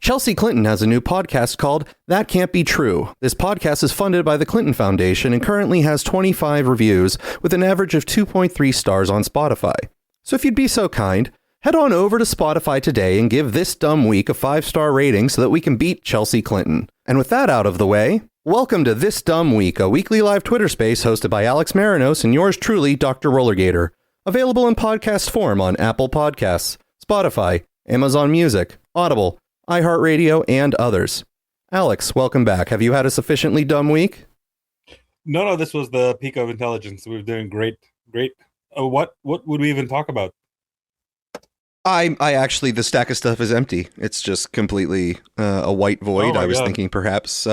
Chelsea Clinton has a new podcast called That Can't Be True. This podcast is funded by the Clinton Foundation and currently has 25 reviews with an average of 2.3 stars on Spotify. So if you'd be so kind, head on over to Spotify today and give This Dumb Week a 5-star rating so that we can beat Chelsea Clinton. And with that out of the way, welcome to This Dumb Week, a weekly live Twitter space hosted by Alex Marinos and yours truly, Dr. RollerGator. Available in podcast form on Apple Podcasts, Spotify, Amazon Music, Audible, iHeartRadio, and others. Alex, welcome back. Have you had a sufficiently dumb week? No, this was the peak of intelligence. We were doing great. What would we even talk about? I actually, the stack of stuff is empty. It's just completely a white void. I was thinking perhaps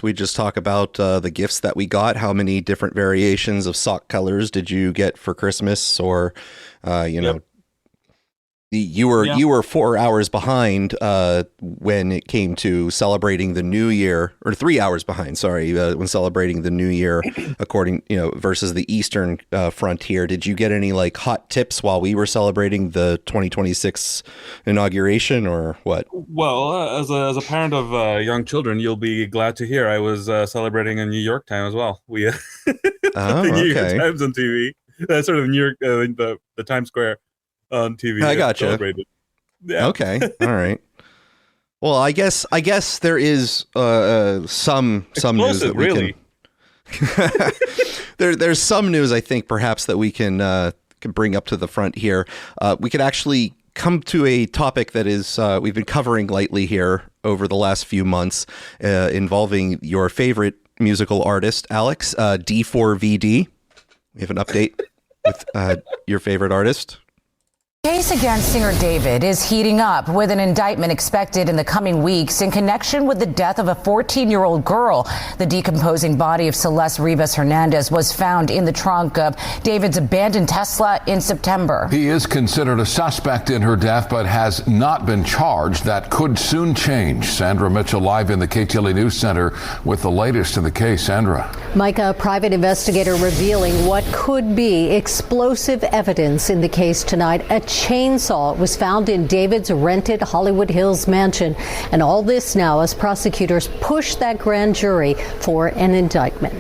we just talk about the gifts that we got. How many different variations of sock colors did you get for Christmas? Or, know, you were 4 hours behind when it came to celebrating the new year, or 3 hours behind. Sorry, when celebrating the new year, according versus the Eastern frontier. Did you get any like hot tips while we were celebrating the 2026 inauguration, or what? Well, as a parent of young children, you'll be glad to hear I was celebrating in New York time as well. We the New York Times on TV, sort of New York, the Times Square on TV. I gotcha. Yeah. Okay. All right. Well, I guess there is some news that we can. There's some news I think perhaps that we can bring up to the front here. We could actually come to a topic that is we've been covering lightly here over the last few months, involving your favorite musical artist, Alex, D4VD. We have an update with your favorite artist. The case against singer David is heating up, with an indictment expected in the coming weeks in connection with the death of a 14-year-old girl. The decomposing body of Celeste Rivas Hernandez was found in the trunk of David's abandoned Tesla in September. He is considered a suspect in her death, but has not been charged. That could soon change. Sandra Mitchell live in the KTLA News Center with the latest in the case. Sandra. Micah, a private investigator revealing what could be explosive evidence in the case tonight. A chainsaw was found in David's rented Hollywood Hills mansion. And all this now as prosecutors push that grand jury for an indictment.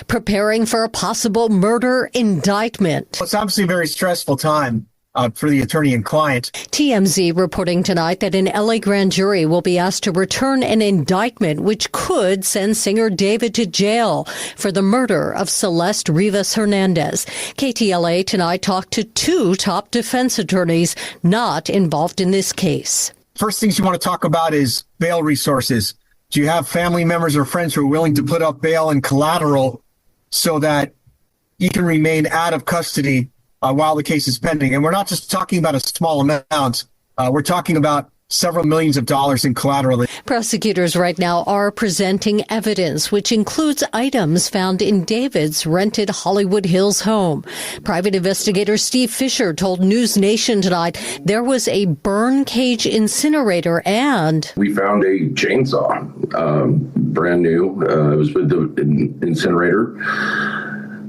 Preparing for a possible murder indictment. It's obviously a very stressful time for the attorney and client. TMZ reporting tonight that an LA grand jury will be asked to return an indictment which could send singer David to jail for the murder of Celeste Rivas Hernandez. KTLA tonight talked to two top defense attorneys not involved in this case. First things you want to talk about is bail resources. Do you have family members or friends who are willing to put up bail and collateral so that you can remain out of custody while the case is pending? And we're not just talking about a small amount. We're talking about several millions of dollars in collateral. Prosecutors right now are presenting evidence, which includes items found in David's rented Hollywood Hills home. Private investigator Steve Fisher told News Nation tonight there was a burn cage incinerator and we found a chainsaw, brand new. It was with the incinerator.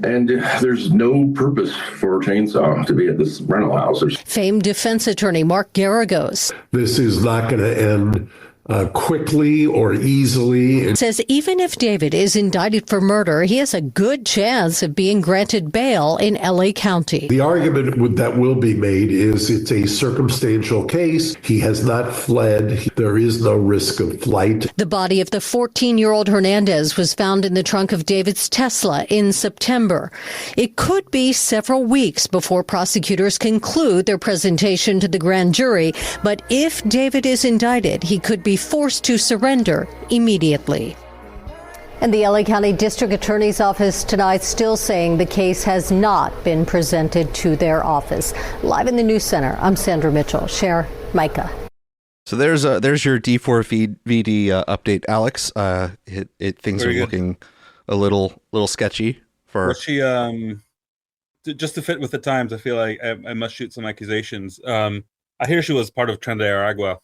And there's no purpose for a chainsaw to be at this rental house. Famed defense attorney Mark Garagos. This is not going to end quickly or easily. It says even if David is indicted for murder, he has a good chance of being granted bail in LA County. The argument that will be made is it's a circumstantial case. He has not fled. There is no risk of flight. The body of the 14-year-old Hernandez was found in the trunk of David's Tesla in September. It could be several weeks before prosecutors conclude their presentation to the grand jury, but if David is indicted, he could be forced to surrender immediately. And the LA County District Attorney's Office tonight still saying the case has not been presented to their office. Live in the News Center, I'm Sandra Mitchell. Share, Micah. So there's your D4VD update, Alex. Things are looking a little sketchy for. What she just to fit with the times, I feel like I must shoot some accusations. I hear she was part of Tren de Aragua.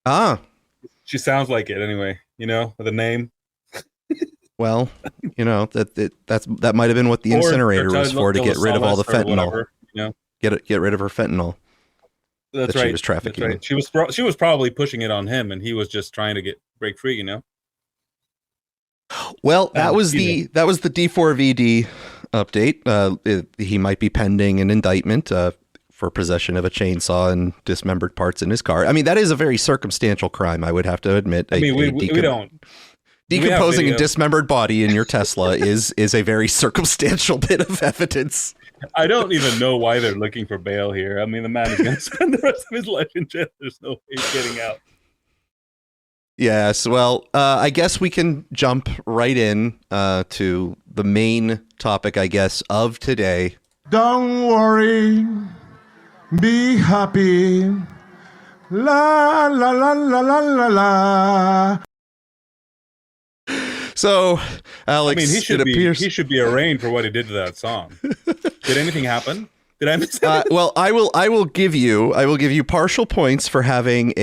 Ah. She sounds like it anyway, with a name. Well, that might have been what the incinerator was for, to get rid of all the fentanyl. Whatever, Get rid of her fentanyl. That's that right. she was trafficking. That's right. She was probably pushing it on him, and he was just trying to break free. You know. Well, that was the D4VD update. He might be pending an indictment for possession of a chainsaw and dismembered parts in his car. I mean, that is a very circumstantial crime, I would have to admit. I mean, we don't. Decomposing a dismembered body in your Tesla is a very circumstantial bit of evidence. I don't even know why they're looking for bail here. I mean, the man is going to spend the rest of his life in jail. There's no way he's getting out. Yes, well, I guess we can jump right in to the main topic, I guess, of today. Don't worry, be happy. La, la, la, la, la, la, la. So, Alex, I mean, he should be arraigned for what he did to that song. Did anything happen? Did I miss it? Well, I will give you partial points for having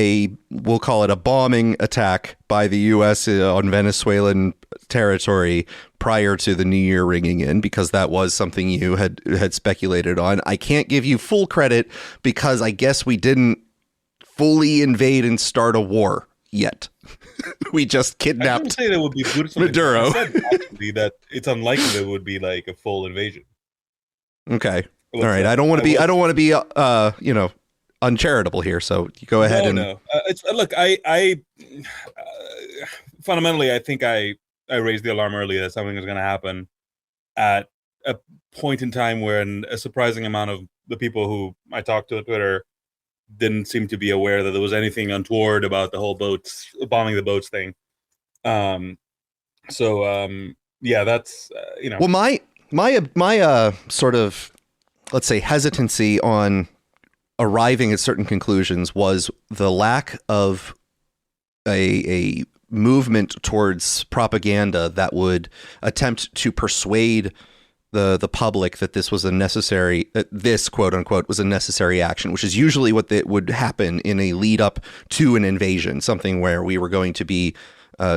we'll call it a bombing attack by the U.S. on Venezuelan territory prior to the New Year ringing in, because that was something you had speculated on. I can't give you full credit because I guess we didn't fully invade and start a war yet. We just kidnapped I didn't say that would be Maduro. I said actually that it's unlikely that it would be like a full invasion. Okay. All right. I don't want to be uncharitable here. So you go ahead No. Look, I fundamentally, I think I raised the alarm earlier that something was going to happen at a point in time when a surprising amount of the people who I talked to on Twitter didn't seem to be aware that there was anything untoward about the whole bombing the boats thing. Yeah, that's Well, my sort of, let's say, hesitancy on arriving at certain conclusions was the lack of a movement towards propaganda that would attempt to persuade the public that this was this quote unquote was a necessary action, which is usually what would happen in a lead up to an invasion, something where we were going to be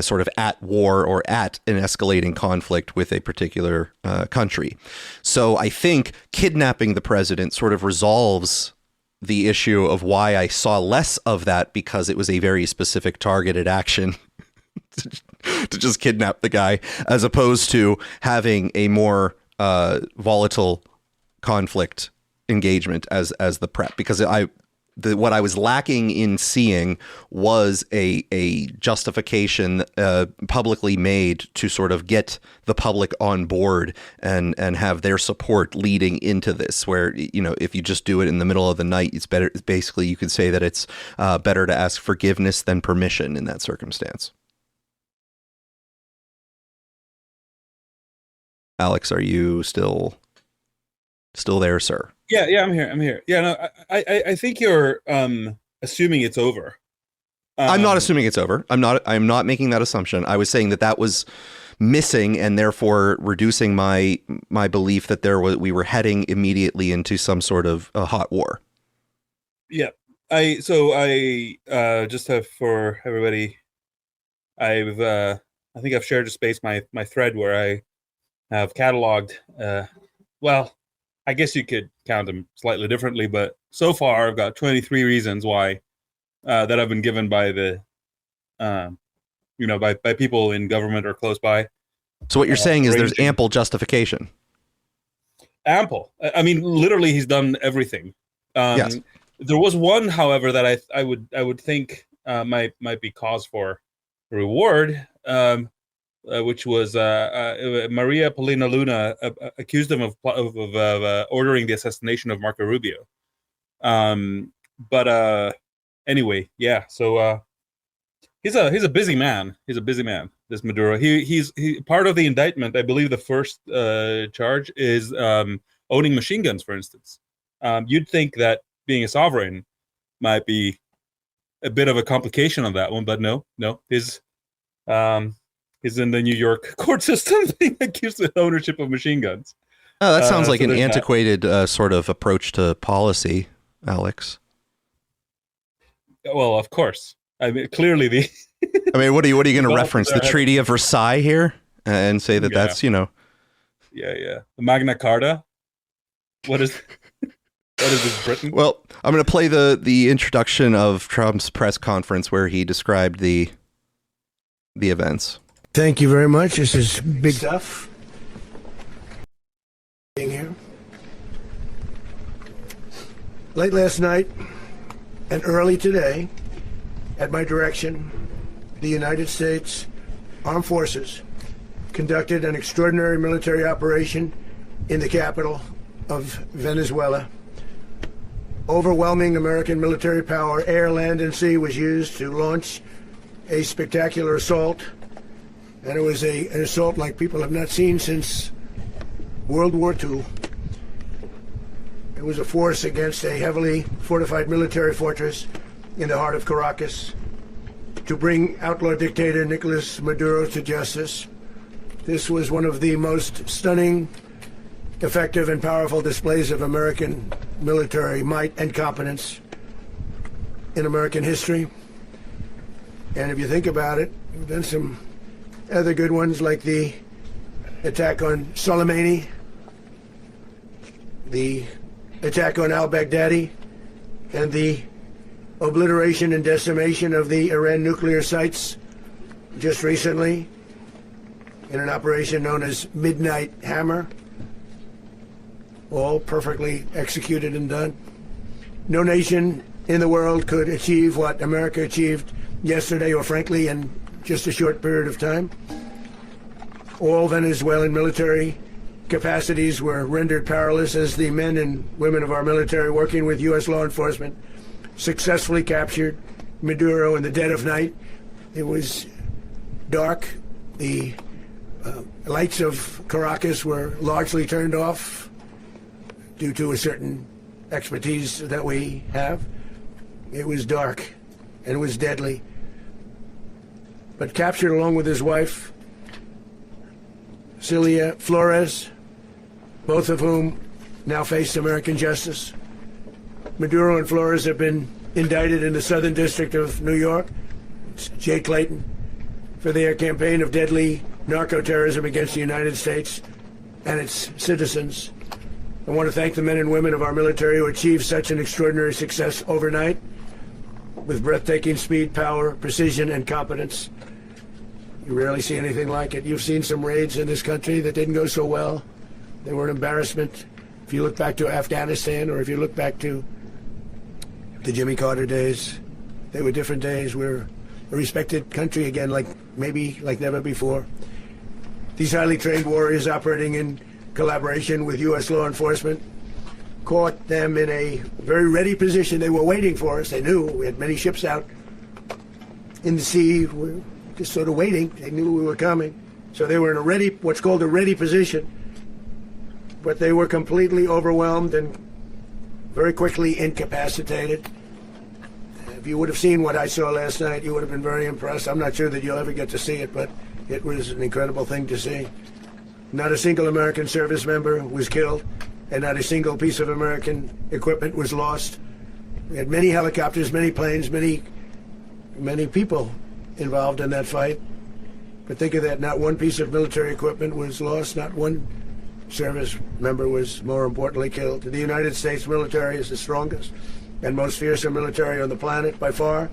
sort of at war or at an escalating conflict with a particular country. So I think kidnapping the president sort of resolves the issue of why I saw less of that, because it was a very specific targeted action to just kidnap the guy, as opposed to having a more volatile conflict engagement as the prep, because what I was lacking in seeing was a justification publicly made to sort of get the public on board and have their support leading into this, where, if you just do it in the middle of the night, it's better. Basically, you could say that it's better to ask forgiveness than permission in that circumstance. Alex, are you still there, sir? Yeah, I'm here. Yeah, no, I think you're assuming it's over. I'm not assuming it's over. I'm not making that assumption. I was saying that was missing, and therefore reducing my belief that we were heading immediately into some sort of a hot war. Yeah. I just have, for everybody, I think I've shared a space my thread where I have cataloged, I guess you could count them slightly differently, but so far I've got 23 reasons why that have been given by the, by people in government or close by. So what you're saying is there's ample justification. Ample. I mean, literally, he's done everything. Yes. There was one, however, that I would think might be cause for reward. Which was Maria Paulina Luna accused him of ordering the assassination of Marco Rubio. Anyway, yeah. So he's a busy man. He's a busy man. This Maduro. He's part of the indictment. I believe the first charge is owning machine guns, for instance. You'd think that being a sovereign might be a bit of a complication on that one, but no. Is in the New York court system being accused of ownership of machine guns. Oh, that sounds like an antiquated sort of approach to policy, Alex. Well, of course. I mean, clearly what are you going to reference? The Treaty of Versailles here and say that's, Yeah. The Magna Carta. What is What is this, Britain? Well, I'm going to play the introduction of Trump's press conference where he described the events. Thank you very much. This is big stuff. Being here. Late last night and early today, at my direction, the United States Armed Forces conducted an extraordinary military operation in the capital of Venezuela. Overwhelming American military power, air, land, and sea, was used to launch a spectacular assault. And it was an assault like people have not seen since World War II. It was a force against a heavily fortified military fortress in the heart of Caracas to bring outlaw dictator Nicolas Maduro to justice. This was one of the most stunning, effective, and powerful displays of American military might and competence in American history. And if you think about it, we've done some other good ones, like the attack on Soleimani, the attack on al-Baghdadi, and the obliteration and decimation of the Iran nuclear sites just recently in an operation known as Midnight Hammer. All perfectly executed and done. No nation in the world could achieve what America achieved yesterday, or frankly in just a short period of time. All Venezuelan military capacities were rendered powerless as the men and women of our military, working with U.S. law enforcement, successfully captured Maduro in the dead of night. It was dark. The lights of Caracas were largely turned off due to a certain expertise that we have. It was dark and it was deadly. But captured along with his wife, Celia Flores, both of whom now face American justice. Maduro and Flores have been indicted in the Southern District of New York, Jay Clayton, for their campaign of deadly narco-terrorism against the United States and its citizens. I want to thank the men and women of our military who achieved such an extraordinary success overnight with breathtaking speed, power, precision, and competence. You rarely see anything like it. You've seen some raids in this country that didn't go so well. They were an embarrassment. If you look back to Afghanistan, or if you look back to the Jimmy Carter days, they were different days. We're a respected country again, like never before. These highly trained warriors, operating in collaboration with U.S. law enforcement, caught them in a very ready position. They were waiting for us. They knew we had many ships out in the sea. We were just sort of waiting. They knew we were coming. So they were in a ready, what's called a ready position. But they were completely overwhelmed and very quickly incapacitated. If you would have seen what I saw last night, you would have been very impressed. I'm not sure that you'll ever get to see it, but it was an incredible thing to see. Not a single American service member was killed, and not a single piece of American equipment was lost. We had many helicopters, many planes, many people involved in that fight. But think of that, not one piece of military equipment was lost, not one service member was, more importantly, killed. The United States military is the strongest and most fearsome military on the planet by far,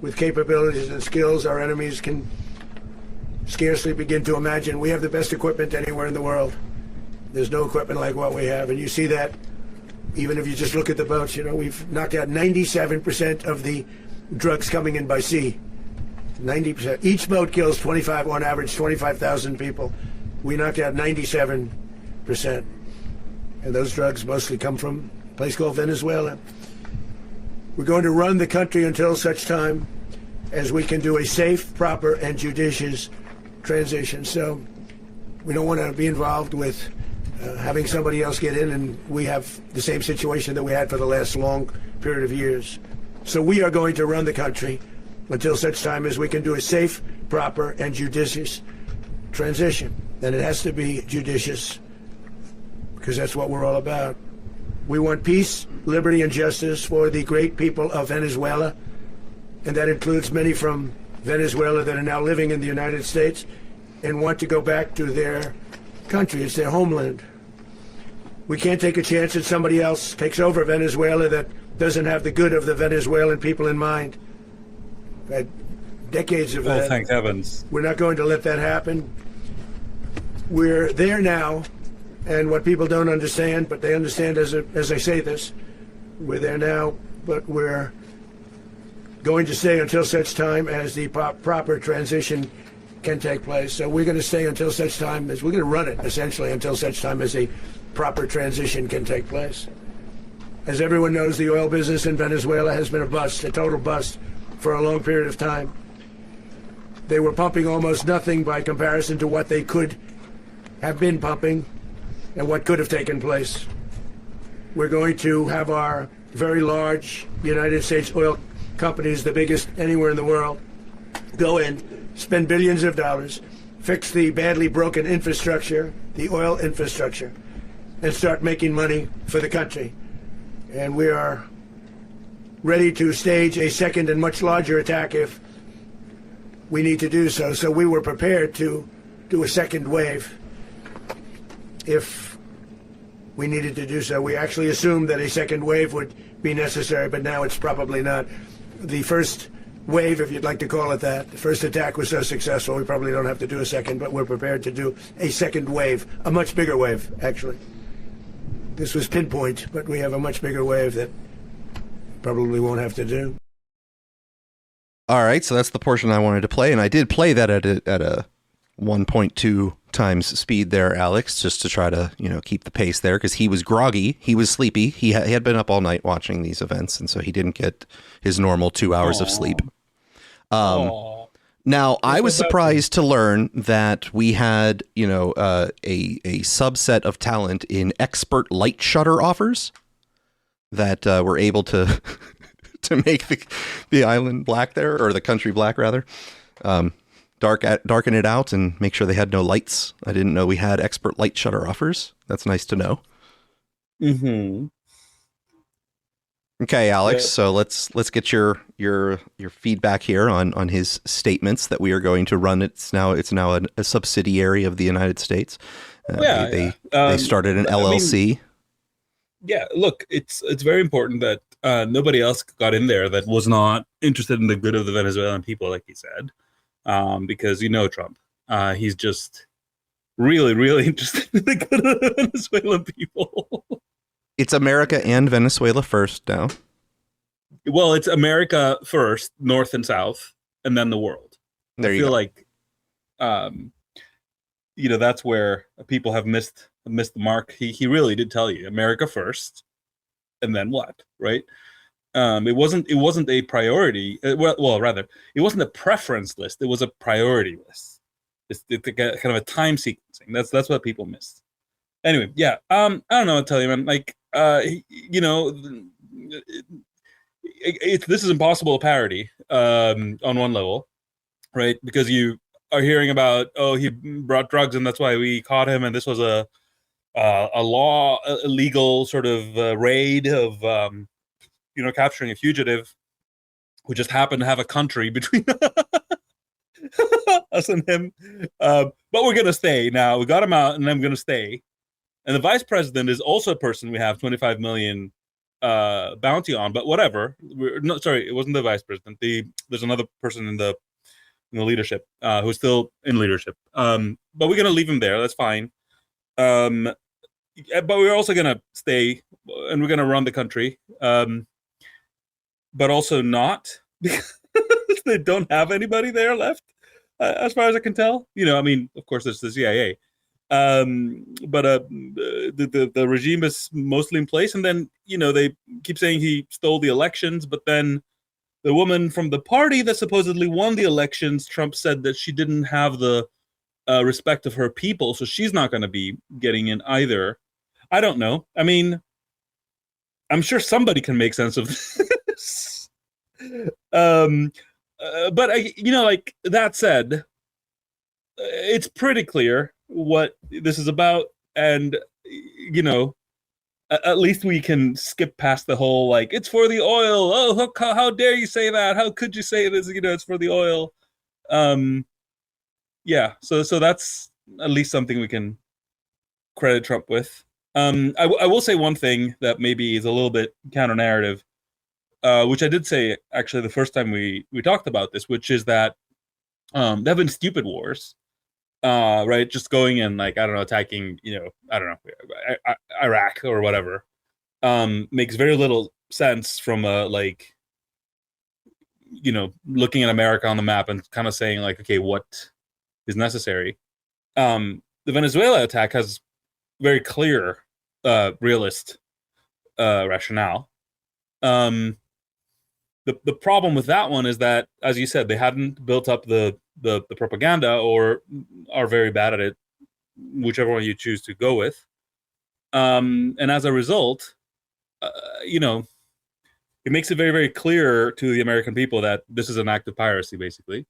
with capabilities and skills our enemies can scarcely begin to imagine. We have the best equipment anywhere in the world. There's no equipment like what we have, and you see that even if you just look at the boats. You know, we've knocked out 97% of the drugs coming in by sea. 90%. Each boat kills on average 25,000 people. We knocked out 97%. And those drugs mostly come from a place called Venezuela. We're going to run the country until such time as we can do a safe, proper, and judicious transition. So we don't want to be involved with having somebody else get in and we have the same situation that we had for the last long period of years. So we are going to run the country until such time as we can do a safe, proper, and judicious transition. And it has to be judicious, because that's what we're all about. We want peace, liberty, and justice for the great people of Venezuela, and that includes many from Venezuela that are now living in the United States and want to go back to their country. It's their homeland. We can't take a chance that somebody else takes over Venezuela that doesn't have the good of the Venezuelan people in mind. We've had decades of that. Oh, thank heavens. We're not going to let that happen. We're there now, and what people don't understand, but they understand as I say this, we're there now, but we're going to stay until such time as the proper transition can take place. So we're going to stay until such time as we're going to run it, essentially, until such time as a proper transition can take place. As everyone knows, the oil business in Venezuela has been a bust, a total bust, for a long period of time. They were pumping almost nothing by comparison to what they could have been pumping and what could have taken place. We're going to have our very large United States oil companies, the biggest anywhere in the world, go in, spend billions of dollars, fix the badly broken infrastructure, the oil infrastructure, and start making money for the country. And we are ready to stage a second and much larger attack if we need to do so. So we were prepared to do a second wave if we needed to do so. We actually assumed that a second wave would be necessary, but now it's probably not. The first wave, if you'd like to call it that, the first attack was so successful, we probably don't have to do a second, but we're prepared to do a second wave, a much bigger wave, actually. This was pinpoint, but we have a much bigger wave that probably won't have to do. All right, so that's the portion I wanted to play, and I did play that at a 1.2 times speed there, Alex, just to try to, keep the pace there, because he was groggy, he was sleepy, he had been up all night watching these events, and so he didn't get his normal 2 hours of sleep. Now, I was surprised to learn that we had, a subset of talent in expert light shutter offers that were able to to make the island black there, or the country black rather. Darken it out and make sure they had no lights. I didn't know we had expert light shutter offers. That's nice to know. Mm-hmm. Okay, Alex. So let's get your feedback here on his statements that we are going to run. It's now a subsidiary of the United States. They started an LLC. Look, it's very important that nobody else got in there that was not interested in the good of the Venezuelan people, like he said. Because Trump, he's just really, really interested in the good of the Venezuelan people. It's America and Venezuela first now. Well, it's America first, North and South, and then the world. There you go. I feel like, that's where people have missed the mark. He really did tell you America first, and then what, right? It wasn't a priority. Rather, it wasn't a preference list. It was a priority list. It's kind of a time sequencing. That's what people missed. Anyway, I don't know what to tell you, man. Like, this is impossible to parody on one level, right? Because you are hearing about, he brought drugs and that's why we caught him, and this was a illegal sort of raid of capturing a fugitive who just happened to have a country between us and him. But we're going to stay now. We got him out, and I'm going to stay. And the vice president is also a person we have 25 million bounty on, but whatever. It wasn't the vice president. There's another person in the leadership who's still in leadership. But we're going to leave him there. That's fine. But we're also going to stay, and we're going to run the country. But also not, because they don't have anybody there left, as far as I can tell. Of course, there's the CIA. But the regime is mostly in place, and then they keep saying he stole the elections, but then the woman from the party that supposedly won the elections, Trump said that she didn't have the respect of her people, so she's not going to be getting in either. I don't know. I'm sure somebody can make sense of this. But that said, it's pretty clear what this is about, and at least we can skip past the whole it's for the oil. Oh, how dare you say that? How could you say this? It's for the oil. So that's at least something we can credit Trump with. I will say one thing that maybe is a little bit counter narrative, which I did say actually the first time we talked about this, which is that there have been stupid wars, right? Just going and like, I don't know, attacking, I don't know, Iraq or whatever, makes very little sense from looking at America on the map and kind of saying like, okay, what is necessary? The Venezuela attack has very clear realist rationale. The problem with that one is that, as you said, they hadn't built up the propaganda, or are very bad at it, whichever one you choose to go with. And as a result, it makes it very, very clear to the American people that this is an act of piracy, basically.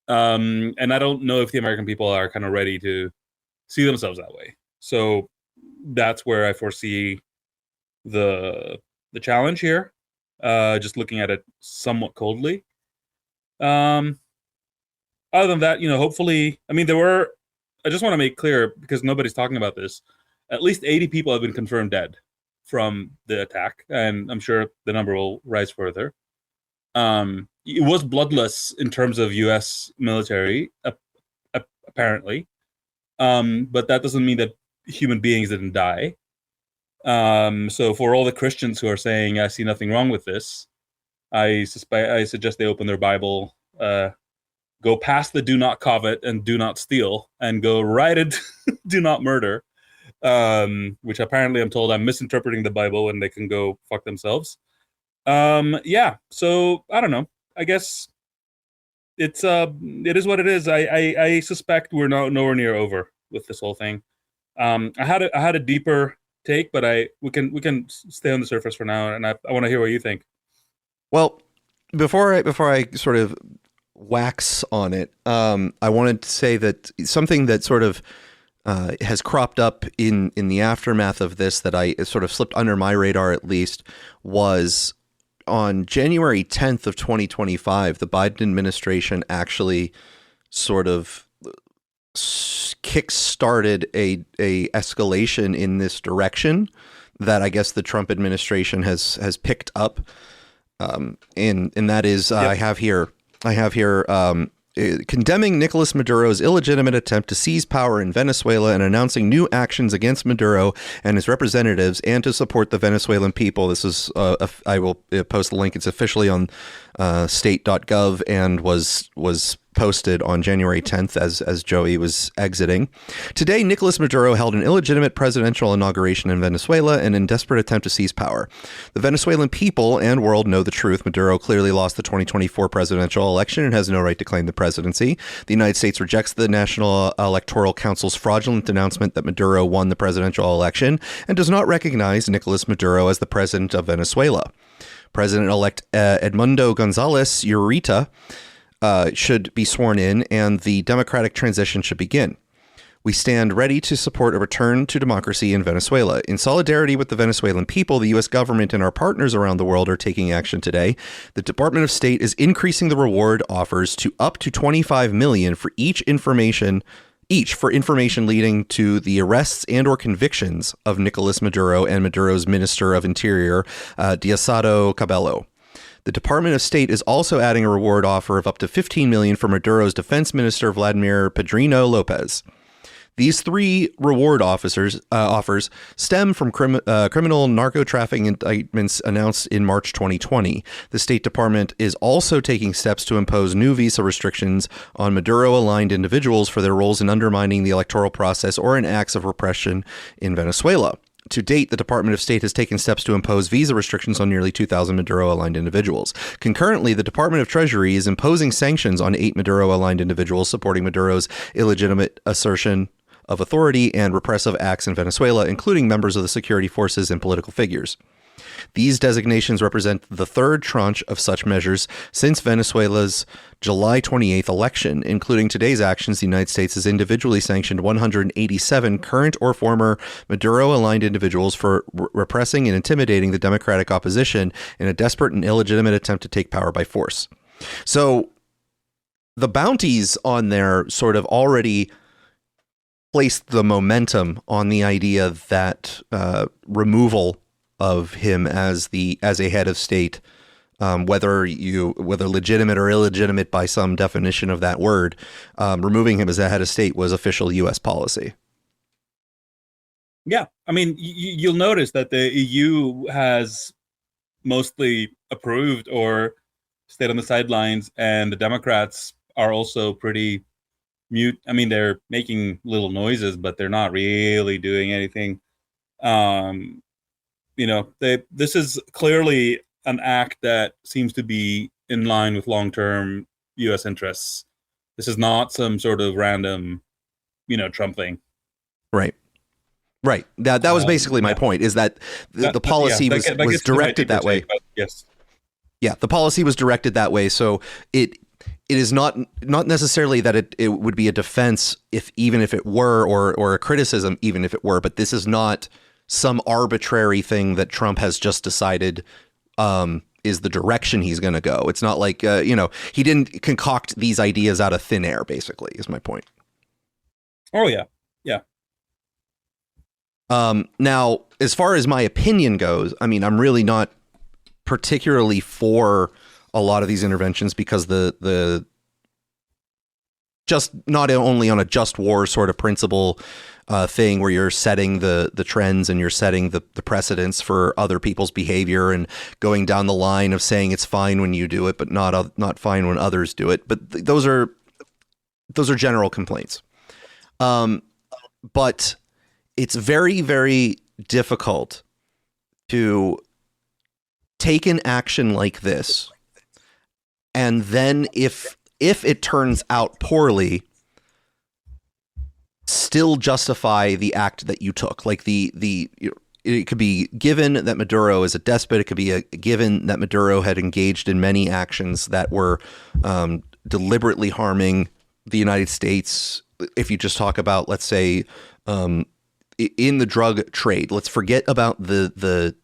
And I don't know if the American people are kind of ready to see themselves that way. So that's where I foresee the challenge here, just looking at it somewhat coldly. Other than that, hopefully, I just want to make clear, because nobody's talking about this, at least 80 people have been confirmed dead from the attack, and I'm sure the number will rise further. It was bloodless in terms of U.S. military, apparently, but that doesn't mean that human beings didn't die. So for all the Christians who are saying, I see nothing wrong with this, I suggest they open their Bible, go past the do not covet and do not steal, and go right into do not murder. Which apparently I'm told I'm misinterpreting the Bible, and they can go fuck themselves. Yeah, so I don't know. I guess it is what it is. I suspect we're nowhere near over with this whole thing. I had a deeper take, but we can stay on the surface for now, and I want to hear what you think. Well, before I sort of wax on it, I wanted to say that something that sort of has cropped up in the aftermath of this that I sort of slipped under my radar, at least, was on January 10th of 2025, the Biden administration actually sort of kick-started a escalation in this direction that I guess the Trump administration has picked up. And that is, yep. I have here condemning Nicolas Maduro's illegitimate attempt to seize power in Venezuela and announcing new actions against Maduro and his representatives and to support the Venezuelan people. This is, I will post the link. It's officially on state.gov and was posted on January 10th as Joey was exiting. Today, Nicolas Maduro held an illegitimate presidential inauguration in Venezuela and in desperate attempt to seize power. The Venezuelan people and world know the truth. Maduro clearly lost the 2024 presidential election and has no right to claim the presidency. The United States rejects the National Electoral Council's fraudulent announcement that Maduro won the presidential election and does not recognize Nicolas Maduro as the president of Venezuela. President-elect Edmundo Gonzalez Ureta should be sworn in, and the democratic transition should begin. We stand ready to support a return to democracy in Venezuela. In solidarity with the Venezuelan people, the U.S. government and our partners around the world are taking action today. The Department of State is increasing the reward offers to up to $25 million for information leading to the arrests and or convictions of Nicolas Maduro and Maduro's Minister of Interior, Diosdado Cabello. The Department of State is also adding a reward offer of up to $15 million for Maduro's Defense Minister, Vladimir Pedrino Lopez. These three reward offers stem from criminal narco-trafficking indictments announced in March 2020. The State Department is also taking steps to impose new visa restrictions on Maduro-aligned individuals for their roles in undermining the electoral process or in acts of repression in Venezuela. To date, the Department of State has taken steps to impose visa restrictions on nearly 2,000 Maduro-aligned individuals. Concurrently, the Department of Treasury is imposing sanctions on 8 Maduro-aligned individuals supporting Maduro's illegitimate assertion of authority and repressive acts in Venezuela, including members of the security forces and political figures. These designations represent the third tranche of such measures since Venezuela's July 28th election. Including today's actions, the United States has individually sanctioned 187 current or former Maduro-aligned individuals for repressing and intimidating the democratic opposition in a desperate and illegitimate attempt to take power by force. So the bounties on their sort of already placed the momentum on the idea that removal of him as a head of state, whether legitimate or illegitimate by some definition of that word, removing him as a head of state was official U.S. policy. Yeah, I mean, you'll notice that the EU has mostly approved or stayed on the sidelines, and the Democrats are also pretty mute. I mean, they're making little noises, but they're not really doing anything. This is clearly an act that seems to be in line with long-term U.S. interests. This is not some sort of random, Trump thing. Right. Right. That was basically my point, is that the policy was directed that way. Yes. Yeah, the policy was directed that way. So it is not necessarily that it would be a defense even if it were, or a criticism even if it were, but this is not some arbitrary thing that Trump has just decided is the direction he's going to go. It's not like, he didn't concoct these ideas out of thin air, basically, is my point. Oh, yeah. Yeah. Now, as far as my opinion goes, I mean, I'm really not particularly for a lot of these interventions because the just not only on a just war sort of principle thing where you're setting the trends and you're setting the precedents for other people's behavior and going down the line of saying it's fine when you do it, but not fine when others do it. But those are general complaints. But it's very, very difficult to take an action like this, and then if it turns out poorly, still justify the act that you took. Like it could be given that Maduro is a despot. It could be given that Maduro had engaged in many actions that were deliberately harming the United States. If you just talk about, let's say, in the drug trade, let's forget about the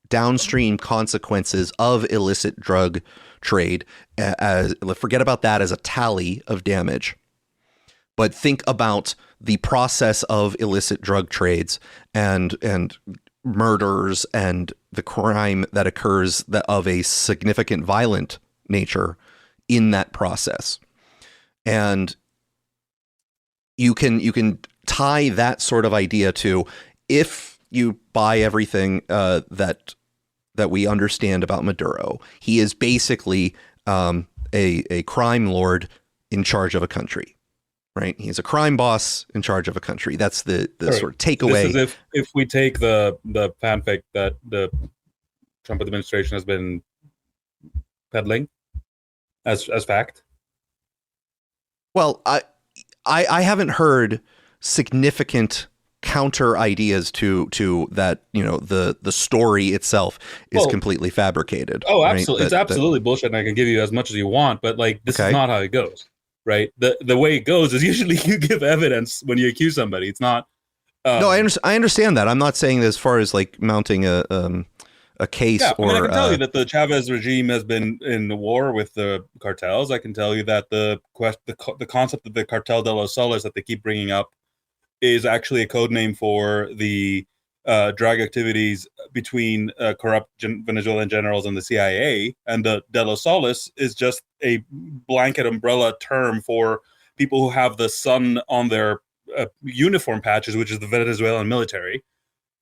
downstream consequences of illicit drug trade. Forget about that as a tally of damage, but think about the process of illicit drug trades and murders and the crime that occurs of a significant violent nature in that process. And you can tie that sort of idea to, if you buy everything that we understand about Maduro, he is basically a crime lord in charge of a country, right? He's a crime boss in charge of a country. That's the sort of takeaway. This is if we take the fanfic that the Trump administration has been peddling as fact. Well, I haven't heard significant counter ideas to that. The story itself is completely fabricated. Oh, absolutely. Right? It's absolutely bullshit, and I can give you as much as you want, but this is not how it goes, right? The way it goes is usually you give evidence when you accuse somebody. It's not. No, I understand that. I'm not saying that as far as mounting a case. Yeah, or I can tell you that the Chavez regime has been in the war with the cartels. I can tell you that the concept of the cartel de los soles that they keep bringing up is actually a code name for the drug activities between corrupt Venezuelan generals and the CIA. And the de los soles is just a blanket umbrella term for people who have the sun on their uniform patches, which is the Venezuelan military.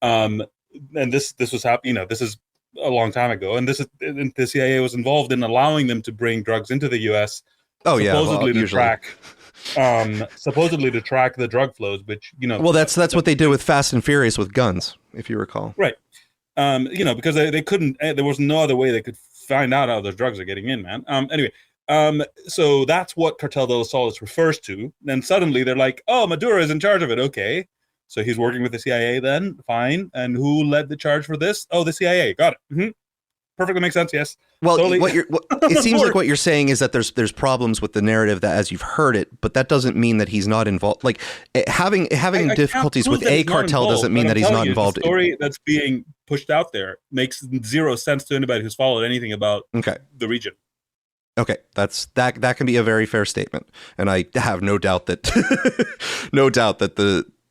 And this was happening. This is a long time ago, and the CIA was involved in allowing them to bring drugs into the U.S. Supposedly to track the drug flows, which Well, that's what they did with Fast and Furious with guns, if you recall. Right. Because they couldn't. There was no other way they could find out how those drugs are getting in, man. Anyway. So that's what Cartel de los Soles refers to. Then suddenly they're like, "Oh, Maduro is in charge of it." Okay. So he's working with the CIA then, fine. And who led the charge for this? Oh, the CIA. Got it. Mm-hmm. Perfectly makes sense. Yes. Well, totally. It seems like what you're saying is that there's problems with the narrative that as you've heard it, but that doesn't mean that he's not involved. Like having difficulties with a cartel doesn't mean that he's not involved. The story that's being pushed out there makes zero sense to anybody who's followed anything about the region. Okay, that can be a very fair statement, and I have no doubt that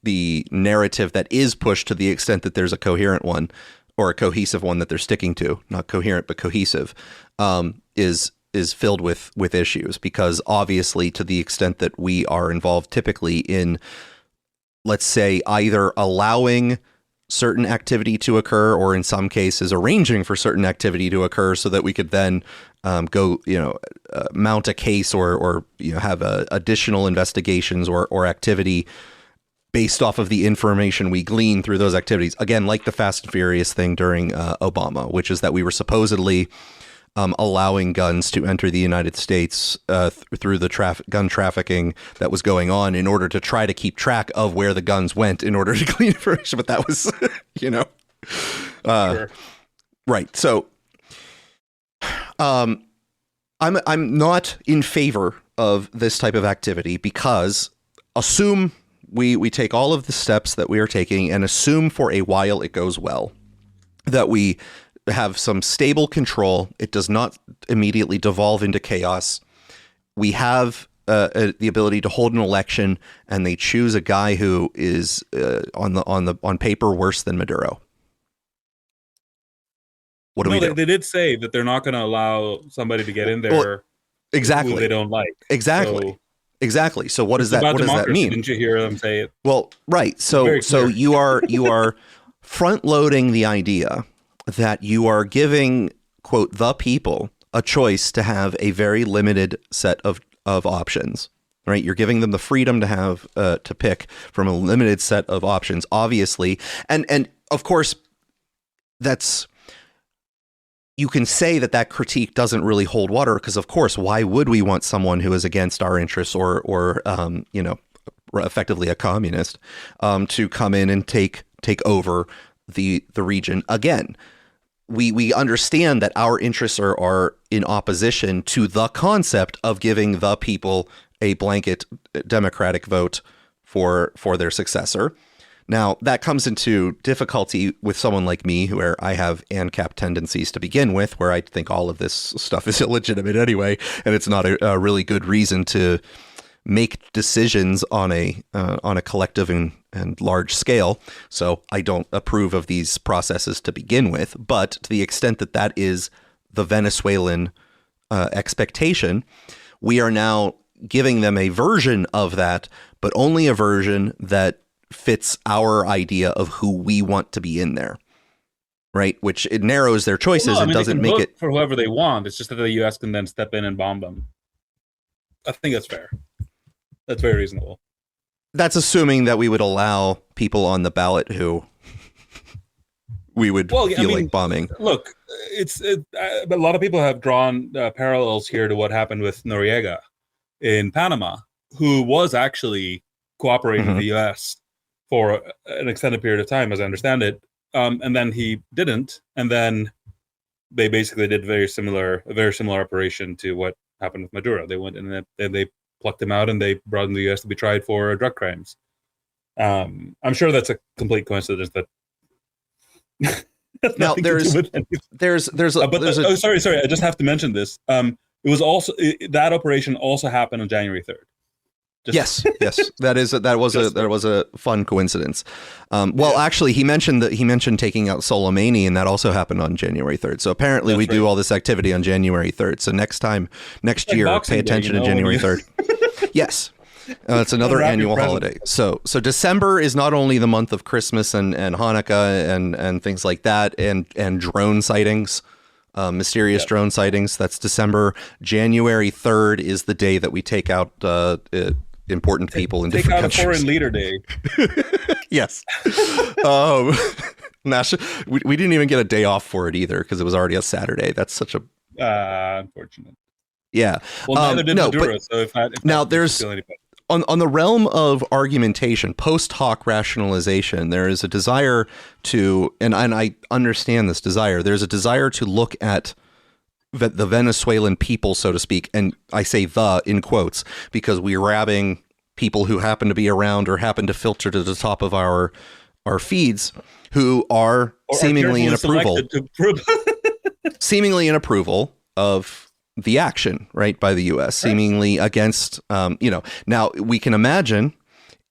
the narrative that is pushed, to the extent that there's a coherent one or a cohesive one that they're sticking to, not coherent but cohesive, is filled with issues, because obviously, to the extent that we are involved typically in, let's say, either allowing certain activity to occur, or in some cases arranging for certain activity to occur so that we could then mount a case or have additional investigations or activity based off of the information we glean through those activities. Again, like the Fast and Furious thing during Obama, which is that we were supposedly allowing guns to enter the United States through the gun trafficking that was going on, in order to try to keep track of where the guns went in order to glean information. But that was, Sure. Right. So I'm not in favor of this type of activity, because assume we take all of the steps that we are taking, and assume for a while it goes well, that we have some stable control. It does not immediately devolve into chaos. We have the ability to hold an election, and they choose a guy who is on paper worse than Maduro. What do we do? They did say that they're not going to allow somebody to get in there. Well, exactly. Who they don't like. Exactly. Exactly. So what does that mean? Didn't you hear them say it? Well, right. So you are front loading the idea that you are giving, quote, the people a choice to have a very limited set of options, right? You're giving them the freedom to have to pick from a limited set of options, obviously. And of course, you can say that critique doesn't really hold water, because of course, why would we want someone who is against our interests or effectively a communist to come in and take over the region again? We understand that our interests are in opposition to the concept of giving the people a blanket democratic vote for their successor. Now, that comes into difficulty with someone like me, where I have ANCAP tendencies to begin with, where I think all of this stuff is illegitimate anyway, and it's not a really good reason to make decisions on a collective and large scale. So I don't approve of these processes to begin with. But to the extent that that is the Venezuelan expectation, we are now giving them a version of that, but only a version that fits our idea of who we want to be in there. Right, which it narrows their choices and doesn't make it for whoever they want. It's just that the U.S. can then step in and bomb them. I think that's fair. That's very reasonable. That's assuming that we would allow people on the ballot who we would feel like bombing. Look, a lot of people have drawn parallels here to what happened with Noriega in Panama, who was actually cooperating with the U.S. for an extended period of time, as I understand it. And then he didn't, and then they basically did a very similar operation to what happened with Maduro. They went and they plucked him out, and they brought him to the U.S. to be tried for drug crimes. I'm sure that's a complete coincidence. That now sorry. I just have to mention this. It was also that operation also happened on January 3rd. Yes, that was a fun coincidence. Actually, he mentioned taking out Soleimani, and that also happened on January 3rd. So apparently, we do all this activity on January 3rd. So next year, pay attention to January 3rd. Yes, it's another annual holiday. So December is not only the month of Christmas and Hanukkah and things like that, and drone sightings. Mysterious drone sightings. That's December. January 3rd is the day that we take out important people in different countries. Take out a foreign leader day. Yes. We didn't even get a day off for it either, because it was already a Saturday. That's such a unfortunate. Yeah. Well, neither did Maduro. So there's on the realm of argumentation, post hoc rationalization, there is a desire to, and I understand this desire. There's a desire to look at the Venezuelan people, so to speak, and I say "the" in quotes because we're grabbing people who happen to be around or happen to filter to the top of our feeds, who are seemingly in approval, seemingly in approval of the action, right, by the U.S., seemingly against, now we can imagine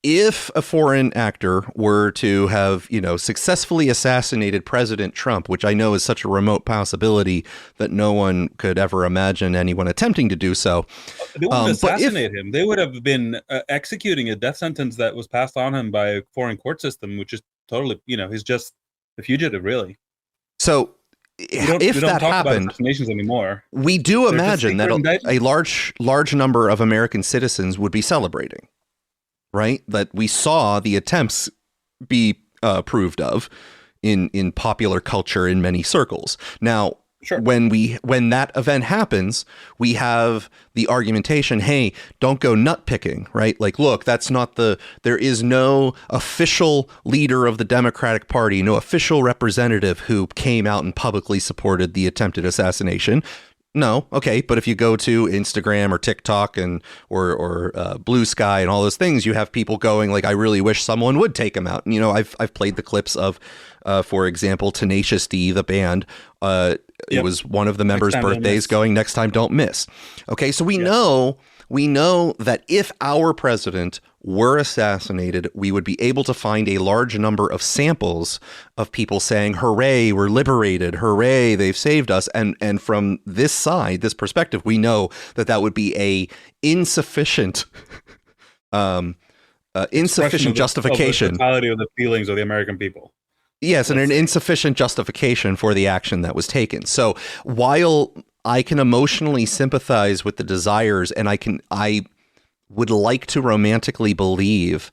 if a foreign actor were to have, successfully assassinated President Trump, which I know is such a remote possibility that no one could ever imagine anyone attempting to do so. They wouldn't assassinate him. They would have been executing a death sentence that was passed on him by a foreign court system, which is totally, he's just a fugitive, really. So if that happened, anymore. We do imagine that a large number of American citizens would be celebrating, right? That we saw the attempts be approved of in popular culture in many circles. Now, sure. when that event happens, we have the argumentation, hey, don't go nut picking, right? Like, look, there is no official leader of the Democratic Party, no official representative who came out and publicly supported the attempted assassination. No, okay, but if you go to Instagram or TikTok or Blue Sky and all those things, you have people going like, I really wish someone would take him out. And, I've played the clips of, for example, Tenacious D, the band. It was one of the members' birthdays going, next time don't miss. Okay, so we know that if our president were assassinated, we would be able to find a large number of samples of people saying, hooray, we're liberated, hooray, they've saved us. And from this side, this perspective, we know that would be a insufficient justification. Of the totality of the feelings of the American people. Yes, and an insufficient justification for the action that was taken. So while I can emotionally sympathize with the desires, and I would like to romantically believe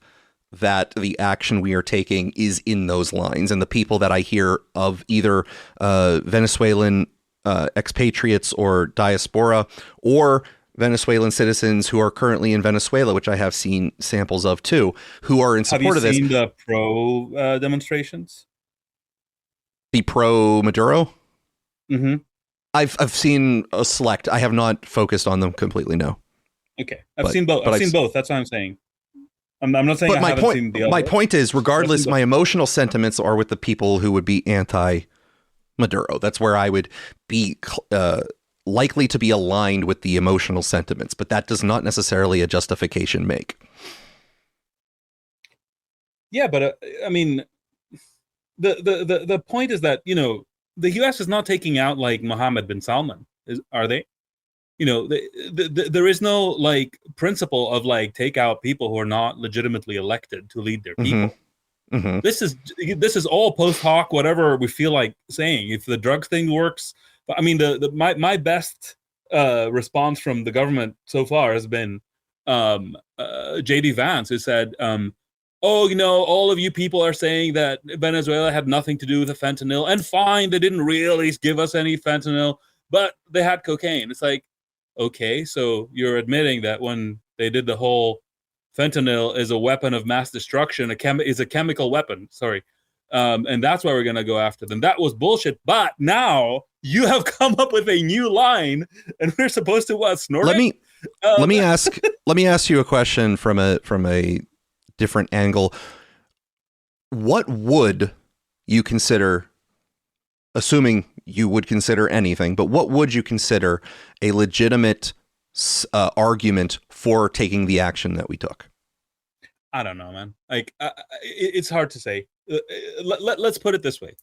that the action we are taking is in those lines, and the people that I hear of either Venezuelan expatriates or diaspora or Venezuelan citizens who are currently in Venezuela, which I have seen samples of too, who are in support of this. Have you seen the pro demonstrations? The pro Maduro? Mm-hmm. I've seen a select. I have not focused on them completely. No. Okay, I've seen both. I've seen both. That's what I'm saying. I'm not saying. But I haven't seen the other. My point is, regardless, my emotional sentiments are with the people who would be anti-Maduro. That's where I would be likely to be aligned with the emotional sentiments. But that does not necessarily a justification make. Yeah, but I mean, the point is that the U.S. is not taking out like Mohammed bin Salman, are they? There is no like principle of like take out people who are not legitimately elected to lead their people. Mm-hmm. This is all post hoc, whatever we feel like saying. If the drugs thing works, I mean, my best response from the government so far has been J.D. Vance, who said, all of you people are saying that Venezuela had nothing to do with the fentanyl, and fine, they didn't really give us any fentanyl, but they had cocaine. It's like, okay, so you're admitting that when they did the whole fentanyl is a weapon of mass destruction, is a chemical weapon, sorry, and that's why we're going to go after them. That was bullshit, but now you have come up with a new line, and we're supposed to snort it? Let me ask you a question from a different angle. What would you consider, assuming you would consider anything, but what would you consider a legitimate argument for taking the action that we took? I don't know, man. Like, it's hard to say. Let's put it this way.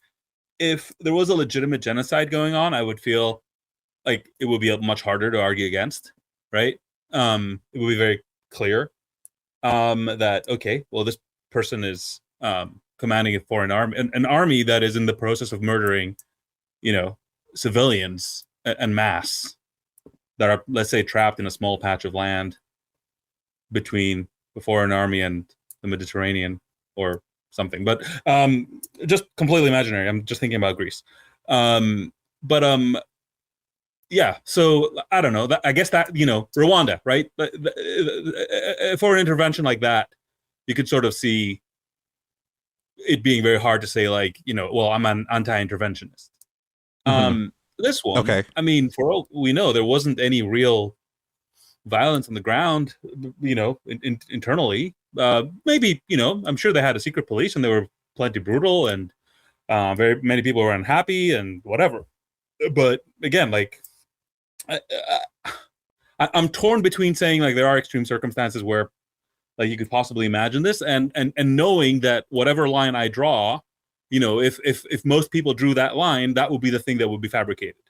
If there was a legitimate genocide going on, I would feel like it would be much harder to argue against, right? It would be very clear that, okay, well, this person is commanding a foreign army, an army that is in the process of murdering, civilians en masse that are, let's say, trapped in a small patch of land between the foreign army and the Mediterranean or something. But just completely imaginary. I'm just thinking about Greece. Yeah, so I don't know. I guess that, Rwanda, right? For an intervention like that, you could sort of see it being very hard to say, like, well, I'm an anti-interventionist. Mm-hmm. This one, okay. I mean, for all we know, there wasn't any real violence on the ground, internally. Maybe, I'm sure they had a secret police and they were plenty brutal and very many people were unhappy and whatever. But again, like, I'm torn between saying like there are extreme circumstances where like you could possibly imagine this, and knowing that whatever line I draw, if most people drew that line, that would be the thing that would be fabricated.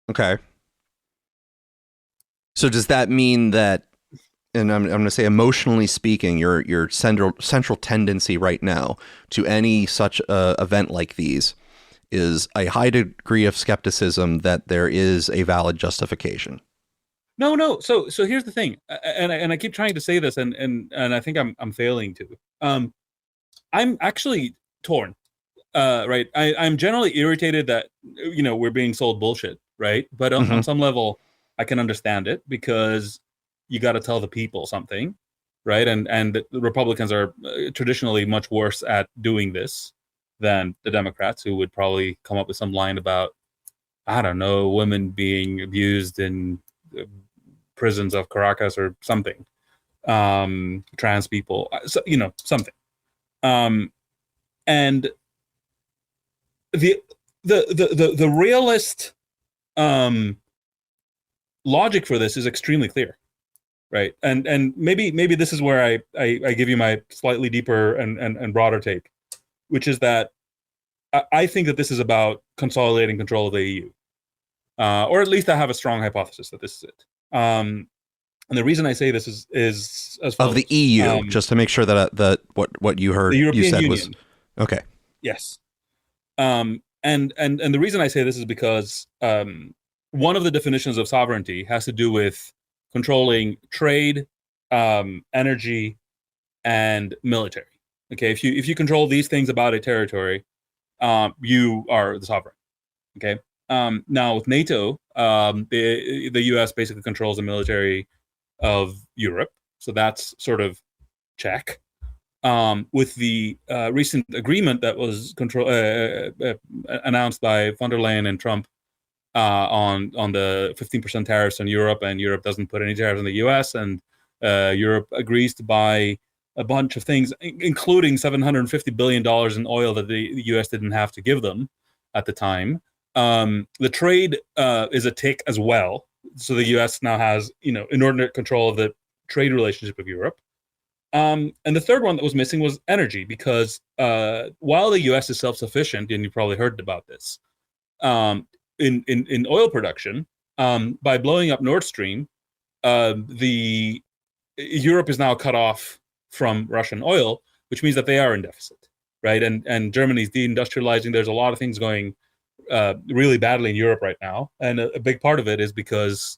Okay. So does that mean that, and I'm going to say emotionally speaking, your central tendency right now to any such event like these is a high degree of skepticism that there is a valid justification? No. So here's the thing, and I keep trying to say this, and I think I'm failing to. I'm actually torn. Right. I'm generally irritated that we're being sold bullshit, right? But on some level, I can understand it because you got to tell the people something, right? And the Republicans are traditionally much worse at doing this than the Democrats, who would probably come up with some line about, I don't know, women being abused in prisons of Caracas or something, trans people, so, something. And the realist logic for this is extremely clear, right? And maybe this is where I give you my slightly deeper and broader take, which is that I think that this is about consolidating control of the EU, or at least I have a strong hypothesis that this is it. And the reason I say this is as follows. Of the EU, just to make sure that what you heard, the European you said Union. Was okay. Yes. And the reason I say this is because one of the definitions of sovereignty has to do with controlling trade, energy, and military. Okay, if you control these things about a territory, you are the sovereign. Okay. Now with NATO, the U.S. basically controls the military of Europe, so that's sort of check. With the recent agreement that was announced by von der Leyen and Trump on the 15% tariffs on Europe, and Europe doesn't put any tariffs on the U.S., and Europe agrees to buy a bunch of things, including $750 billion in oil that the U.S. didn't have to give them at the time. The trade is a tick as well. So the U.S. now has, inordinate control of the trade relationship with Europe. And the third one that was missing was energy, because while the U.S. is self-sufficient, and you probably heard about this, in oil production, by blowing up Nord Stream, the Europe is now cut off from Russian oil, which means that they are in deficit, right? And Germany's deindustrializing. There's a lot of things going really badly in Europe right now, and a big part of it is because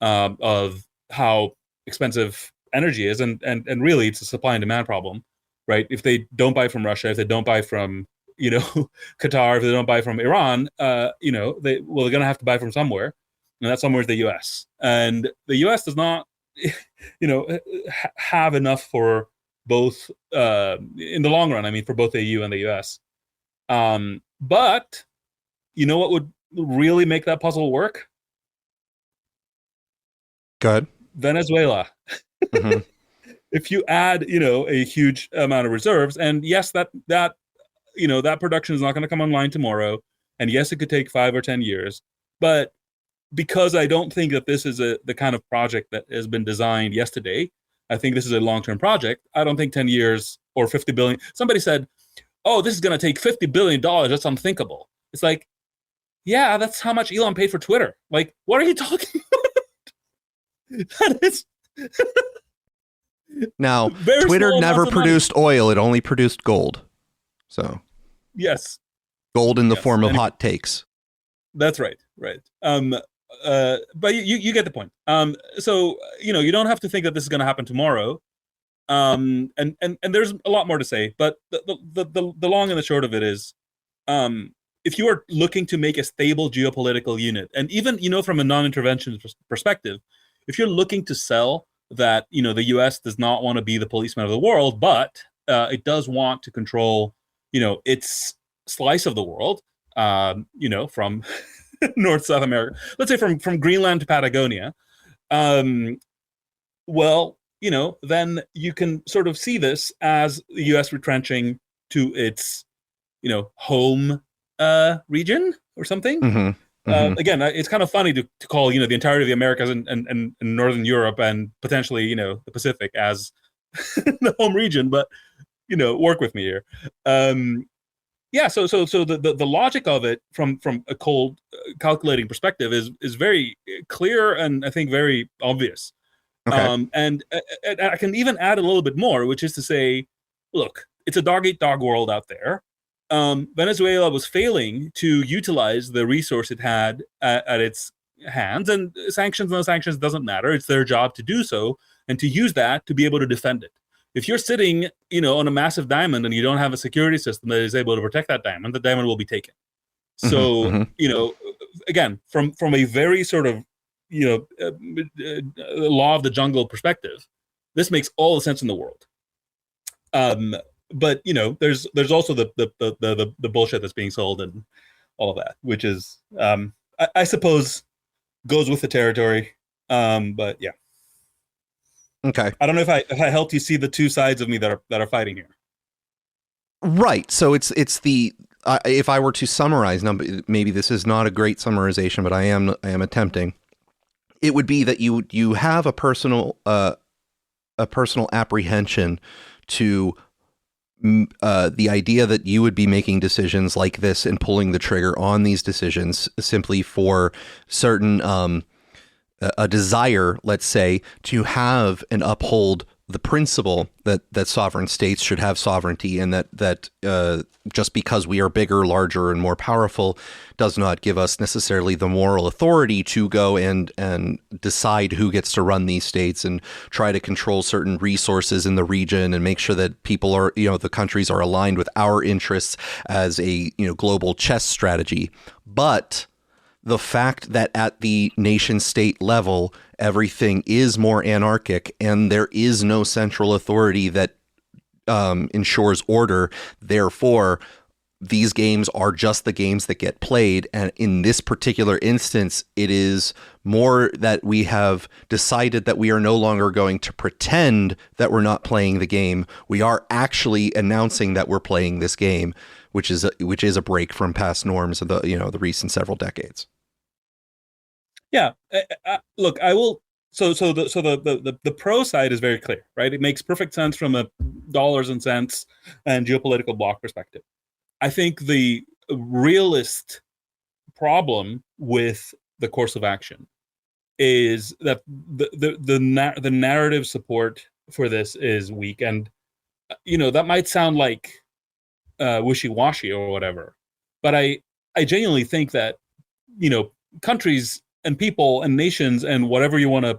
of how expensive energy is, and really it's a supply and demand problem, right? If they don't buy from Russia, if they don't buy from Qatar, if they don't buy from Iran, they're going to have to buy from somewhere, and that somewhere is the U.S. And the U.S. does not have enough for both in the long run. I mean, for both the EU and the U.S. But you know what would really make that puzzle work? Good. Venezuela. Mm-hmm. If you add, a huge amount of reserves, and yes, that production is not going to come online tomorrow, and yes, it could take 5 or 10 years, but because I don't think that this is the kind of project that has been designed yesterday, I think this is a long-term project. I don't think 10 years or 50 billion. Somebody said, "Oh, this is going to take $50 billion. That's unthinkable." It's like, yeah, that's how much Elon paid for Twitter. Like, what are you talking about? That is. Now, Twitter never produced oil; it only produced gold. So, yes, gold in the form of hot takes. That's right. But you get the point. So you don't have to think that this is going to happen tomorrow. And there's a lot more to say, but the long and the short of it is, if you are looking to make a stable geopolitical unit, and even from a non-intervention perspective, if you're looking to sell that the U.S. does not want to be the policeman of the world, but it does want to control its slice of the world, from North South America, let's say from Greenland to Patagonia, well, then you can sort of see this as the U.S. retrenching to its home region or something. Mm-hmm. again, it's kind of funny to call, the entirety of the Americas and Northern Europe and potentially, the Pacific as the home region, but, work with me here. So the logic of it from a cold calculating perspective is very clear and I think very obvious. Okay. And I can even add a little bit more, which is to say, look, it's a dog eat dog world out there. Venezuela was failing to utilize the resource it had at its hands, and sanctions, no sanctions, doesn't matter. It's their job to do so and to use that to be able to defend it. If you're sitting, on a massive diamond and you don't have a security system that is able to protect that diamond, the diamond will be taken. So, again, from a very sort of, law of the jungle perspective, this makes all the sense in the world. But there's also the bullshit that's being sold and all of that, which is I suppose goes with the territory. But yeah. Okay. I don't know if I helped you see the two sides of me that are fighting here. Right. So it's the if I were to summarize, now maybe this is not a great summarization, but I am attempting. It would be that you have a personal apprehension to the idea that you would be making decisions like this and pulling the trigger on these decisions simply for certain a desire, let's say, to have and uphold the principle that sovereign states should have sovereignty, and that just because we are bigger, larger, and more powerful does not give us necessarily the moral authority to go and decide who gets to run these states and try to control certain resources in the region and make sure that people are, the countries are aligned with our interests as a, global chess strategy. But the fact that at the nation state level, everything is more anarchic and there is no central authority that ensures order. Therefore, these games are just the games that get played. And in this particular instance, it is more that we have decided that we are no longer going to pretend that we're not playing the game. We are actually announcing that we're playing this game, which is a break from past norms of the recent several decades. Yeah, look, I will. So the pro side is very clear, right? It makes perfect sense from a dollars and cents and geopolitical bloc perspective. I think the realist problem with the course of action is that the narrative support for this is weak, and that might sound like wishy-washy or whatever, but I genuinely think that countries and people and nations and whatever you want to,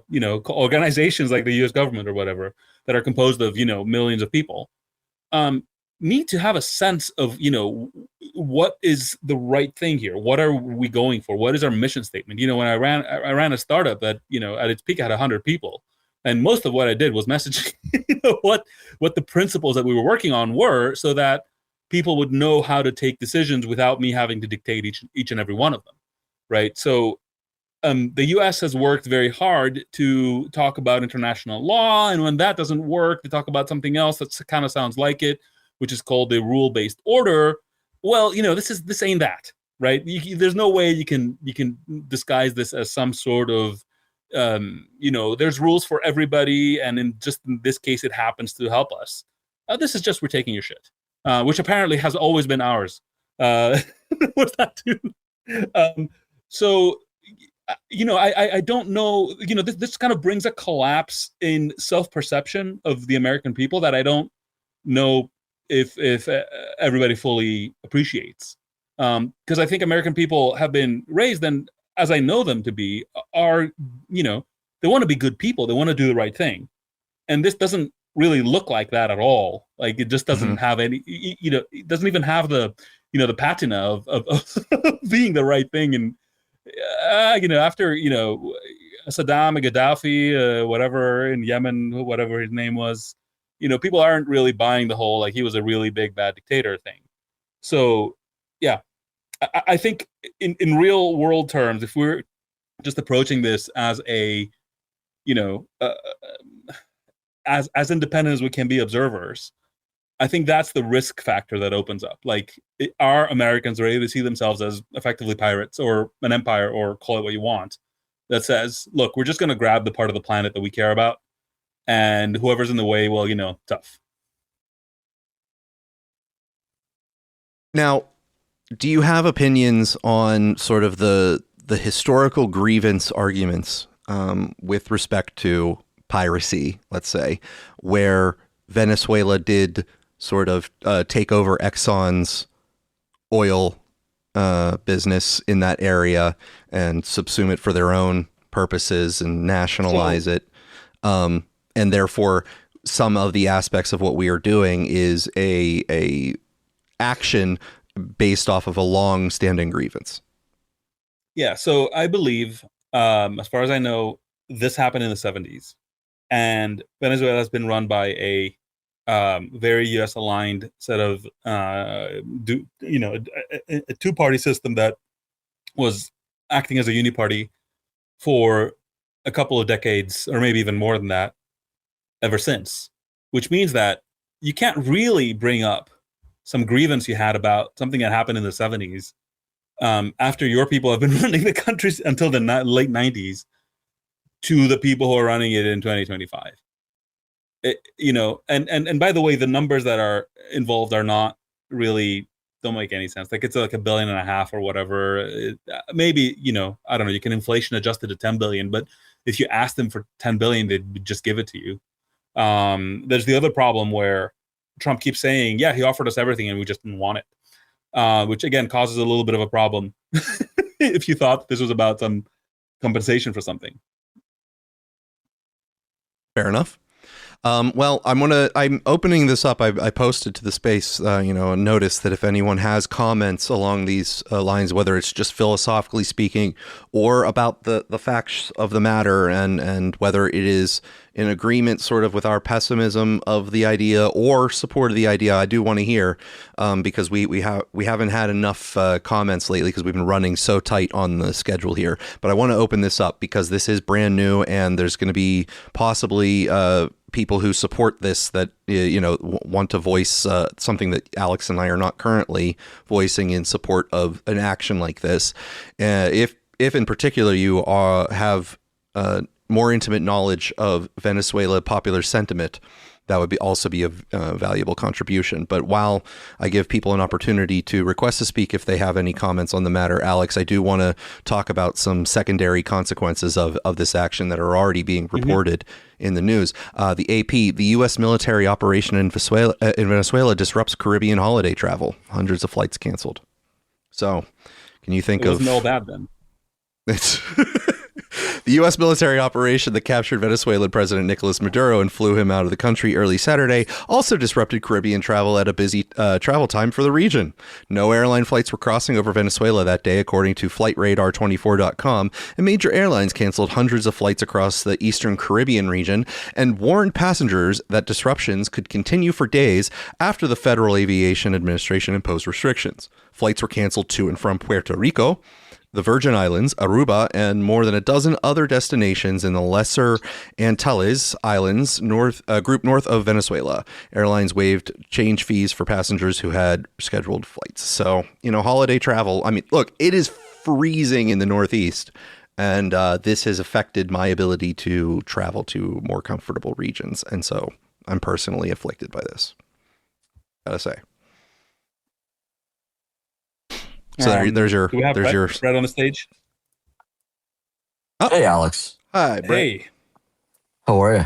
organizations like the U.S. government or whatever that are composed of, millions of people, need to have a sense of, what is the right thing here? What are we going for? What is our mission statement? When I ran a startup that, at its peak had 100 people, and most of what I did was messaging, what the principles that we were working on were, so that people would know how to take decisions without me having to dictate each and every one of them, right? So the U.S. has worked very hard to talk about international law, and when that doesn't work, they talk about something else that kind of sounds like it, which is called the rule-based order. Well, this ain't that, right? There's no way you can disguise this as some sort of, there's rules for everybody, and in this case, it happens to help us. This is just we're taking your shit, which apparently has always been ours. What's that too? So. I don't know, this kind of brings a collapse in self-perception of the American people that I don't know if everybody fully appreciates. Because I think American people have been raised, and as I know them to be, are, they want to be good people. They want to do the right thing. And this doesn't really look like that at all. Like, it just doesn't have any, it doesn't even have the, the patina of being the right thing. And, after, Saddam and Gaddafi, whatever, in Yemen, whatever his name was, people aren't really buying the whole, like, he was a really big bad dictator thing. So, yeah, I think in real world terms, if we're just approaching this as a, as independent as we can be observers, I think that's the risk factor that opens up. Like, are Americans ready to see themselves as effectively pirates or an empire, or call it what you want, that says, look, we're just going to grab the part of the planet that we care about, and whoever's in the way, well, tough. Now, do you have opinions on sort of the historical grievance arguments with respect to piracy, let's say, where Venezuela did sort of take over Exxon's oil business in that area and subsume it for their own purposes and nationalize it. And therefore, some of the aspects of what we are doing is a action based off of a long-standing grievance. Yeah, so I believe, as far as I know, this happened in the 70s. And Venezuela has been run by a very U.S. aligned set of a two-party system that was acting as a uniparty for a couple of decades, or maybe even more than that, ever since. Which means that you can't really bring up some grievance you had about something that happened in the 70s after your people have been running the country until the late 90s to the people who are running it in 2025. And by the way, the numbers that are involved are not really, don't make any sense. Like, it's like $1.5 billion or whatever. Maybe, I don't know, you can inflation adjust it to 10 billion, but if you ask them for 10 billion, they'd just give it to you. There's the other problem where Trump keeps saying, yeah, he offered us everything and we just didn't want it, which again causes a little bit of a problem if you thought this was about some compensation for something. Fair enough. Well, I'm opening this up. I posted to the space, a notice that if anyone has comments along these lines, whether it's just philosophically speaking or about the facts of the matter, and whether it is in agreement sort of with our pessimism of the idea or support of the idea, I do want to hear, because we haven't had enough comments lately because we've been running so tight on the schedule here. But I want to open this up because this is brand new, and there's going to be possibly people who support this that want to voice something that Alex and I are not currently voicing in support of an action like this. If in particular you have more intimate knowledge of Venezuela popular sentiment, that would also be a valuable contribution. But while I give people an opportunity to request to speak if they have any comments on the matter, Alex, I do want to talk about some secondary consequences of this action that are already being reported in the news. The AP, the U.S. military operation in Venezuela disrupts Caribbean holiday travel. Hundreds of flights canceled. So can you think of... It wasn't all bad then. It's... The U.S. military operation that captured Venezuelan President Nicolas Maduro and flew him out of the country early Saturday also disrupted Caribbean travel at a busy travel time for the region. No airline flights were crossing over Venezuela that day, according to FlightRadar24.com, and major airlines canceled hundreds of flights across the eastern Caribbean region and warned passengers that disruptions could continue for days after the Federal Aviation Administration imposed restrictions. Flights were canceled to and from Puerto Rico, the Virgin Islands, Aruba, and more than a dozen other destinations in the Lesser Antilles Islands group north of Venezuela. Airlines waived change fees for passengers who had scheduled flights. So, holiday travel. I mean, look, it is freezing in the Northeast, and this has affected my ability to travel to more comfortable regions. And so I'm personally afflicted by this, gotta say. So there's your Brett on the stage. Oh. Hey, Alex. Hi, Brett. Hey. How are you?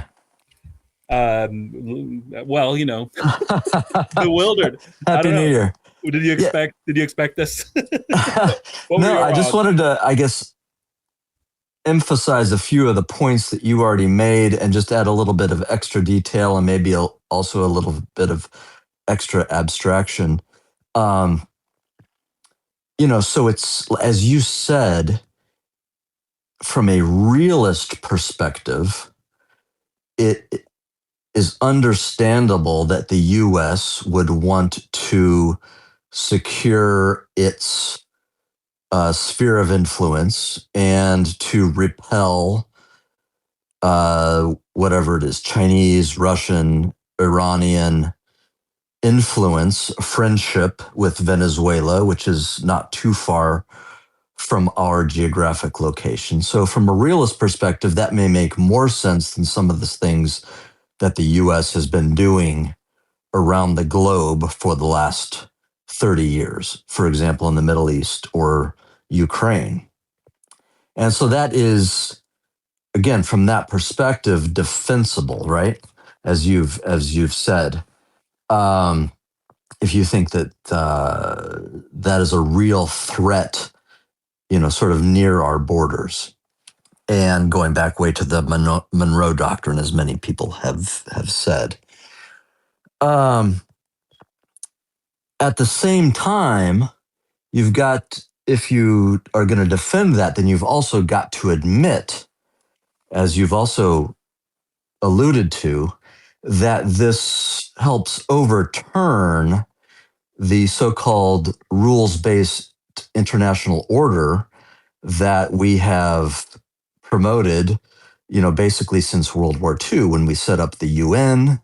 Well, bewildered. Happy New Year. Did you expect? Yeah. Did you expect this? No, I just wanted to, emphasize a few of the points that you already made, and just add a little bit of extra detail and maybe also a little bit of extra abstraction. So it's, as you said, from a realist perspective, it is understandable that the U.S. would want to secure its sphere of influence and to repel whatever it is, Chinese, Russian, Iranian influence friendship with Venezuela, which is not too far from our geographic location. So from a realist perspective, that may make more sense than some of the things that the U.S. has been doing around the globe for the last 30 years, for example, in the Middle East or Ukraine. And so that is, again, from that perspective, defensible, right? As you've said. If you think that that is a real threat, sort of near our borders, and going back way to the Monroe Doctrine, as many people have said. At the same time, you've got, if you are going to defend that, then you've also got to admit, as you've also alluded to, that this helps overturn the so-called rules-based international order that we have promoted, basically since World War II, when we set up the UN,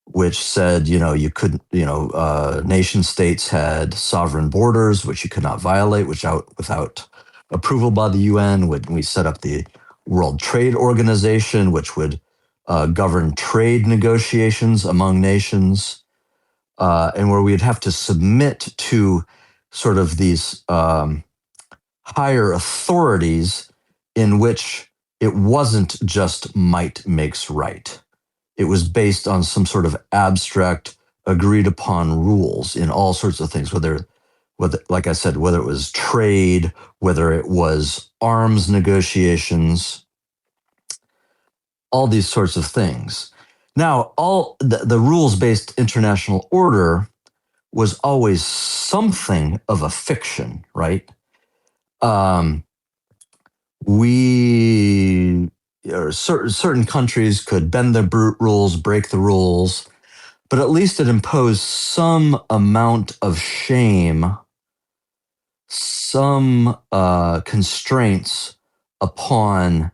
which said, you couldn't, nation states had sovereign borders, which you could not violate without approval by the UN. When we set up the World Trade Organization, which would govern trade negotiations among nations, and where we'd have to submit to sort of these higher authorities in which it wasn't just might makes right. It was based on some sort of abstract, agreed upon rules in all sorts of things, whether, like I said, whether it was trade, whether it was arms negotiations, all these sorts of things. Now, all the rules-based international order was always something of a fiction, right? Certain countries could bend the rules, break the rules, but at least it imposed some amount of shame, some constraints upon,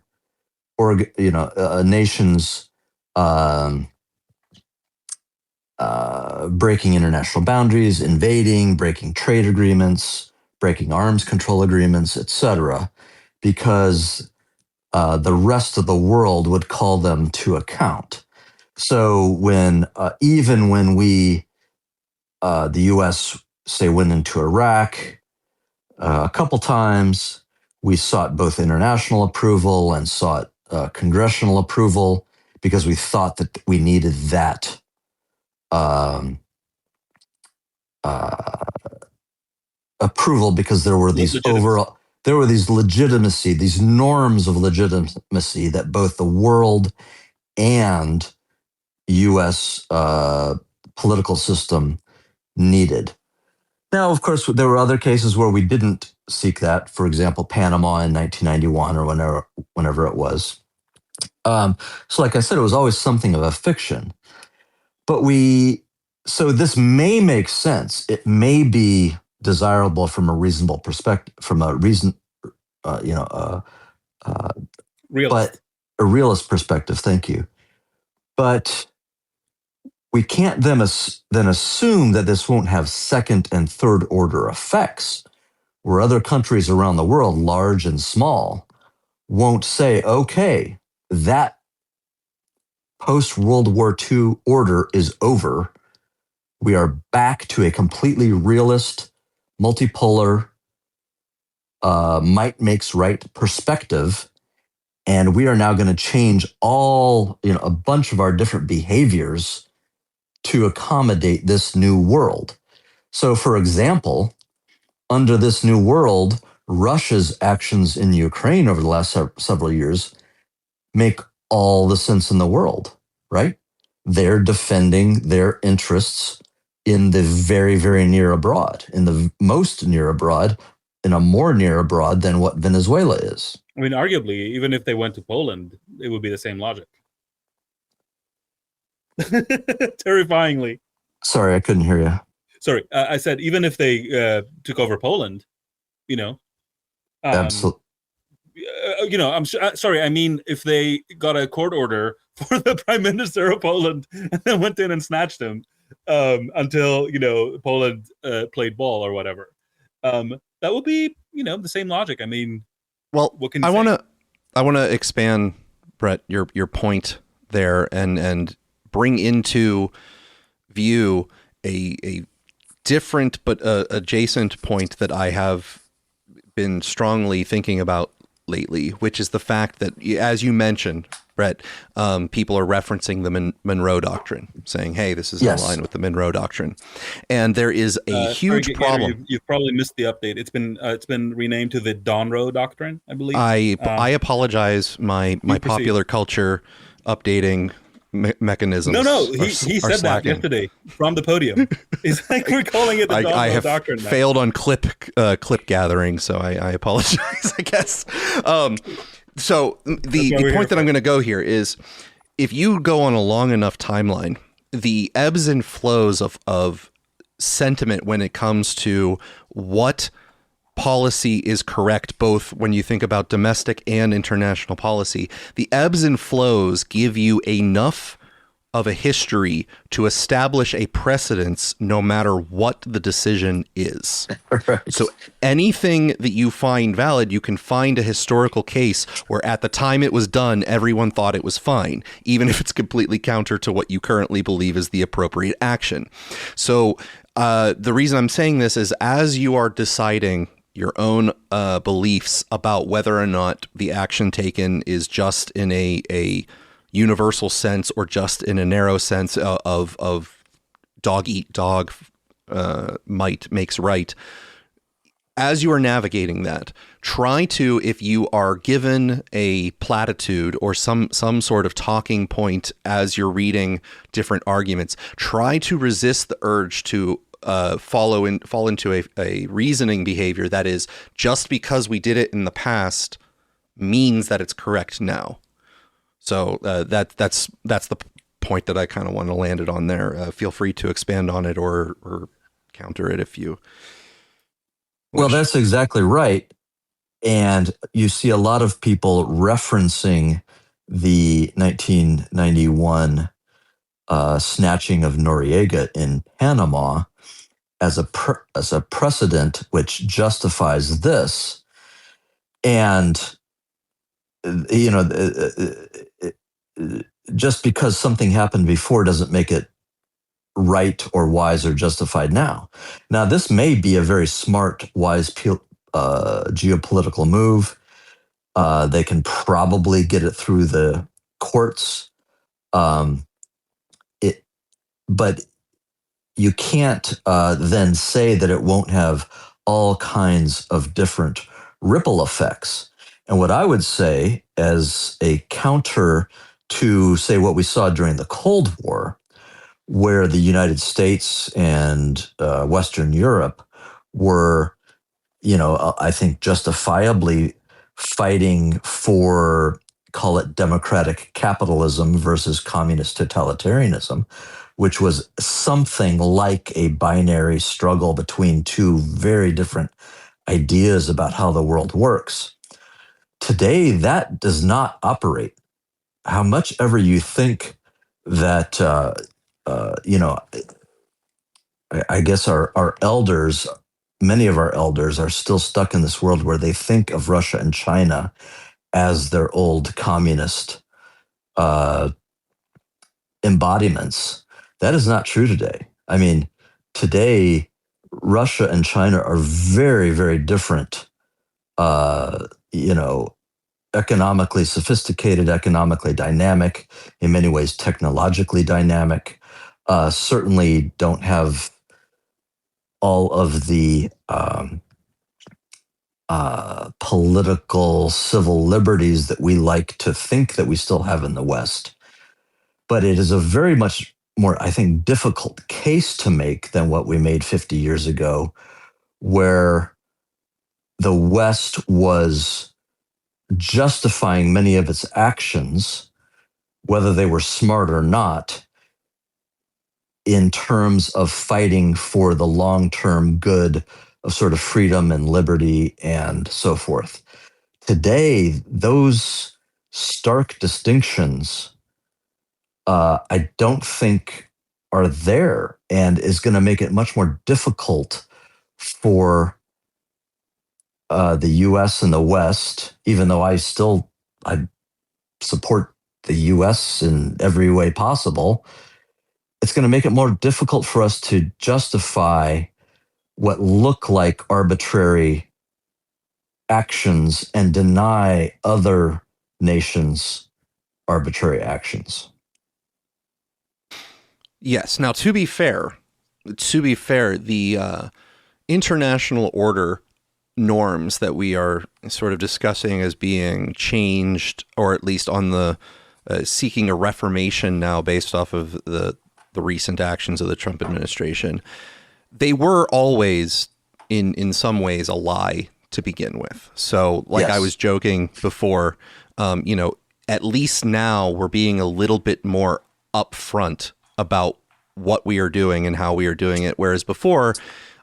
a nation's breaking international boundaries, invading, breaking trade agreements, breaking arms control agreements, etc., because the rest of the world would call them to account. So even when we, the U.S., say, went into Iraq a couple times, we sought both international approval and sought congressional approval because we thought that we needed that approval, because there were these legitimacy, these norms of legitimacy that both the world and U.S. Political system needed. Now, of course, there were other cases where we didn't seek that. For example, Panama in 1991 or whenever it was. So like I said, it was always something of a fiction. But so this may make sense. It may be desirable from a reasonable perspective, from a but a realist perspective. Thank you. But we can't then assume that this won't have second and third order effects, where other countries around the world, large and small, won't say, okay, that post-World War II order is over. We are back to a completely realist, multipolar, might makes right perspective. And we are now going to change a bunch of our different behaviors to accommodate this new world. So, for example, under this new world, Russia's actions in Ukraine over the last several years make all the sense in the world, right? They're defending their interests in the very, very near abroad, in the most near abroad, in a more near abroad than what Venezuela is. I mean, arguably, even if they went to Poland, it would be the same logic. Terrifyingly. Sorry, I couldn't hear you. Sorry, I said even if they took over Poland, Absolutely. I'm sorry. I mean, if they got a court order for the prime minister of Poland and then went in and snatched him, until Poland played ball or whatever. That will be the same logic. I mean, well, what can I want to expand, Brett, your point there, and bring into view a different but adjacent point that I have been strongly thinking about lately, which is the fact that, as you mentioned, Brett, people are referencing the Monroe Doctrine, saying, hey, this is in line with the Monroe Doctrine. And there is a huge problem. You've probably missed the update. It's been renamed to the Donroe Doctrine, I believe. I apologize. My popular culture updating mechanisms. No, he said that yesterday from the podium. It's like we're calling it the Donroe Doctrine. I have failed on clip gathering, so I apologize, I guess. So the point that I'm going to go here is, if you go on a long enough timeline, the ebbs and flows of sentiment when it comes to what policy is correct, both when you think about domestic and international policy, the ebbs and flows give you enough of a history to establish a precedence no matter what the decision is. Right. So anything that you find valid, you can find a historical case where at the time it was done, everyone thought it was fine, even if it's completely counter to what you currently believe is the appropriate action. So the reason I'm saying this is, as you are deciding your own beliefs about whether or not the action taken is just in a universal sense or just in a narrow sense of dog eat dog, might makes right. As you are navigating that, try to, if you are given a platitude or some sort of talking point as you're reading different arguments, try to resist the urge to fall into a reasoning behavior that is, just because we did it in the past means that it's correct now. So that's the point that I kind of want to land it on there. Feel free to expand on it or counter it if you wish. Well, that's exactly right. And you see a lot of people referencing the 1991 snatching of Noriega in Panama as a precedent which justifies this. And just because something happened before doesn't make it right or wise or justified now. Now, this may be a very smart, wise geopolitical move. They can probably get it through the courts. But you can't then say that it won't have all kinds of different ripple effects. And what I would say, as a counter to, say, what we saw during the Cold War, where the United States and Western Europe were, I think justifiably fighting for, call it democratic capitalism versus communist totalitarianism, which was something like a binary struggle between two very different ideas about how the world works. Today, that does not operate. How much ever you think that, I guess our elders, many of our elders are still stuck in this world where they think of Russia and China as their old communist embodiments. That is not true today. I mean, today, Russia and China are very, very different, economically sophisticated, economically dynamic, in many ways technologically dynamic, certainly don't have all of the political civil liberties that we like to think that we still have in the West. But it is a very much more, I think, difficult case to make than what we made 50 years ago, where the West was justifying many of its actions, whether they were smart or not, in terms of fighting for the long-term good of sort of freedom and liberty and so forth. Today, those stark distinctions, I don't think are there, and is going to make it much more difficult for the U.S. and the West, even though I support the U.S. in every way possible. It's going to make it more difficult for us to justify what look like arbitrary actions and deny other nations arbitrary actions. Yes. Now, to be fair, the international order norms that we are sort of discussing as being changed, or at least on the seeking a reformation now based off of the recent actions of the Trump administration, they were always in some ways a lie to begin with. So like yes. I was joking before, at least now we're being a little bit more upfront about what we are doing and how we are doing it. Whereas before,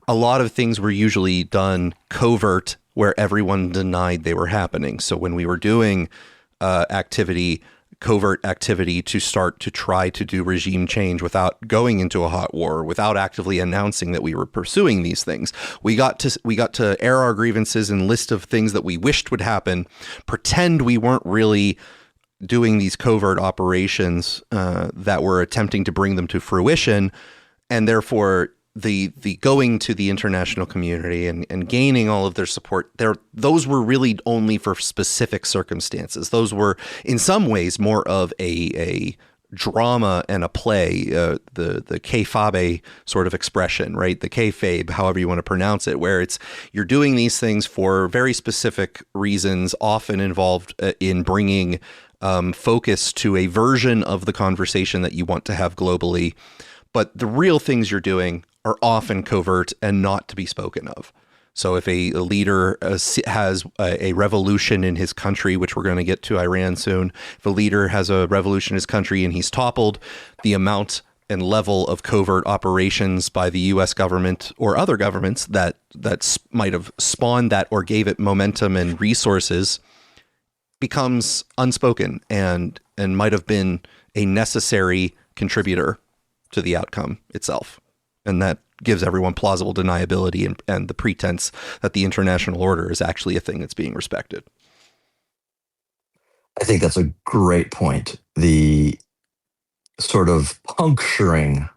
a lot of things were usually done covert, where everyone denied they were happening. So when we were doing covert activity to start to try to do regime change without going into a hot war, without actively announcing that we were pursuing these things, we got to air our grievances and list of things that we wished would happen, pretend we weren't really doing these covert operations that were attempting to bring them to fruition, and therefore the going to the international community and gaining all of their support there, those were really only for specific circumstances. Those were in some ways more of a drama and a play, the kayfabe sort of expression, right? The kayfabe, however you want to pronounce it, where you're doing these things for very specific reasons, often involved in bringing focus to a version of the conversation that you want to have globally. But the real things you're doing are often covert and not to be spoken of. So if a leader has a revolution in his country, which we're going to get to Iran soon, if a leader has a revolution in his country and he's toppled, the amount and level of covert operations by the U.S. government or other governments that might have spawned that or gave it momentum and resources becomes unspoken and might have been a necessary contributor to the outcome itself. And that gives everyone plausible deniability and the pretense that the international order is actually a thing that's being respected. I think that's a great point. The sort of puncturing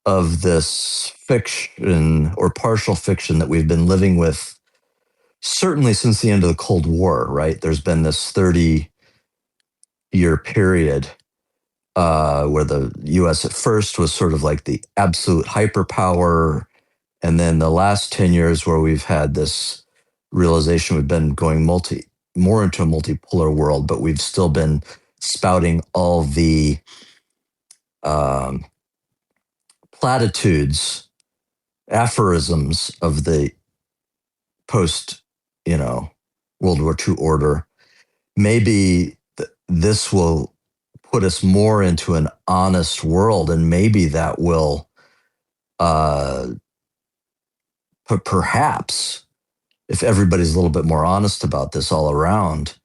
of this fiction or partial fiction that we've been living with certainly since the end of the Cold War, right? There's been this 30-year period where the U.S. at first was sort of like the absolute hyperpower, and then the last 10 years where we've had this realization we've been going more into a multipolar world, but we've still been spouting all the platitudes, aphorisms of the post, World War II order. Maybe this will put us more into an honest world, and maybe that will perhaps, if everybody's a little bit more honest about this all around,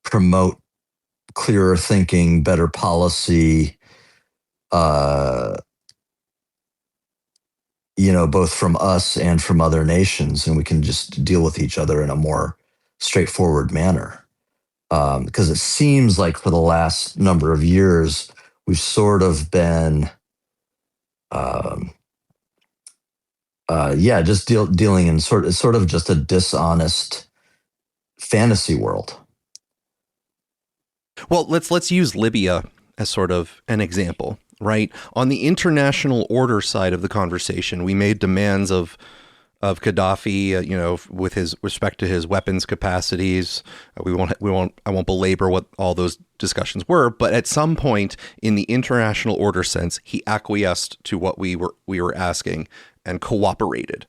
promote clearer thinking, better policy, both from us and from other nations, and we can just deal with each other in a more straightforward manner. Because it seems like for the last number of years, we've sort of been, just dealing in sort of just a dishonest fantasy world. Well, let's use Libya as sort of an example, right? On the international order side of the conversation, we made demands of Gaddafi, with his respect to his weapons capacities. I won't belabor what all those discussions were, but at some point in the international order sense, he acquiesced to what we were asking and cooperated.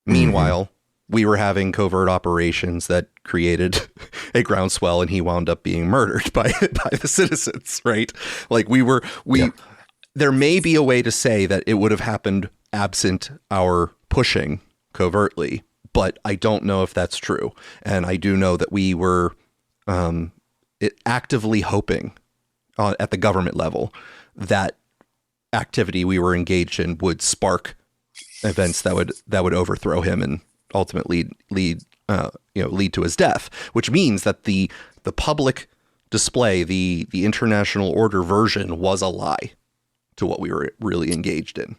Mm-hmm. Meanwhile, we were having covert operations that created a groundswell, and he wound up being murdered by the citizens, right? Like there may be a way to say that it would have happened absent our pushing covertly, but I don't know if that's true. And I do know that we were actively hoping at the government level, that activity we were engaged in would spark events that would overthrow him and ultimately lead to his death. Which means that the public display, the international order version, was a lie to what we were really engaged in.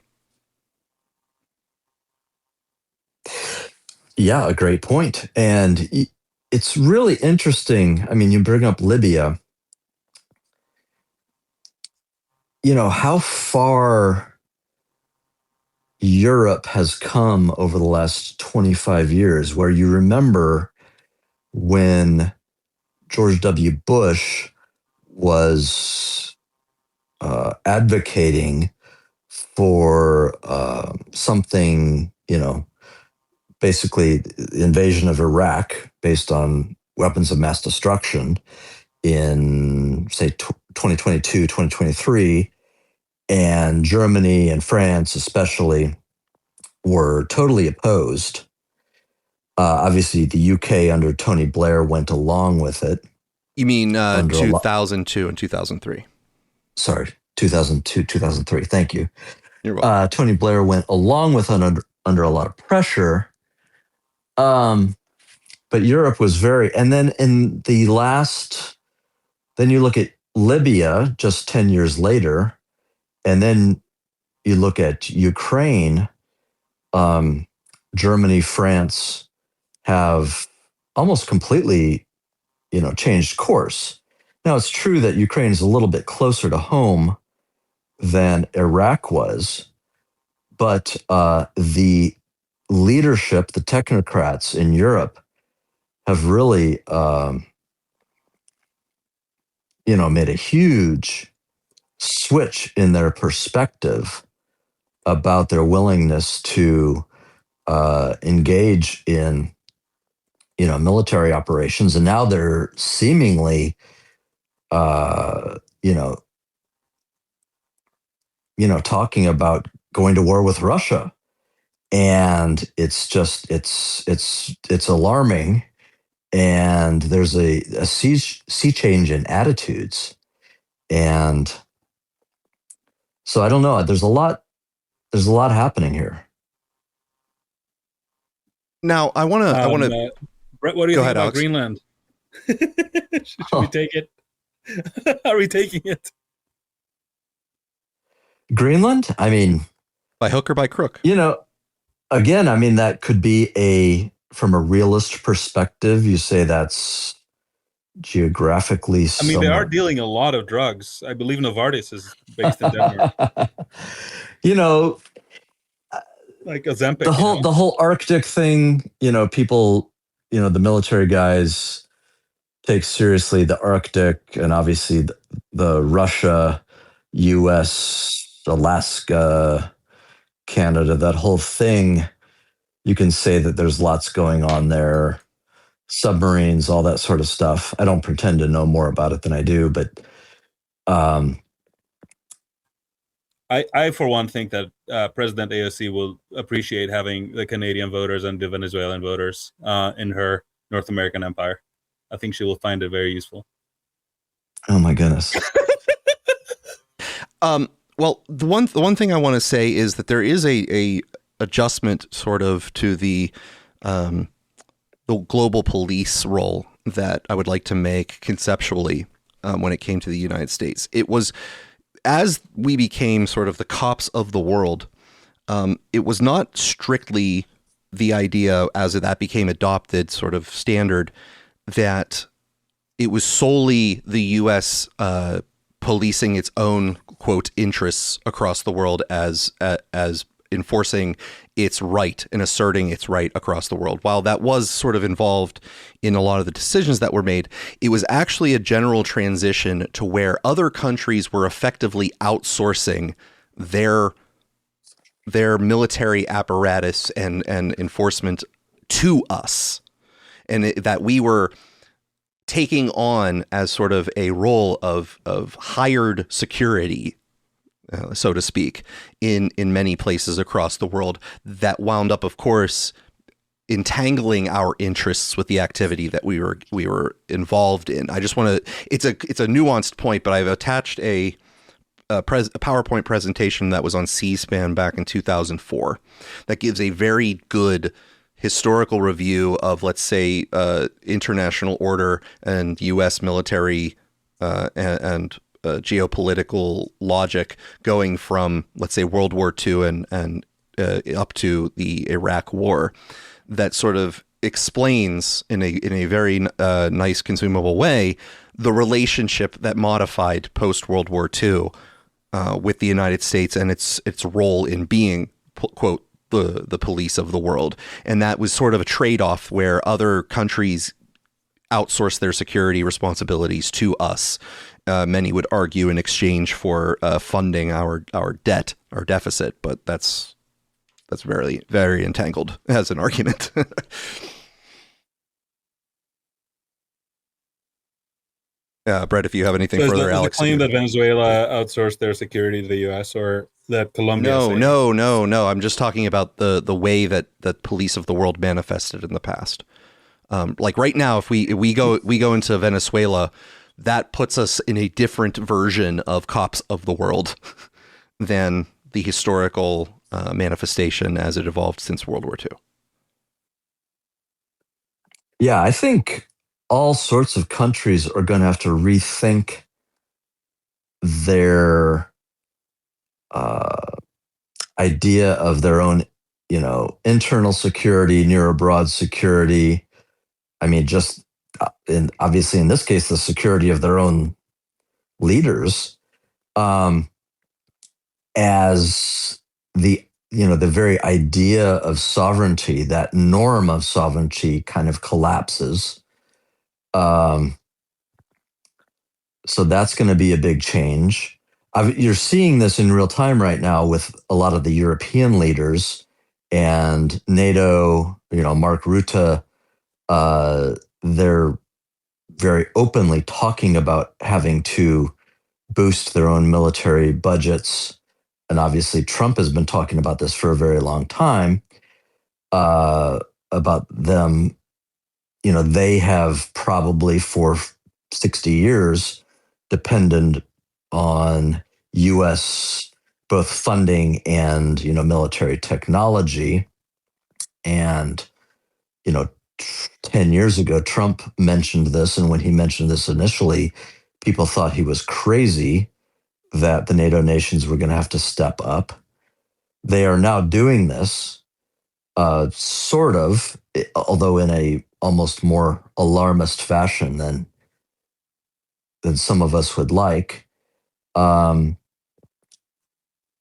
Yeah, a great point. And it's really interesting. I mean, you bring up Libya. You know, how far Europe has come over the last 25 years, where you remember when George W. Bush was advocating for something, basically the invasion of Iraq based on weapons of mass destruction in, say, 2022, 2023, and Germany and France especially were totally opposed. Obviously, the UK under Tony Blair went along with it. You mean 2002 and 2003? Sorry, 2002, 2003. Thank you. You're welcome. Tony Blair went along with it under a lot of pressure. But Europe was and then in the last, then you look at Libya just 10 years later, and then you look at Ukraine, Germany, France have almost completely, changed course. Now, it's true that Ukraine is a little bit closer to home than Iraq was, but the leadership, the technocrats in Europe, have really, made a huge switch in their perspective about their willingness to engage in, military operations. And now they're seemingly, talking about going to war with Russia. And it's just, it's alarming. And there's a sea change in attitudes. And so I don't know. There's a lot happening here. Now I want to, Brett, what do you think ahead, about Alex. Greenland? Should we take it? Are we taking it? Greenland? I mean, by hook or by crook? Again, I mean, that could be from a realist perspective, you say that's geographically. I mean, they are dealing a lot of drugs. I believe Novartis is based in Denmark. Like Ozempic. The whole Arctic thing, people, the military guys take seriously the Arctic, and obviously the Russia, US, Alaska, Canada, that whole thing. You can say that there's lots going on there, submarines, all that sort of stuff. I don't pretend to know more about it than I do, but I for one think that President AOC will appreciate having the Canadian voters and the Venezuelan voters in her North American empire. I think she will find it very useful. Oh my goodness. Well, the one thing I want to say is that there is a adjustment sort of to the global police role that I would like to make conceptually when it came to the United States. It was, as we became sort of the cops of the world, it was not strictly the idea as that became adopted sort of standard that it was solely the U.S. Policing its own, quote, interests across the world as enforcing its right and asserting its right across the world. While that was sort of involved in a lot of the decisions that were made, it was actually a general transition to where other countries were effectively outsourcing their military apparatus and enforcement to us. And that we were taking on as sort of a role of hired security, so to speak, in many places across the world, that wound up, of course, entangling our interests with the activity that we were involved in. I just want to. It's a nuanced point, but I've attached a PowerPoint presentation that was on C-SPAN back in 2004 that gives a very good historical review of, let's say, international order and U.S. military and geopolitical logic going from, let's say, World War II and up to the Iraq War, that sort of explains in a very nice, consumable way the relationship that modified post World War II with the United States and its role in being, quote, the police of the world. And that was sort of a trade-off where other countries outsource their security responsibilities to us. Many would argue in exchange for funding our debt, our deficit, but that's very, very entangled as an argument. Brett, if you have anything further, Alex. Claim that Venezuela outsourced their security to the U.S. or that Colombia. No. I'm just talking about the way that police of the world manifested in the past. Like right now, if we go into Venezuela, that puts us in a different version of cops of the world than the historical manifestation as it evolved since World War II. Yeah, I think all sorts of countries are going to have to rethink their idea of their own, internal security, near abroad security. I mean, just obviously in this case, the security of their own leaders, as the very idea of sovereignty, that norm of sovereignty kind of collapses. So that's going to be a big change. You're seeing this in real time right now with a lot of the European leaders and NATO, Mark Rutte, they're very openly talking about having to boost their own military budgets. And obviously Trump has been talking about this for a very long time, about them. They have probably for 60 years depended on U.S. both funding and, military technology. And, 10 years ago, Trump mentioned this. And when he mentioned this initially, people thought he was crazy, that the NATO nations were going to have to step up. They are now doing this, sort of, although in a almost more alarmist fashion than some of us would like. But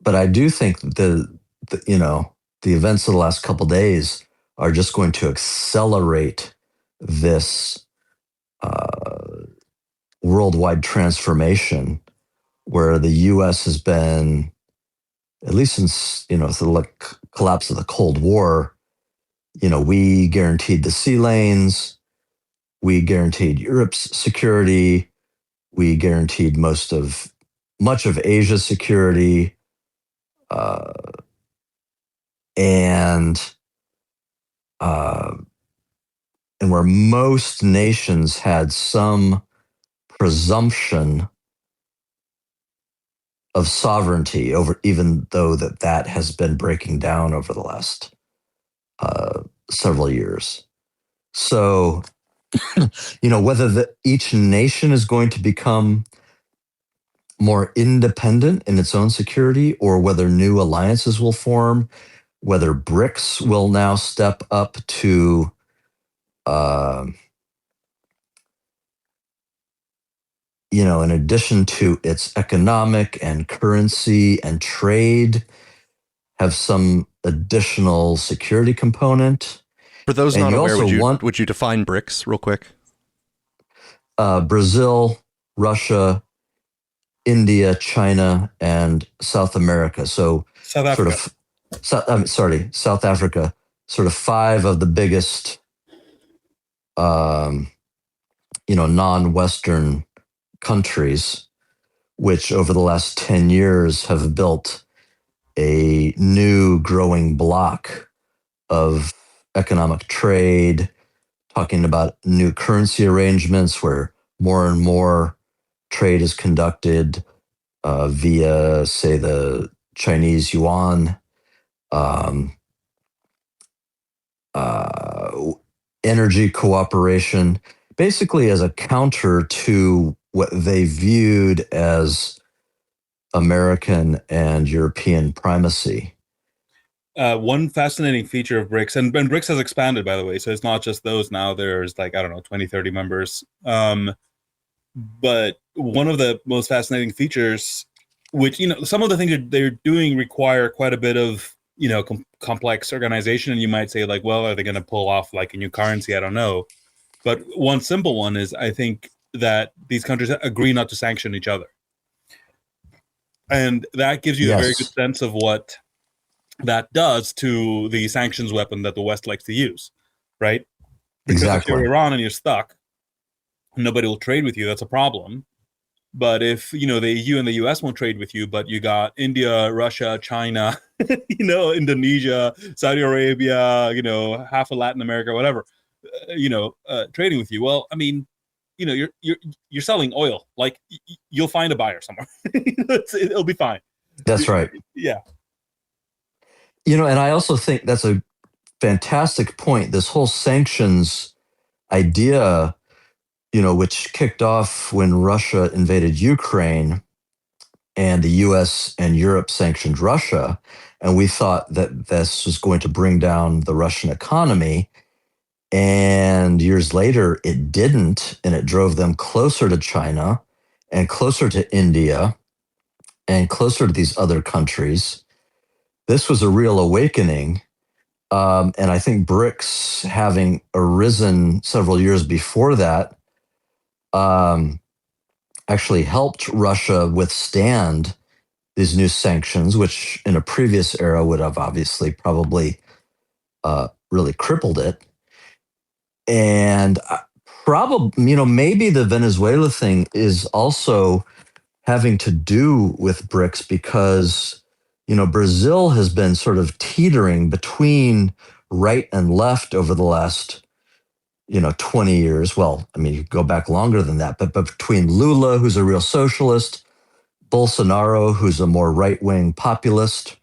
I do think the events of the last couple of days are just going to accelerate this worldwide transformation, where the U.S. has been, at least since the collapse of the Cold War, we guaranteed the sea lanes, we guaranteed Europe's security, we guaranteed much of Asia's security, and where most nations had some presumption of sovereignty over, even though that has been breaking down over the last several years. So, whether each nation is going to become more independent in its own security, or whether new alliances will form, whether BRICS will now step up to in addition to its economic and currency and trade, have some additional security component. For those not aware, would you define BRICS real quick? Brazil, Russia, India, China, and South America. So South Africa. South Africa. Sort of five of the biggest, non-Western countries, which over the last 10 years have built a new growing block of economic trade, talking about new currency arrangements where more and more trade is conducted via, say, the Chinese yuan, energy cooperation, basically as a counter to what they viewed as American and European primacy. One fascinating feature of BRICS, and BRICS has expanded, by the way, so it's not just those now. There's like, I don't know, 20, 30 members. But one of the most fascinating features, which, some of the things they're doing require quite a bit of, complex organization. And you might say like, well, are they going to pull off like a new currency? I don't know. But one simple one is, I think that these countries agree not to sanction each other. And that gives you a very good sense of what that does to the sanctions weapon that the West likes to use, right? Because exactly. If you're Iran and you're stuck, nobody will trade with you. That's a problem. But if, the EU and the US won't trade with you, but you got India, Russia, China, Indonesia, Saudi Arabia, half of Latin America, whatever, trading with you. Well, I mean, you're selling oil. Like, you'll find a buyer somewhere. It'll be fine. That's right. Yeah. And I also think that's a fantastic point. This whole sanctions idea, which kicked off when Russia invaded Ukraine and the US and Europe sanctioned Russia. And we thought that this was going to bring down the Russian economy. And years later, it didn't. And it drove them closer to China and closer to India and closer to these other countries. This was a real awakening. And I think BRICS, having arisen several years before that, actually helped Russia withstand these new sanctions, which in a previous era would have obviously probably really crippled it. And probably, maybe the Venezuela thing is also having to do with BRICS because, Brazil has been sort of teetering between right and left over the last 20 years. Well, I mean, you go back longer than that, but between Lula, who's a real socialist, Bolsonaro, who's a more right-wing populist.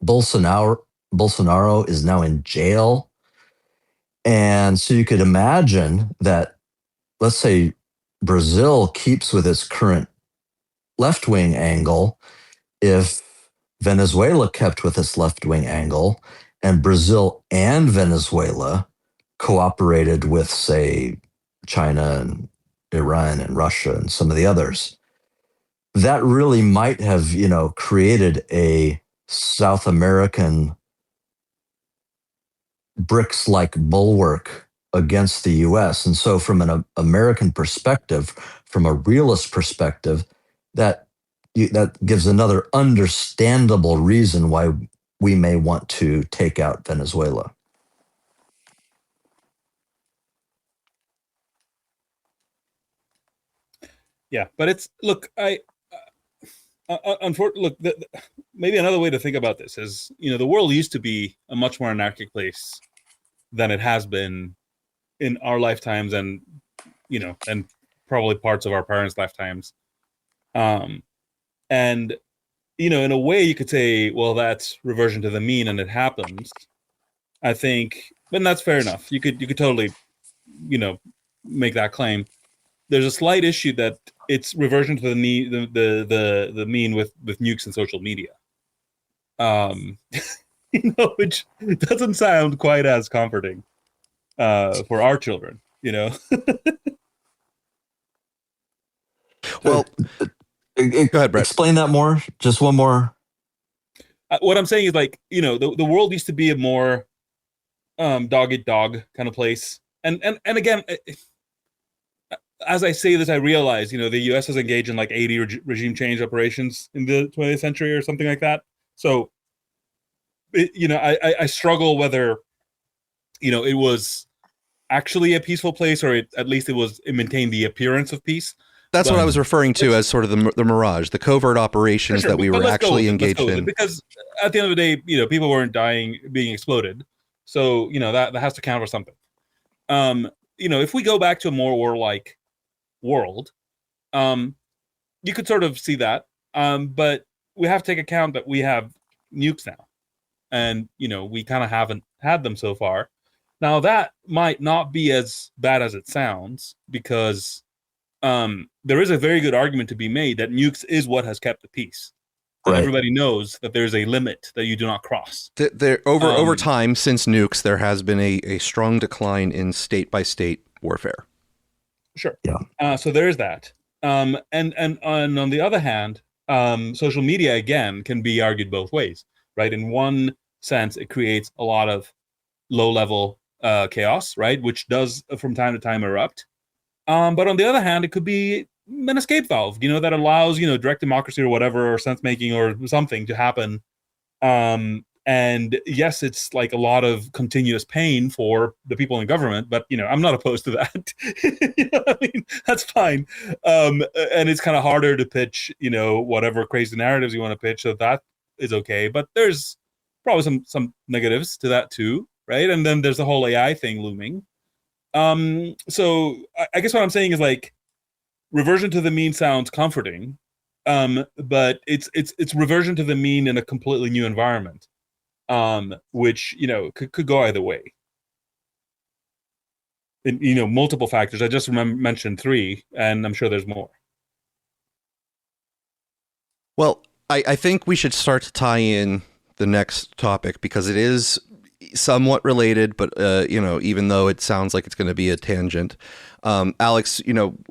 Bolsonaro is now in jail. And so you could imagine that, let's say, Brazil keeps with its current left-wing angle, if Venezuela kept with its left-wing angle, and Brazil and Venezuela cooperated with, say, China and Iran and Russia and some of the others, that really might have, created a South American BRICS-like bulwark against the US. And so from an American perspective, from a realist perspective, that gives another understandable reason why we may want to take out Venezuela. Yeah, but it's, look, unfortunately, look, maybe another way to think about this is, the world used to be a much more anarchic place than it has been in our lifetimes and, and probably parts of our parents' lifetimes. And, in a way you could say, well, that's reversion to the mean and it happens. I think, and that's fair enough. You could totally, make that claim. There's a slight issue that it's reversion to the mean with nukes and social media. Which doesn't sound quite as comforting for our children, Well, go ahead, Brett. Explain that more. Just one more. What I'm saying is, like, the world used to be a more dog eat dog kind of place, and again, as I say this, I realize, the U.S. has engaged in like 80 regime change operations in the 20th century or something like that. So, I struggle whether, it was actually a peaceful place, or at least it maintained the appearance of peace. That's what I was referring to as sort of the mirage, the covert operations that we were actually engaged in. Because at the end of the day, people weren't being exploded. So, that has to count for something. If we go back to a more warlike world, you could sort of see that. But we have to take account that we have nukes now. And, we kind of haven't had them so far. Now, that might not be as bad as it sounds, because there is a very good argument to be made that nukes is what has kept the peace. Right. Everybody knows that there's a limit that you do not cross. Over time, since nukes, there has been a strong decline in state-by-state warfare. Sure. Yeah. So there is that. And on the other hand, social media, again, can be argued both ways, right? In one sense, it creates a lot of low-level chaos, right? Which does, from time to time, erupt. But on the other hand, it could be an escape valve, that allows, direct democracy or whatever, or sense making or something to happen. And yes, it's like a lot of continuous pain for the people in government, but, I'm not opposed to that. That's fine. And it's kind of harder to pitch, whatever crazy narratives you want to pitch. So that is okay. But there's probably some negatives to that too, right? And then there's the whole AI thing looming. So I guess what I'm saying is, like, reversion to the mean sounds comforting, but it's reversion to the mean in a completely new environment, which could go either way. And, multiple factors. I just mentioned 3, and I'm sure there's more. Well, I think we should start to tie in the next topic, because it is somewhat related, but even though it sounds like it's going to be a tangent, Alex,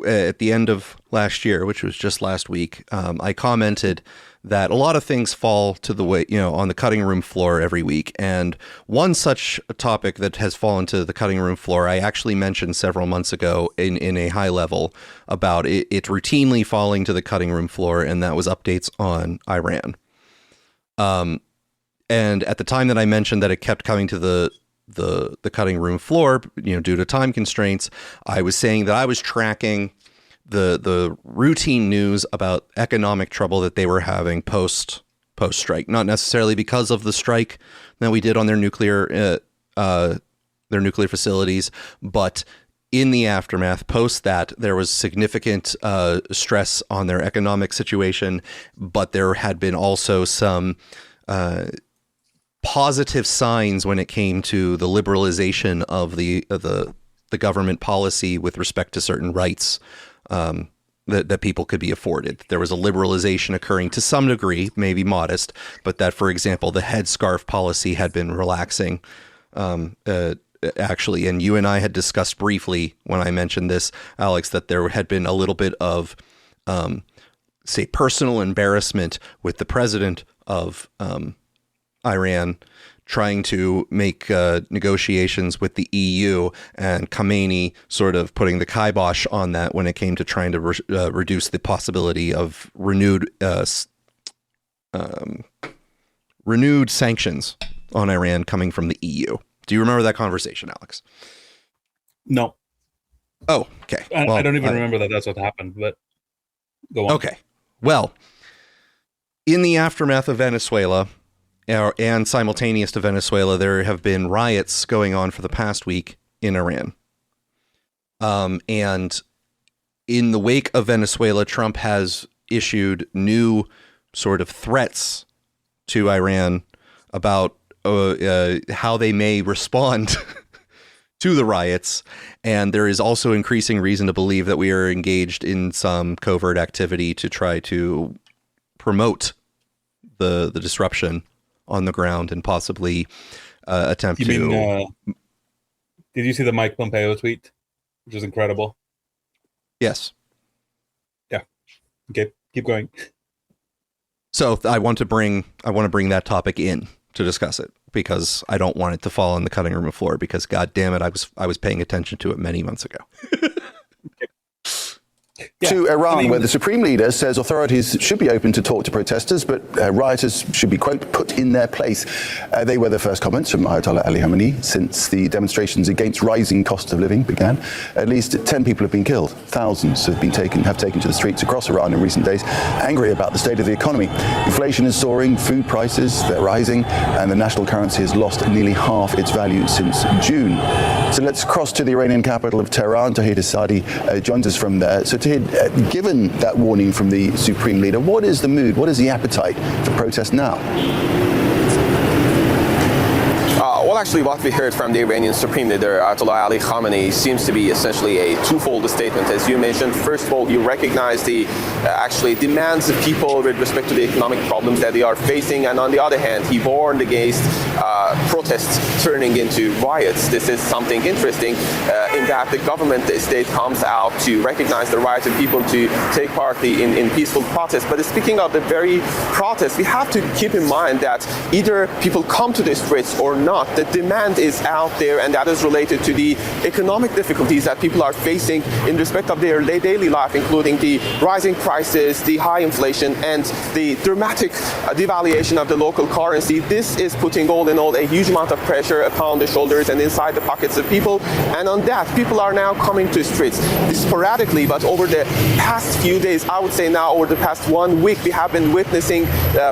at the end of last year, which was just last week, I commented that a lot of things fall to the way, on the cutting room floor every week. And one such topic that has fallen to the cutting room floor, I actually mentioned several months ago in a high level about it routinely falling to the cutting room floor, and that was updates on Iran. And at the time that I mentioned that it kept coming to the cutting room floor, due to time constraints, I was saying that I was tracking the routine news about economic trouble that they were having post strike, not necessarily because of the strike that we did on their nuclear facilities, but in the aftermath, post that, there was significant stress on their economic situation, but there had been also some positive signs when it came to the liberalization of the government policy with respect to certain rights that people could be afforded. There was a liberalization occurring to some degree, maybe modest, but that, for example, the headscarf policy had been relaxing, actually. And you and I had discussed briefly when I mentioned this, Alex, that there had been a little bit of, say, personal embarrassment with the president of Iran trying to make negotiations with the EU, and Khamenei sort of putting the kibosh on that when it came to trying to reduce the possibility of renewed sanctions on Iran coming from the EU. Do you remember that conversation, Alex? No. Oh, okay. I don't even remember that that's what happened, but go on. Okay. Well, in the aftermath of Venezuela, and simultaneous to Venezuela, there have been riots going on for the past week in Iran. And in the wake of Venezuela, Trump has issued new sort of threats to Iran about how they may respond to the riots. And there is also increasing reason to believe that we are engaged in some covert activity to try to promote the disruption on the ground and possibly attempt Did you see the Mike Pompeo tweet, which is incredible? Yes. Yeah. Okay. Keep going. So I want to bring that topic in to discuss it, because I don't want it to fall on the cutting room floor, because God damn it, I was paying attention to it many months ago. to Iran, where the supreme leader says authorities should be open to talk to protesters, but rioters should be, quote, put in their place. They were the first comments from Ayatollah Ali Khamenei since the demonstrations against rising cost of living began. At least 10 people have been killed. Thousands have taken to the streets across Iran in recent days, angry about the state of the economy. Inflation is soaring, food prices, they're rising, and the national currency has lost nearly half its value since June. So let's cross to the Iranian capital of Tehran. Tahir Sadeh joins us from there. So Tahir, given that warning from the supreme leader, what is the mood? What is the appetite for protest now? Well, actually, what we heard from the Iranian Supreme Leader, Ayatollah Ali Khamenei, seems to be essentially a twofold statement. As you mentioned, first of all, you recognize the actually demands of people with respect to the economic problems that they are facing, and on the other hand, he warned against protests turning into riots. This is something interesting in that the government, the state, comes out to recognize the right of people to take part in peaceful protests. But speaking of the very protest, we have to keep in mind that either people come to the streets or not, the demand is out there, and that is related to the economic difficulties that people are facing in respect of their daily life, including the rising prices, the high inflation, and the dramatic devaluation of the local currency. This is putting all in all a huge amount of pressure upon the shoulders and inside the pockets of people, and on that, people are now coming to streets sporadically, but over the past few days, I would say now over the past 1 week, we have been witnessing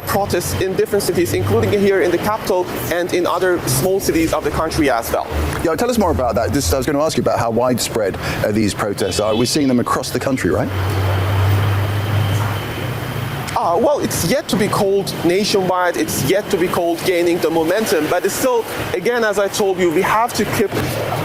protests in different cities, including here in the capital and in other small cities of the country as well. Yeah, tell us more about that. I was going to ask you about how widespread these protests are. We're seeing them across the country, right? Well, it's yet to be called nationwide, it's yet to be called gaining the momentum, but it's still, again, as I told you, we have to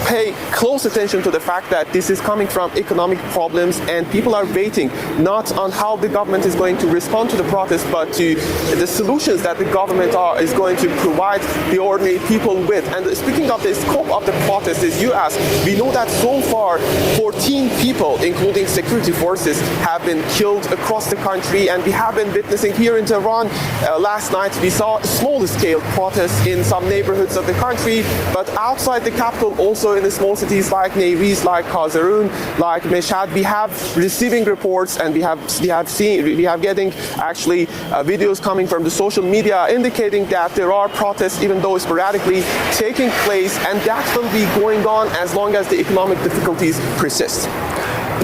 pay close attention to the fact that this is coming from economic problems, and people are waiting not on how the government is going to respond to the protest, but to the solutions that the government is going to provide the ordinary people with. And speaking of the scope of the protest, as you asked, we know that so far 14 people, including security forces, have been killed across the country, and we have been witnessing here in Tehran. Last night we saw small-scale protests in some neighborhoods of the country, but outside the capital, also in the small cities like Neiris, like Kazarun, like Meshhad, we have receiving reports, and we have getting actually videos coming from the social media indicating that there are protests, even though sporadically, taking place, and that will be going on as long as the economic difficulties persist.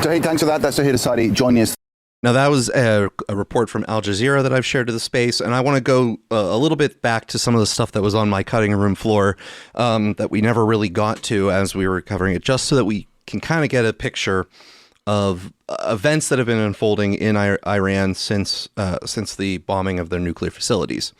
Tahir, thanks for that. That's Tahir Sadeh joining us. Now, that was a report from Al Jazeera that I've shared to the space, and I want to go a little bit back to some of the stuff that was on my cutting room floor that we never really got to as we were covering it, just so that we can kind of get a picture of events that have been unfolding in Iran since the bombing of their nuclear facilities.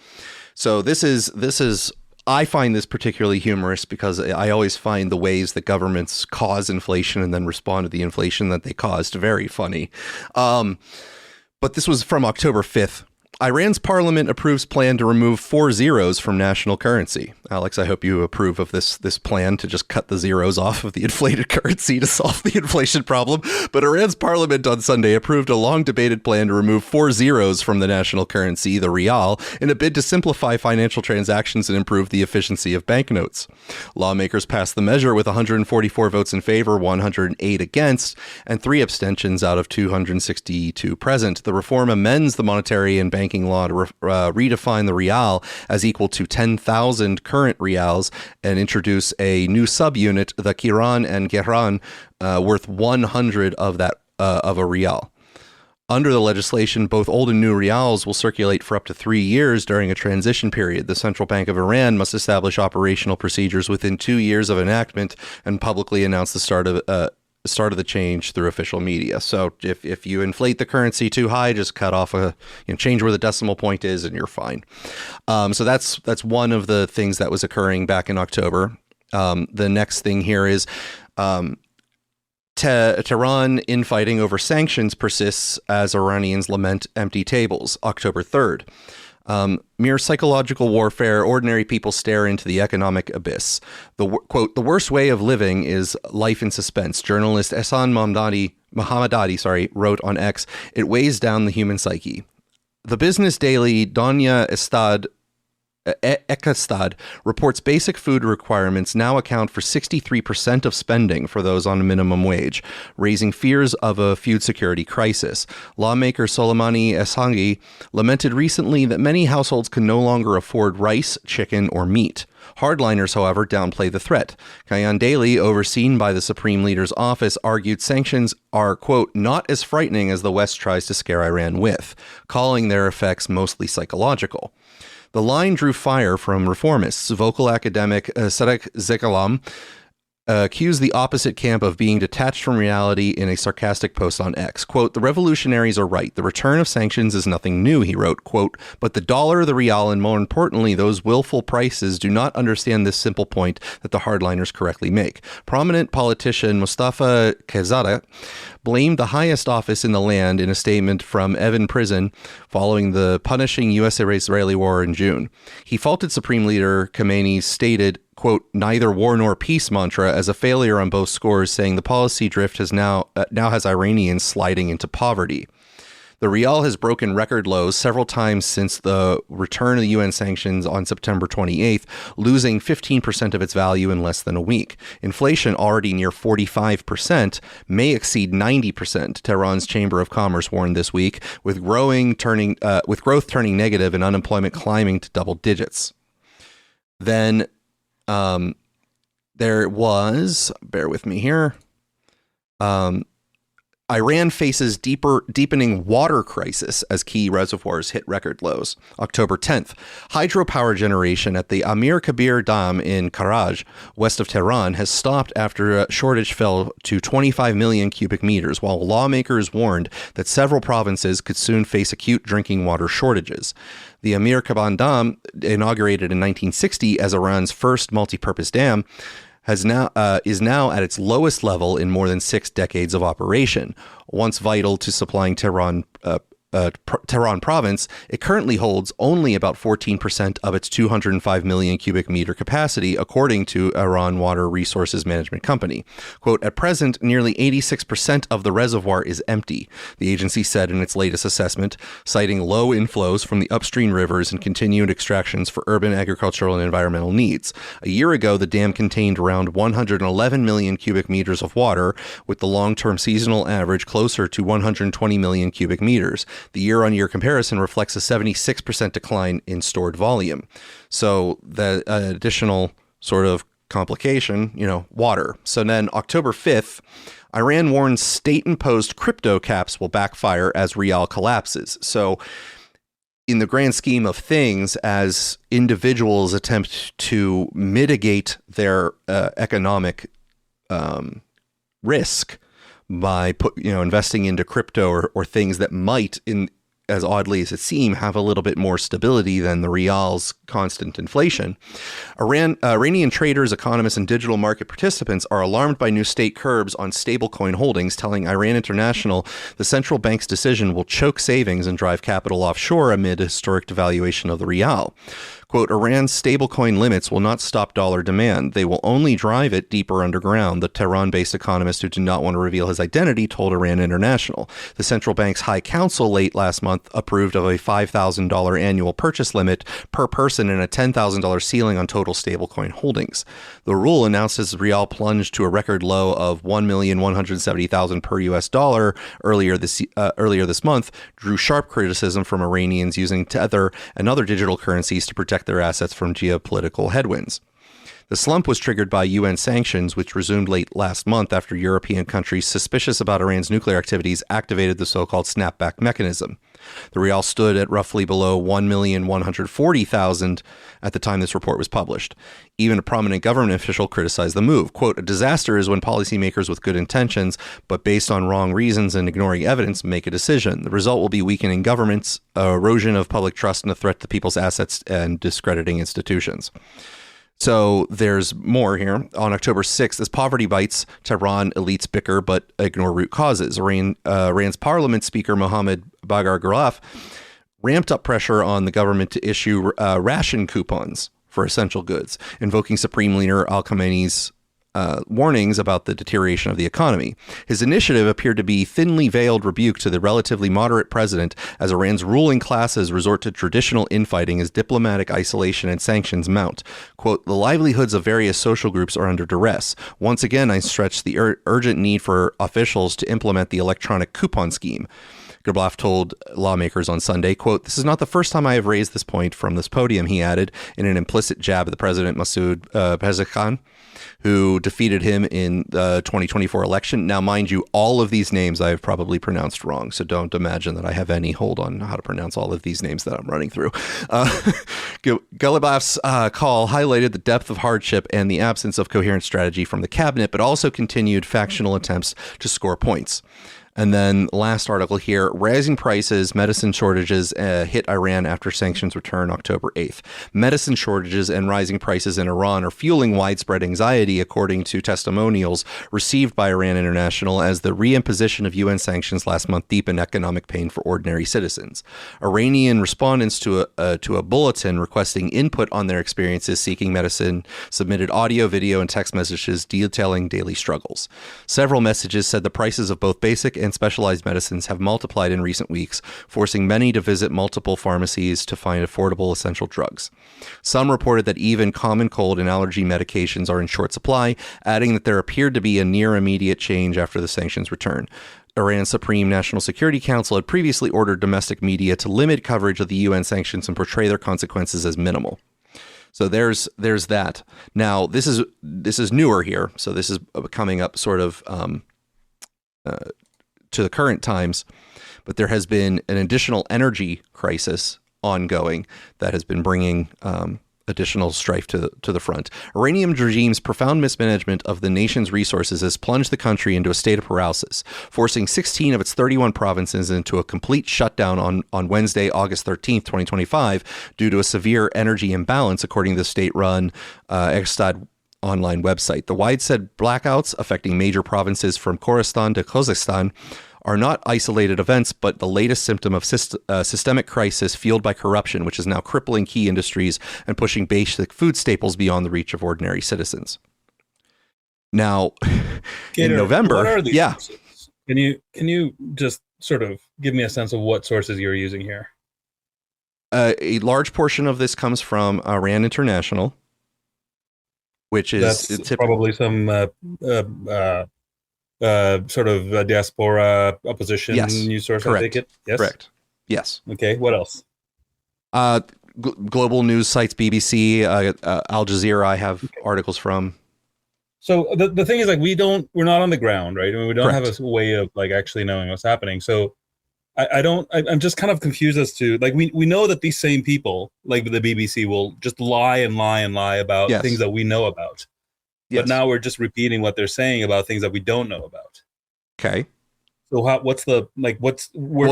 So this is I find this particularly humorous because I always find the ways that governments cause inflation and then respond to the inflation that they caused very funny. But this was from October 5th. Iran's parliament approves plan to remove 4 zeros from national currency. Alex, I hope you approve of this plan to just cut the zeros off of the inflated currency to solve the inflation problem. But Iran's parliament on Sunday approved a long-debated plan to remove 4 zeros from the national currency, the rial, in a bid to simplify financial transactions and improve the efficiency of banknotes. Lawmakers passed the measure with 144 votes in favor, 108 against, and 3 abstentions out of 262 present. The reform amends the monetary and banking law to redefine the rial as equal to 10,000 current rials and introduce a new subunit, the kiran and gehran, worth 100 of a rial. Under the legislation, both old and new rials will circulate for up to 3 years during a transition period. The Central Bank of Iran must establish operational procedures within 2 years of enactment and publicly announce the start of the change through official media. So if you inflate the currency too high, just cut off change where the decimal point is and you're fine. So that's one of the things that was occurring back in October. The next thing here is Tehran infighting over sanctions persists as Iranians lament empty tables. October 3rd. Mere psychological warfare, ordinary people stare into the economic abyss. Quote, the worst way of living is life in suspense. Journalist Ehsan Mohammadi wrote on X, it weighs down the human psyche. The business daily Donya Estad Ekastad reports basic food requirements now account for 63% of spending for those on minimum wage, raising fears of a food security crisis. Lawmaker Soleimani Eshangi lamented recently that many households can no longer afford rice, chicken, or meat. Hardliners, however, downplay the threat. Kayan Daly, overseen by the Supreme Leader's office, argued sanctions are, quote, not as frightening as the West tries to scare Iran with, calling their effects mostly psychological. The line drew fire from reformists. Vocal academic Sadek Zekalam accused the opposite camp of being detached from reality in a sarcastic post on X. Quote, the revolutionaries are right. The return of sanctions is nothing new, he wrote. Quote, but the dollar, the rial, and more importantly, those willful prices do not understand this simple point that the hardliners correctly make. Prominent politician Mustafa Kezada blamed the highest office in the land in a statement from Evin prison following the punishing U.S.-Israeli war in June. He faulted Supreme Leader Khamenei's stated, quote, neither war nor peace mantra as a failure on both scores, saying the policy drift has now has Iranians sliding into poverty. The rial has broken record lows several times since the return of the UN sanctions on September 28th, losing 15% of its value in less than a week. Inflation, already near 45%, may exceed 90%, Tehran's Chamber of Commerce warned this week, with growth turning negative and unemployment climbing to double digits. Then there was, bear with me here, Iran faces deepening water crisis as key reservoirs hit record lows. October 10th, hydropower generation at the Amir Kabir Dam in Karaj, west of Tehran, has stopped after a shortage fell to 25 million cubic meters, while lawmakers warned that several provinces could soon face acute drinking water shortages. The Amir Kabir Dam, inaugurated in 1960 as Iran's first multi-purpose dam, is now at its lowest level in more than 6 decades of operation. Once vital to supplying Tehran province, it currently holds only about 14% of its 205 million cubic meter capacity, according to Iran Water Resources Management Company. Quote, at present, nearly 86% of the reservoir is empty, the agency said in its latest assessment, citing low inflows from the upstream rivers and continued extractions for urban, agricultural, and environmental needs. A year ago, the dam contained around 111 million cubic meters of water, with the long-term seasonal average closer to 120 million cubic meters. The year-on-year comparison reflects a 76% decline in stored volume. So the additional sort of complication, water. So then October 5th, Iran warns state-imposed crypto caps will backfire as rial collapses. So in the grand scheme of things, as individuals attempt to mitigate their economic risk by investing into crypto or things that might, as oddly as it seems, have a little bit more stability than the rial's constant inflation. Iranian traders, economists, and digital market participants are alarmed by new state curbs on stablecoin holdings, telling Iran International the central bank's decision will choke savings and drive capital offshore amid a historic devaluation of the rial. Quote, Iran's stablecoin limits will not stop dollar demand. They will only drive it deeper underground, the Tehran-based economist who did not want to reveal his identity told Iran International. The central bank's High Council late last month approved of a $5,000 annual purchase limit per person and a $10,000 ceiling on total stablecoin holdings. The rule, announced as rial plunged to a record low of $1,170,000 per US dollar earlier this month, drew sharp criticism from Iranians using Tether and other digital currencies to protect their assets from geopolitical headwinds. The slump was triggered by UN sanctions, which resumed late last month after European countries suspicious about Iran's nuclear activities activated the so-called snapback mechanism. The rial stood at roughly below 1,140,000 at the time this report was published. Even a prominent government official criticized the move. Quote, a disaster is when policymakers with good intentions, but based on wrong reasons and ignoring evidence, make a decision. The result will be weakening governments, erosion of public trust, and a threat to people's assets and discrediting institutions. So there's more here. On October 6th, as poverty bites, Tehran elites bicker but ignore root causes. Iran's parliament speaker Mohammad Bagher Ghalib ramped up pressure on the government to issue ration coupons for essential goods, invoking Supreme Leader Ali Khamenei's warnings about the deterioration of the economy. His initiative appeared to be thinly veiled rebuke to the relatively moderate president as Iran's ruling classes resort to traditional infighting as diplomatic isolation and sanctions mount. Quote, the livelihoods of various social groups are under duress. Once again, I stretch the urgent need for officials to implement the electronic coupon scheme. Gerblav told lawmakers on Sunday, quote, this is not the first time I have raised this point from this podium, he added, in an implicit jab at the president Masoud Pezeshkian, who defeated him in the 2024 election. Now, mind you, all of these names I have probably pronounced wrong, so don't imagine that I have any hold on how to pronounce all of these names that I'm running through. Galibaf's call highlighted the depth of hardship and the absence of coherent strategy from the cabinet, but also continued factional attempts to score points. And then last article here, rising prices, medicine shortages hit Iran after sanctions return October 8th. Medicine shortages and rising prices in Iran are fueling widespread anxiety, according to testimonials received by Iran International, as the reimposition of UN sanctions last month deepened economic pain for ordinary citizens. Iranian respondents to a bulletin requesting input on their experiences seeking medicine submitted audio, video, and text messages detailing daily struggles. Several messages said the prices of both basic and specialized medicines have multiplied in recent weeks, forcing many to visit multiple pharmacies to find affordable essential drugs. Some reported that even common cold and allergy medications are in short supply, adding that there appeared to be a near immediate change after the sanctions return. Iran's Supreme National Security Council had previously ordered domestic media to limit coverage of the UN sanctions and portray their consequences as minimal. So there's that. Now, this is newer here, so this is coming up sort of to the current times, but there has been an additional energy crisis ongoing that has been bringing additional strife to the front. Iranian regime's profound mismanagement of the nation's resources has plunged the country into a state of paralysis, forcing 16 of its 31 provinces into a complete shutdown on Wednesday, August 13th, 2025, due to a severe energy imbalance, according to the state-run Ekstad online website. The widespread blackouts affecting major provinces from Khorasan to Khuzestan are not isolated events, but the latest symptom of systemic crisis fueled by corruption, which is now crippling key industries and pushing basic food staples beyond the reach of ordinary citizens. Now, in November, what are these sources? Can you just sort of give me a sense of what sources you're using here? A large portion of this comes from Iran International, which is probably some sort of diaspora opposition news source. Correct. I take it. Yes, correct. Yes. Okay. What else? Global news sites, BBC, Al Jazeera. I have articles from. So the thing is, like, we're not on the ground, right? I mean, we don't have a way of like actually knowing what's happening. So I'm just kind of confused as to, like, we know that these same people, like the BBC, will just lie and lie and lie about things that we know about. But now we're just repeating what they're saying about things that we don't know about. Okay. So what's the, like, where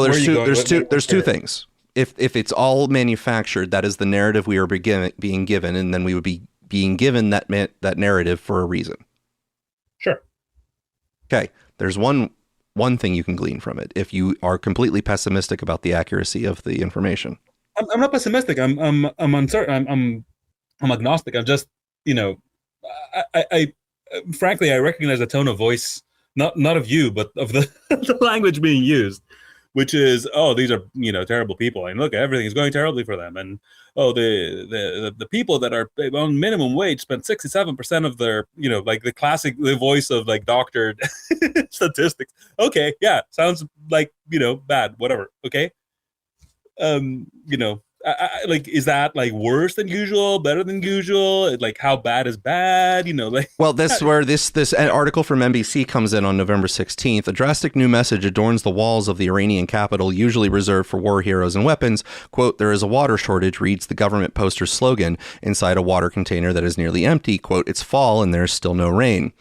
are you going? There's two things. If it's all manufactured, that is the narrative we are being given, and then we would be being given that narrative for a reason. Sure. Okay. There's one thing you can glean from it if you are completely pessimistic about the accuracy of the information. I'm not pessimistic. I'm uncertain. I'm agnostic. I'm just, I frankly, I recognize the tone of voice, not of you, but of the, the language being used, which is, oh, these are, terrible people, and look, everything is going terribly for them, and the people that are on minimum wage spend 67% of their, like the voice of like doctored statistics. Okay, yeah, sounds like, bad, whatever. Okay, I like, is that like worse than usual, better than usual? Like, how bad is bad? Well, that's where this article from NBC comes in on November 16th. A drastic new message adorns the walls of the Iranian capital, usually reserved for war heroes and weapons. Quote, there is a water shortage, reads the government poster's slogan inside a water container that is nearly empty. Quote, it's fall and there's still no rain.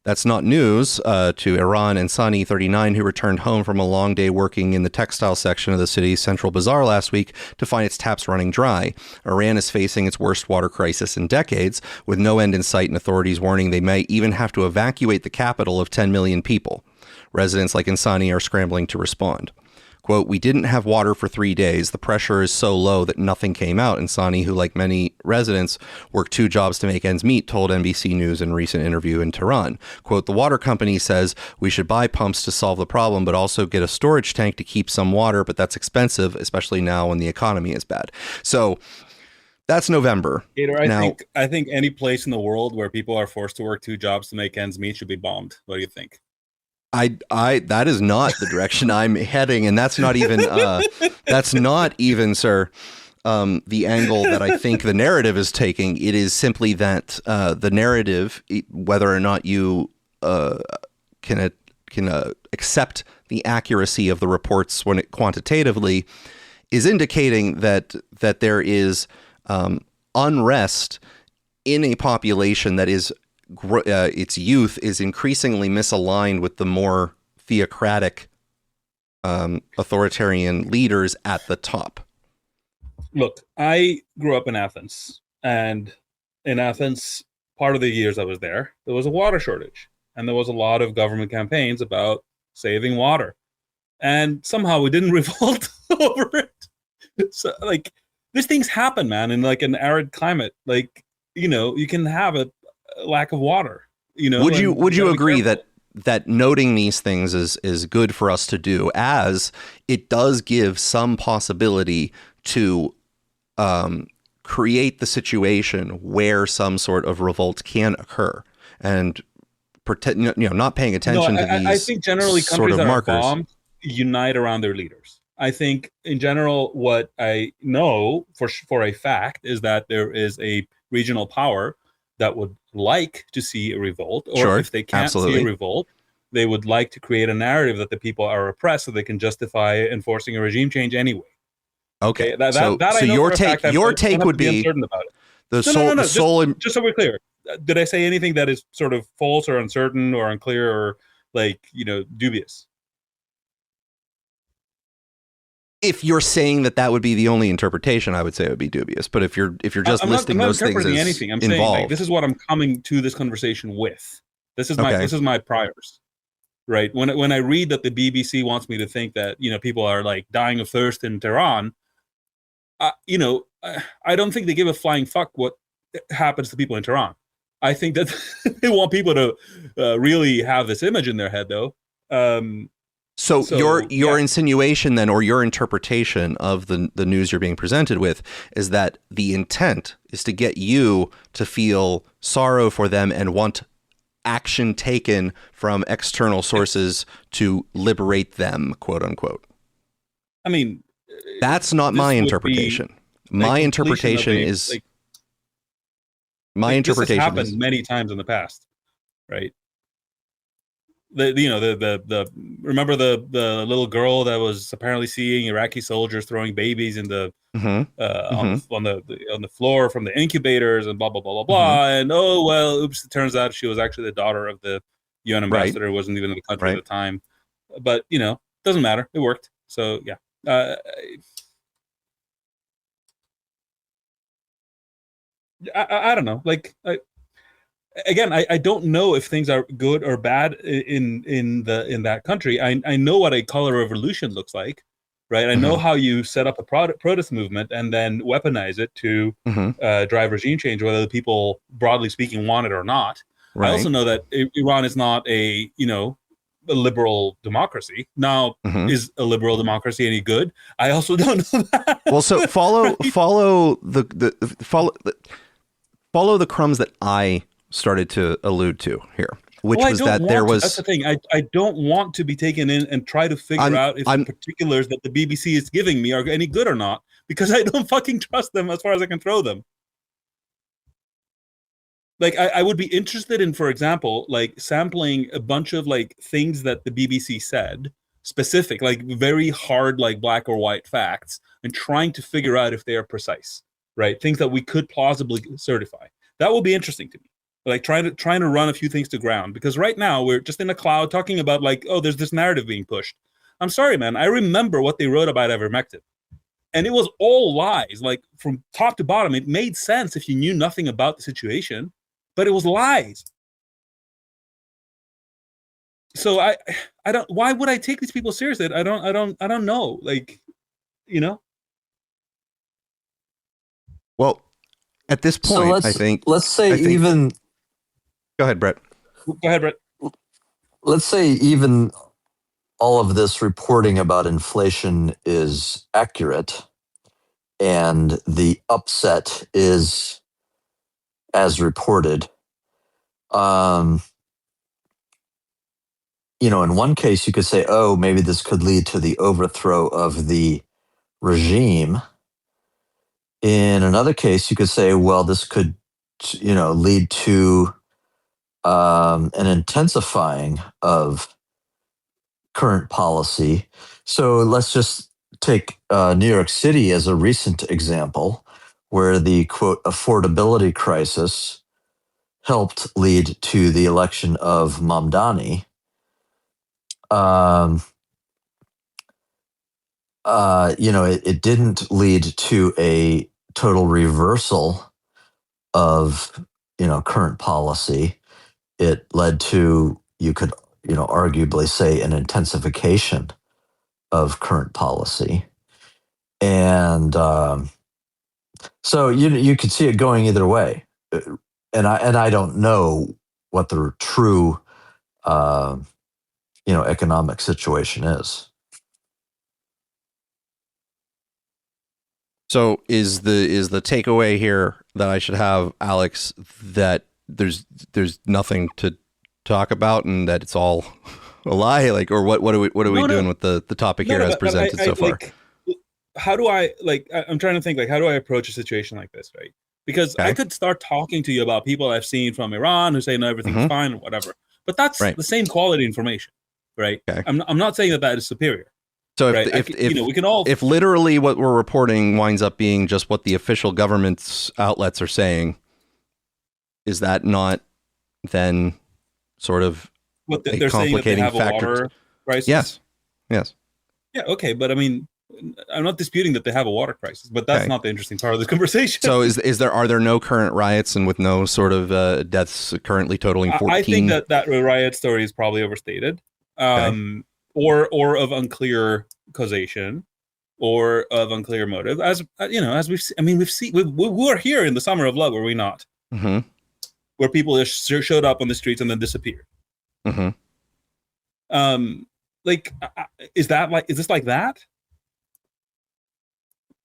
That's not news to Iran and Sani, 39, who returned home from a long day working in the textile section of the city's central bazaar last week to find its taps running dry. Iran is facing its worst water crisis in decades, with no end in sight and authorities warning they may even have to evacuate the capital of 10 million people. Residents like Insani are scrambling to respond. Quote, we didn't have water for 3 days. The pressure is so low that nothing came out. And Sani, who like many residents worked 2 jobs to make ends meet, told NBC News in a recent interview in Tehran. Quote, the water company says we should buy pumps to solve the problem, but also get a storage tank to keep some water. But that's expensive, especially now when the economy is bad. So that's November. Gator, I think any place in the world where people are forced to work 2 jobs to make ends meet should be bombed. What do you think? That is not the direction I'm heading, and that's not even sir, the angle that I think the narrative is taking. It is simply that the narrative, whether or not you can accept the accuracy of the reports when it quantitatively, is indicating that there is unrest in a population that is its youth is increasingly misaligned with the more theocratic authoritarian leaders at the top. Look, I grew up in Athens, and in Athens, part of the years I was there was a water shortage, and there was a lot of government campaigns about saving water, and somehow we didn't revolt over it. So, like, these things happen, man, in like an arid climate. Like, you can have a lack of water. Would you agree that noting these things is good for us to do, as it does give some possibility to create the situation where some sort of revolt can occur, and not paying attention to these. I think generally countries that are bombed unite around their leaders. I think in general, what I know for a fact is that there is a regional power that would like to see a revolt, or if they can't see a revolt, they would like to create a narrative that the people are oppressed so they can justify enforcing a regime change anyway. Okay, so your take would be just so we're clear. Did I say anything that is sort of false or uncertain or unclear or dubious? If you're saying that would be the only interpretation, I would say it would be dubious. But if you're just listing those things as anything, I'm involved, saying, like, this is what I'm coming to this conversation with. This is my priors, right? When I read that the BBC wants me to think that people are like dying of thirst in Tehran, I don't think they give a flying fuck what happens to people in Tehran. I think that they want people to really have this image in their head, though. So your insinuation then, or your interpretation of the news you're being presented with, is that the intent is to get you to feel sorrow for them and want action taken from external sources to liberate them, quote unquote. I mean, that's not my interpretation. My interpretation is like, my interpretation this has happened many times in the past, right? Remember the little girl that was apparently seeing Iraqi soldiers throwing babies in the on the floor from the incubators and blah blah blah blah blah, and oops, it turns out she was actually the daughter of the UN ambassador, wasn't even in the country at the time, but doesn't matter, it worked. So I don't know, like again, I don't know if things are good or bad in that country. I know what a color revolution looks like, right? I know how you set up a protest movement and then weaponize it to drive regime change, whether the people, broadly speaking, want it or not. Right. I also know that Iran is not a liberal democracy. Now, is a liberal democracy any good? I also don't know that. Well, so follow the crumbs that I started to allude to here, which was that there was... That's the thing. I don't want to be taken in and try to figure out if the particulars that the BBC is giving me are any good or not, because I don't fucking trust them as far as I can throw them. Like, I would be interested in, for example, like sampling a bunch of like things that the BBC said, specific, like very hard, like black or white facts, and trying to figure out if they are precise, right? Things that we could plausibly certify. That will be interesting to me. Like trying to run a few things to ground, because right now we're just in a cloud talking about like, there's this narrative being pushed. I'm sorry, man. I remember what they wrote about ivermectin, and it was all lies, like from top to bottom. It made sense if you knew nothing about the situation, but it was lies. So I don't. Why would I take these people seriously? I don't know. Like, you know. Well, at this point, so I think. Let's say even. Go ahead, Brett. Go ahead, Brett. Let's say even all of this reporting about inflation is accurate, and the upset is as reported. In one case, you could say, oh, maybe this could lead to the overthrow of the regime. In another case, you could say, well, this could, lead to an intensifying of current policy. So let's just take New York City as a recent example, where the, quote, affordability crisis helped lead to the election of Mamdani. It didn't lead to a total reversal of, current policy. It led to, you could, arguably say, an intensification of current policy. And so you could see it going either way. And I don't know what the true, economic situation is. So is the takeaway here that I should have, Alex, that there's nothing to talk about and that it's all a lie? Like, or what are we doing with the topic here as presented so far? Like, how do I I'm trying to think, like, how do I approach a situation like this, right? Because I could start talking to you about people I've seen from Iran who say no, everything's fine or whatever, but that's the same quality information, right? Okay. I'm not saying that is superior. So right? if we can all, if literally what we're reporting winds up being just what the official government's outlets are saying, is that not then sort of what a they're complicating saying that they have factor? A water crisis? Yes. Yeah. Okay. But I mean, I'm not disputing that they have a water crisis, but that's not the interesting part of this conversation. So are there no current riots and with no sort of deaths currently totaling 14? I think that riot story is probably overstated. Or of unclear causation, or of unclear motive. As we've seen, we were here in the summer of love, were we not? Mm-hmm. Where people just showed up on the streets and then disappeared. Mm-hmm. Is this like that?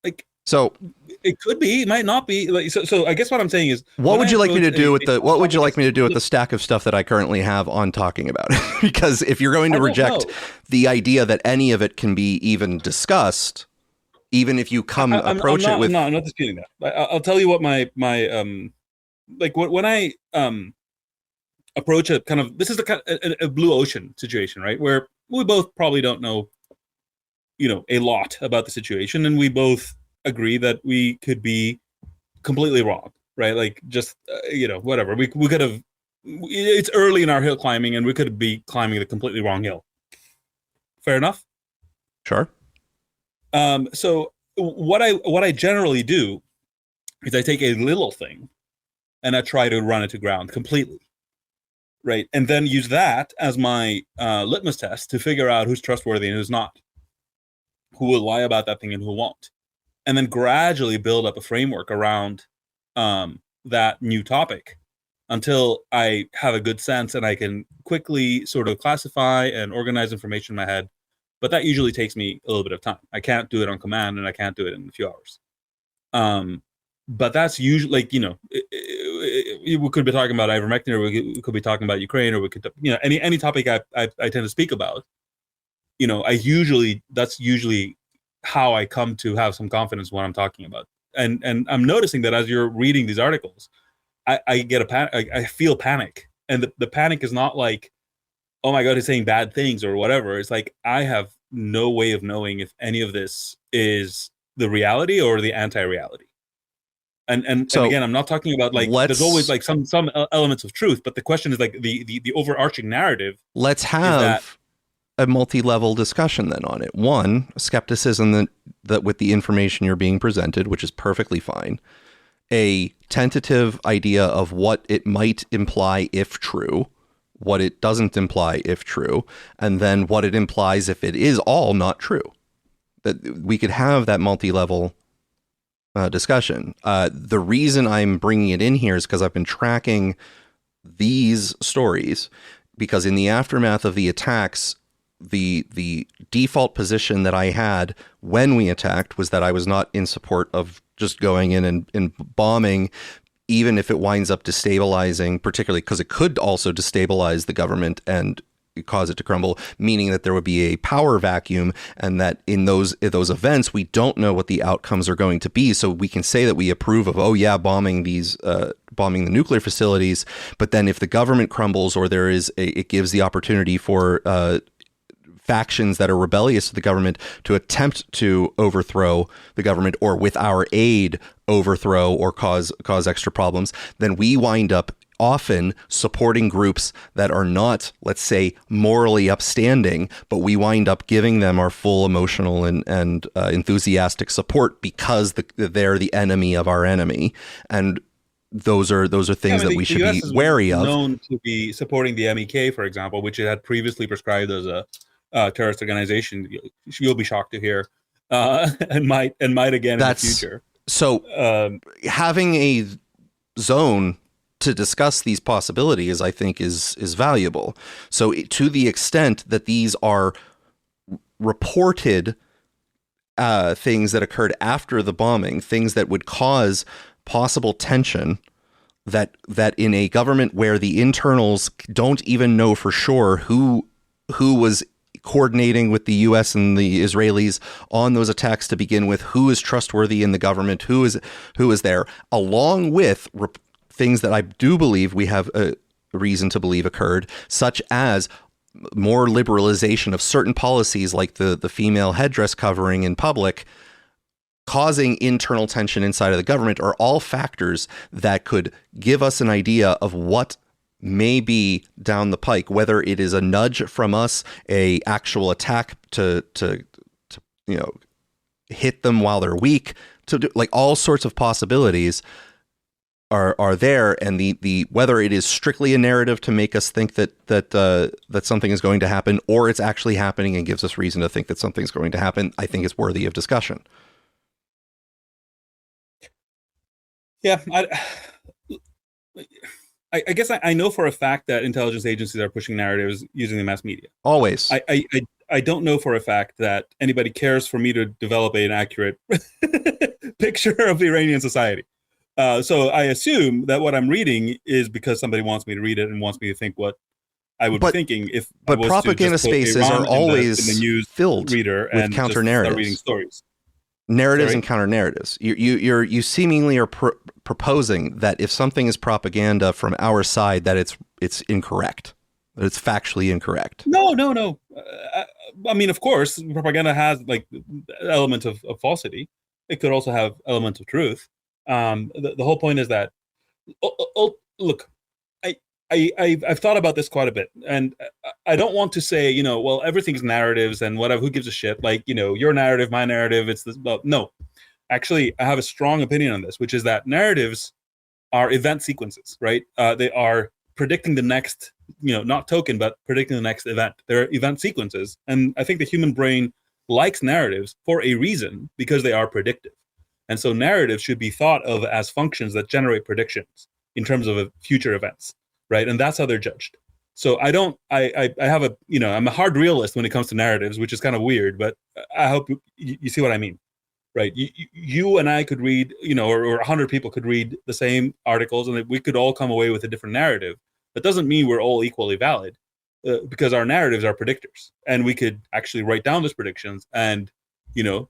Like, so it could be, it might not be. Like, so I guess what I'm saying is, what would you like me to do with the stack of stuff that I currently have on talking about it? Because if you're going to reject the idea that any of it can be even discussed, even if you approach it with, I'm not disputing that. I'll tell you what my when I approach a kind of, this is a blue ocean situation, right? Where we both probably don't know, a lot about the situation, and we both agree that we could be completely wrong, right? Like, just whatever, we could have, it's early in our hill climbing and we could be climbing the completely wrong hill. Fair enough. Sure. So what I generally do is I take a little thing and I try to run it to ground completely, right? And then use that as my litmus test to figure out who's trustworthy and who's not, who will lie about that thing and who won't, and then gradually build up a framework around that new topic until I have a good sense and I can quickly sort of classify and organize information in my head. But that usually takes me a little bit of time. I can't do it on command, and I can't do it in a few hours. But that's usually, like, we could be talking about ivermectin, or we could be talking about Ukraine, or we could, any topic I tend to speak about. That's usually how I come to have some confidence when I'm talking about. And I'm noticing that as you're reading these articles, I get a panic. I feel panic, and the panic is not like, oh my God, he's saying bad things or whatever. It's like, I have no way of knowing if any of this is the reality or the anti-reality. And again, I'm not talking about, like, there's always like some elements of truth, but the question is, like, the overarching narrative. Let's have a multi-level discussion then on it. One, skepticism that with the information you're being presented, which is perfectly fine. A tentative idea of what it might imply if true, what it doesn't imply if true, and then what it implies if it is all not true. That we could have that multi-level discussion. The reason I'm bringing it in here is because I've been tracking these stories, because in the aftermath of the attacks, the default position that I had when we attacked was that I was not in support of just going in and bombing, even if it winds up destabilizing, particularly because it could also destabilize the government and cause it to crumble, meaning that there would be a power vacuum, and that in those events, we don't know what the outcomes are going to be. So we can say that we approve of, bombing the nuclear facilities, but then if the government crumbles, or it gives the opportunity for factions that are rebellious to the government to attempt to overthrow the government, or with our aid overthrow or cause extra problems, then we wind up often supporting groups that are not, let's say, morally upstanding, but we wind up giving them our full emotional and enthusiastic support because they're the enemy of our enemy. And those are things that we should be wary of. Known to be supporting the MEK, for example, which it had previously prescribed as a terrorist organization. You'll be shocked to hear, and might again in the future. So having a zone to discuss these possibilities, I think, is valuable. So to the extent that these are reported things that occurred after the bombing, things that would cause possible tension, that in a government where the internals don't even know for sure who was coordinating with the US and the Israelis on those attacks to begin with, who is trustworthy in the government, who is there, along with things that I do believe we have a reason to believe occurred, such as more liberalization of certain policies like the female headdress covering in public, causing internal tension inside of the government, are all factors that could give us an idea of what may be down the pike, whether it is a nudge from us, a actual attack to hit them while they're weak, to do, like, all sorts of possibilities are there, and the whether it is strictly a narrative to make us think that something is going to happen, or it's actually happening and gives us reason to think that something's going to happen, I think is worthy of discussion. Yeah, I guess I know for a fact that intelligence agencies are pushing narratives using the mass media. Always. I don't know for a fact that anybody cares for me to develop an accurate picture of the Iranian society. So I assume that what I'm reading is because somebody wants me to read it and wants me to think what I would be thinking if. But propaganda spaces are always in the news filled reader with and counter just narratives, start reading stories. Narratives and counter narratives. You seemingly are proposing that if something is propaganda from our side, that it's incorrect, that it's factually incorrect. No. I mean, of course, propaganda has like element of falsity. It could also have elements of truth. The whole point is that, look, I've thought about this quite a bit, and I don't want to say, well, everything's narratives and whatever, who gives a shit? Like, your narrative, my narrative, it's this. Well, no, actually, I have a strong opinion on this, which is that narratives are event sequences, right? They are predicting the next, not token, but predicting the next event. They're event sequences. And I think the human brain likes narratives for a reason, because they are predictive. And so narratives should be thought of as functions that generate predictions in terms of future events, right? And that's how they're judged. So I have I'm a hard realist when it comes to narratives, which is kind of weird, but I hope you see what I mean, right? You and I could read, or 100 people could read the same articles, and we could all come away with a different narrative. That doesn't mean we're all equally valid, because our narratives are predictors, and we could actually write down those predictions and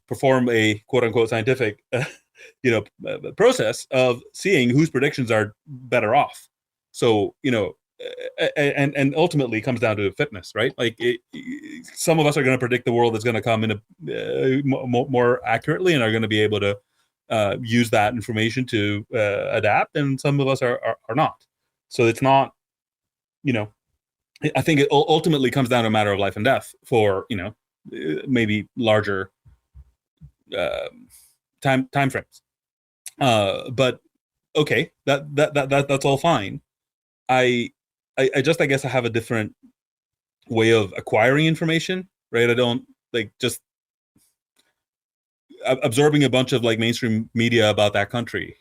perform a quote unquote scientific, process of seeing whose predictions are better off. So, and ultimately it comes down to fitness, right? Like some of us are going to predict the world that's going to come in more accurately and are going to be able to use that information to adapt. And some of us are not. So it's not, I think it ultimately comes down to a matter of life and death for, maybe larger time frames. But okay, that's all fine. I I guess I have a different way of acquiring information, right? I don't like just absorbing a bunch of like mainstream media about that country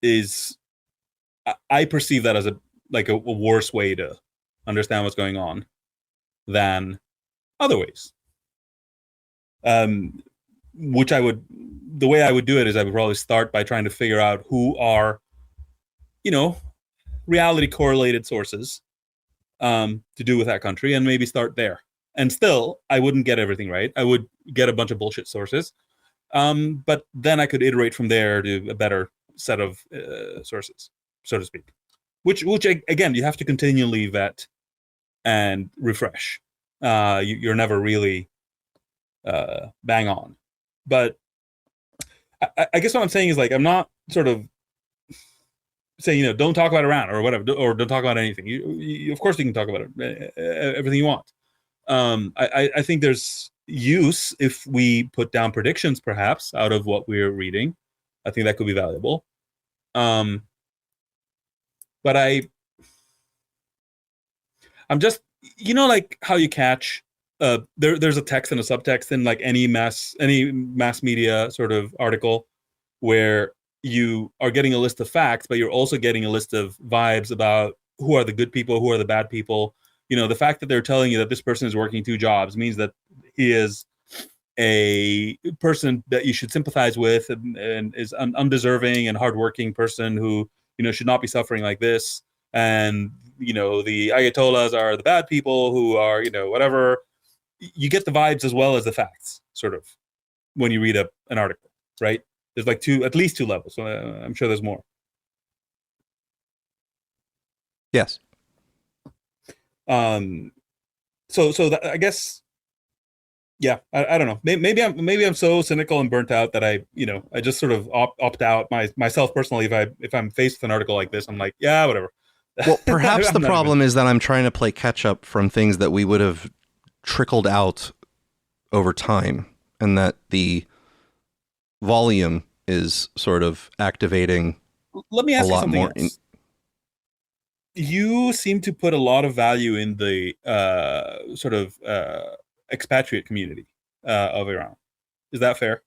is, I perceive that as a worse way to understand what's going on than other ways. The way I would do it is I would probably start by trying to figure out who are, reality correlated sources to do with that country, and maybe start there. And still, I wouldn't get everything right. I would get a bunch of bullshit sources. But then I could iterate from there to a better set of sources, so to speak. Which again, you have to continually vet and refresh. You're never really bang on. But I guess what I'm saying is, like, I'm not sort of saying, don't talk about Iran or whatever, or don't talk about anything. You of course you can talk about it, everything you want. I think there's use if we put down predictions, perhaps, out of what we're reading. I think that could be valuable. But I'm just, like how you catch there's a text and a subtext in like any mass media sort of article, where you are getting a list of facts, but you're also getting a list of vibes about who are the good people, who are the bad people. The fact that they're telling you that this person is working 2 jobs means that he is a person that you should sympathize with, and is an undeserving and hardworking person who, should not be suffering like this. And, the Ayatollahs are the bad people who are, whatever. You get the vibes as well as the facts, sort of, when you read an article, right? There's like at least 2 levels. So I'm sure there's more. Yes. So I guess, yeah, I don't know. Maybe I'm so cynical and burnt out that I just sort of opt out myself personally. If I'm faced with an article like this, I'm like, yeah, whatever. Well, perhaps the problem is that I'm trying to play catch up from things that we would have trickled out over time, and that the volume is sort of activating. Let me ask you something more else. You seem to put a lot of value in the sort of expatriate community of Iran. Is that fair?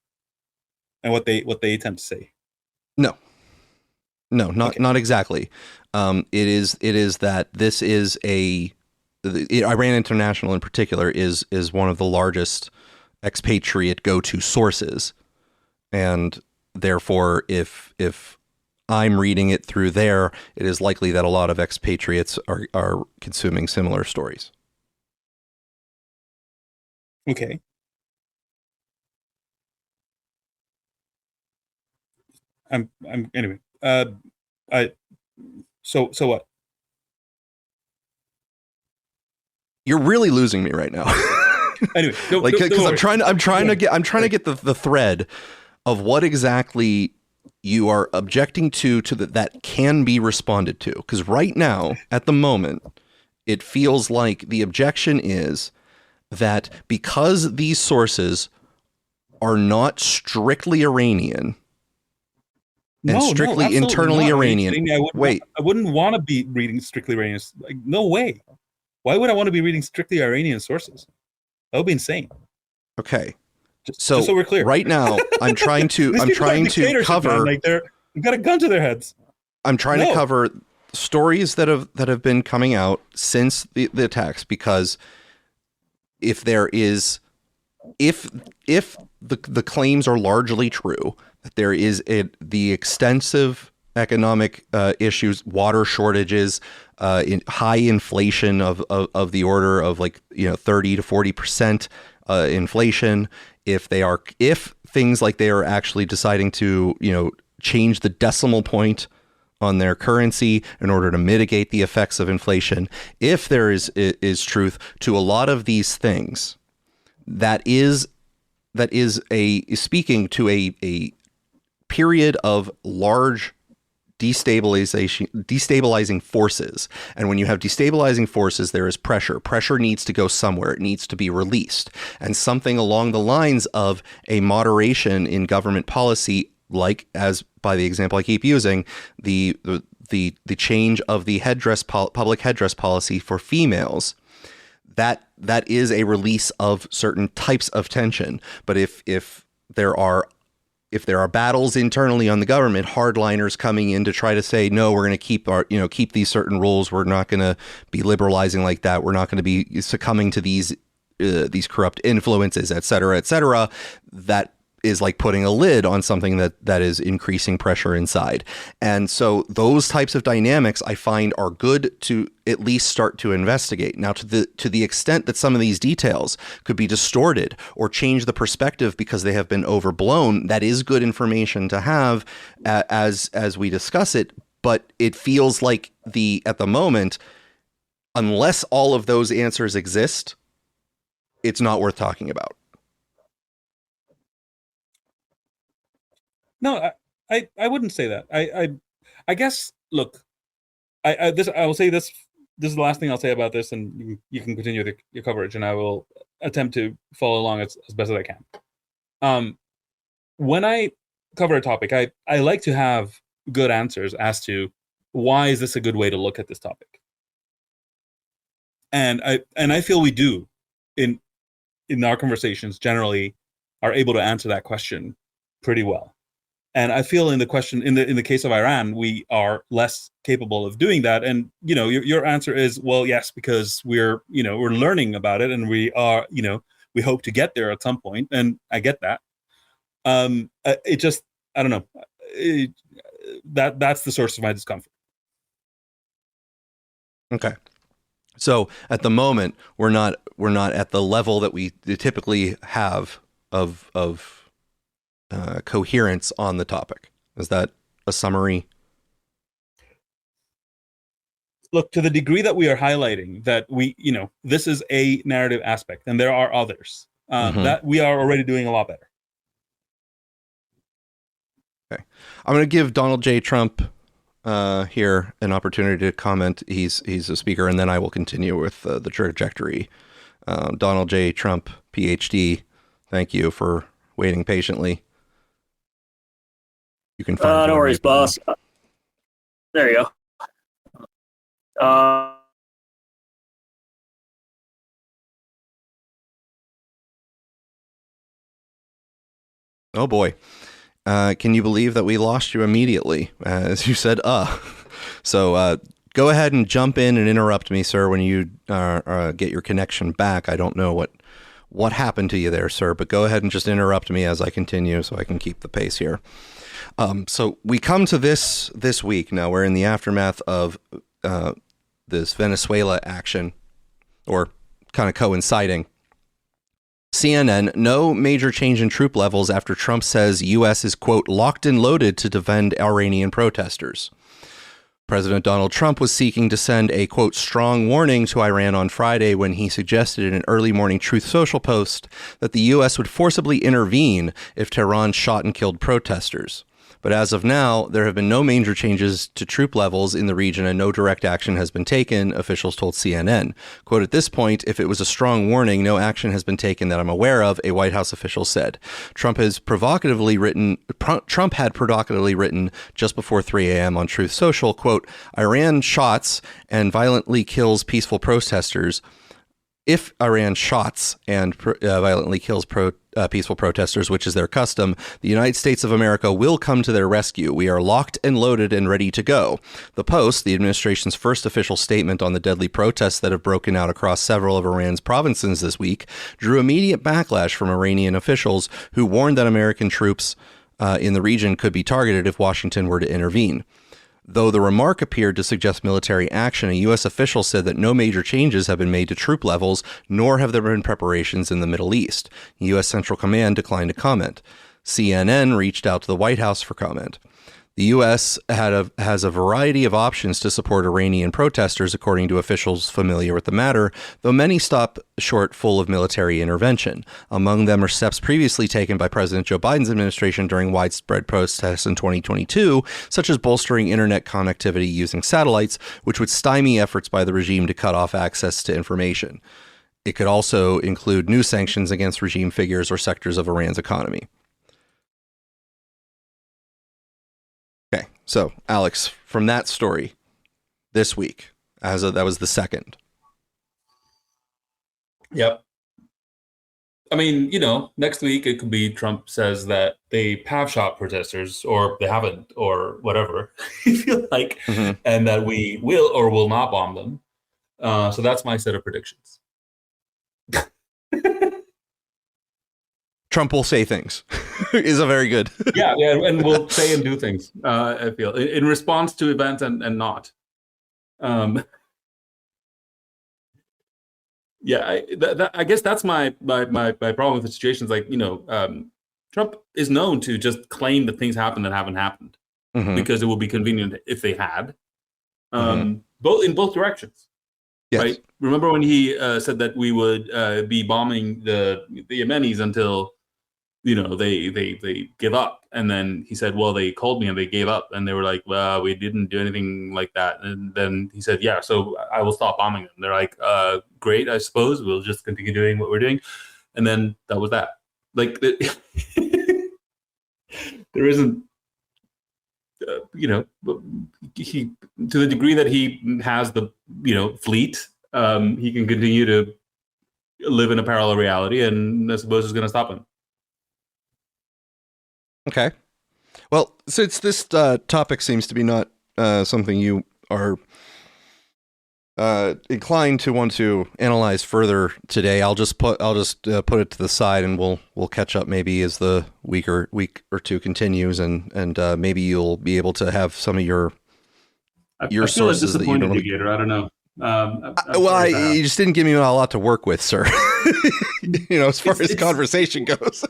And what they tend to say? No, not exactly. It is that this is Iran International in particular is one of the largest expatriate go-to sources, and therefore, if I'm reading it through there, it is likely that a lot of expatriates are consuming similar stories. Okay. Anyway. So what? You're really losing me right now. Anyway, because I'm trying to get the thread of what exactly you are objecting to that can be responded to. Because right now, at the moment, it feels like the objection is that because these sources are not strictly Iranian and strictly internally Iranian. I wouldn't want to be reading strictly Iranian. Like, no way. Why would I want to be reading strictly Iranian sources? That would be insane. Okay. Just so we're clear. Right now, I'm trying to cover. Like they've got a gun to their heads. I'm trying to cover stories that have been coming out since the attacks, because if the claims are largely true, that there is the extensive economic issues, water shortages, high inflation of the order of 30 to 40% inflation. If things like they are actually deciding to change the decimal point on their currency in order to mitigate the effects of inflation, if there is truth to a lot of these things, that is speaking to a period of large destabilizing forces. And when you have destabilizing forces, there is pressure. Pressure needs to go somewhere. It needs to be released. And something along the lines of a moderation in government policy, like, as by the example I keep using, the the change of the public headdress policy for females, that is a release of certain types of tension. But if there are battles internally on the government, hardliners coming in to try to say, no, we're going to keep these certain rules. We're not going to be liberalizing like that. We're not going to be succumbing to these corrupt influences, et cetera, that is like putting a lid on something that is increasing pressure inside. And so those types of dynamics I find are good to at least start to investigate. Now, to the extent that some of these details could be distorted or change the perspective because they have been overblown, that is good information to have as we discuss it. But it feels like at the moment, unless all of those answers exist, it's not worth talking about. No, I wouldn't say that. I guess, look, I will say this. This is the last thing I'll say about this, and you can continue your coverage, and I will attempt to follow along as best as I can. When I cover a topic, I like to have good answers as to why is this a good way to look at this topic, and I feel we do in our conversations generally are able to answer that question pretty well. And I feel in the case of Iran, we are less capable of doing that. And your answer is, well, yes, because we're learning about it, and we are we hope to get there at some point. And I get that. It just, I don't know. That's the source of my discomfort. Okay. So at the moment, we're not at the level that we typically have of coherence on the topic. Is that a summary? Look, to the degree that we are highlighting that this is a narrative aspect, and there are others that we are already doing a lot better. Okay, I'm going to give Donald J. Trump here an opportunity to comment. He's a speaker, and then I will continue with the trajectory. Donald J. Trump, PhD. Thank you for waiting patiently. You can find no worries, boss. There you go. Oh boy. Can you believe that we lost you immediately? As you said, So go ahead and jump in and interrupt me, sir, when you get your connection back. I don't know what happened to you there, sir, but go ahead and just interrupt me as I continue so I can keep the pace here. So we come to this week. Now we're in the aftermath of this Venezuela action, or kind of coinciding. CNN, no major change in troop levels after Trump says U.S. is, quote, locked and loaded to defend Iranian protesters. President Donald Trump was seeking to send a, quote, strong warning to Iran on Friday when he suggested in an early morning Truth Social post that the U.S. would forcibly intervene if Tehran shot and killed protesters. But as of now, there have been no major changes to troop levels in the region and no direct action has been taken, officials told CNN. Quote, at this point, if it was a strong warning, no action has been taken that I'm aware of, a White House official said. Trump had provocatively written just before 3 a.m. on Truth Social, quote, Iran shots and violently kills peaceful protesters. If Iran shots and violently kills peaceful protesters, which is their custom, the United States of America will come to their rescue. We are locked and loaded and ready to go. The Post, the administration's first official statement on the deadly protests that have broken out across several of Iran's provinces this week, drew immediate backlash from Iranian officials who warned that American troops in the region could be targeted if Washington were to intervene. Though the remark appeared to suggest military action, a U.S. official said that no major changes have been made to troop levels, nor have there been preparations in the Middle East. U.S. Central Command declined to comment. CNN reached out to the White House for comment. The U.S. has a variety of options to support Iranian protesters, according to officials familiar with the matter, though many stop short full of military intervention. Among them are steps previously taken by President Joe Biden's administration during widespread protests in 2022, such as bolstering internet connectivity using satellites, which would stymie efforts by the regime to cut off access to information. It could also include new sanctions against regime figures or sectors of Iran's economy. So, Alex, from that story this week, that was the second. Yep. I mean, next week it could be Trump says that they have shot protesters or they haven't or whatever you feel like, and that we will or will not bomb them. So that's my set of predictions. Trump will say things is a very good. yeah, and we'll say and do things, I feel, in response to events and not. Yeah, I guess that's my problem with the situations. Like, Trump is known to just claim that things happen that haven't happened because it will be convenient if they had, both in both directions. Yes. Right? Remember when he said that we would be bombing the Yemenis until they give up, and then he said, well, they called me and they gave up, and they were like, well, we didn't do anything like that. And then he said, yeah, so I will stop bombing them. They're like, great, I suppose we'll just continue doing what we're doing. And then that was that. Like, there isn't, he, to the degree that he has the fleet, he can continue to live in a parallel reality, and I suppose it's going to stop him. Okay. Well, since this topic seems to be not something you are inclined to want to analyze further today, I'll just put it to the side, and we'll catch up maybe as the week or two continues, and maybe you'll be able to have some of your sources that you don't. I don't know. You just didn't give me a lot to work with, sir. As far as conversation goes.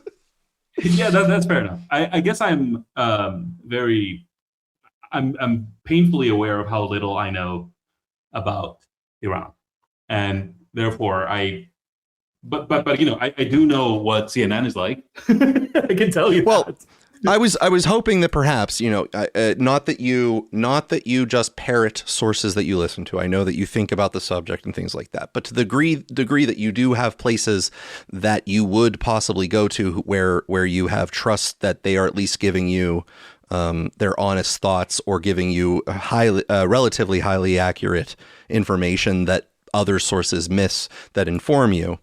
Yeah, that's fair enough. I guess I'm I'm painfully aware of how little I know about Iran, and therefore I do know what CNN is like. I can tell you. Well, that. I was hoping that perhaps not that you just parrot sources that you listen to. I know that you think about the subject and things like that, but to the degree that you do have places that you would possibly go to where you have trust that they are at least giving you their honest thoughts, or giving you relatively highly accurate information that other sources miss, that inform you,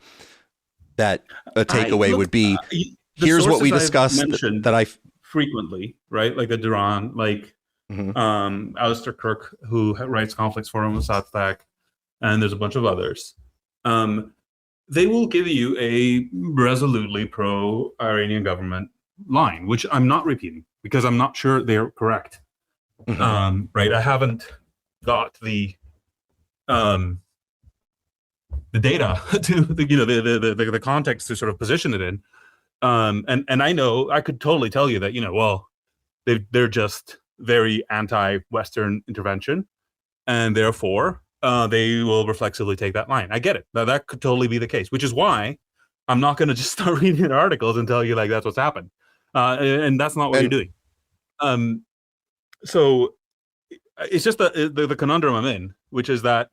that a takeaway would be. Here's what we discussed that I frequently, right? Like the Duran, like Alistair Kirk, who writes Conflicts Forum with Substack, and there's a bunch of others. They will give you a resolutely pro-Iranian government line, which I'm not repeating because I'm not sure they're correct. Right? I haven't got the data to the context to sort of position it in. And I know I could totally tell you that, they're just very anti-Western intervention, and therefore they will reflexively take that line. I get it. Now, that could totally be the case, which is why I'm not going to just start reading their articles and tell you like that's what's happened. And that's not what you're doing. So it's just the conundrum I'm in, which is that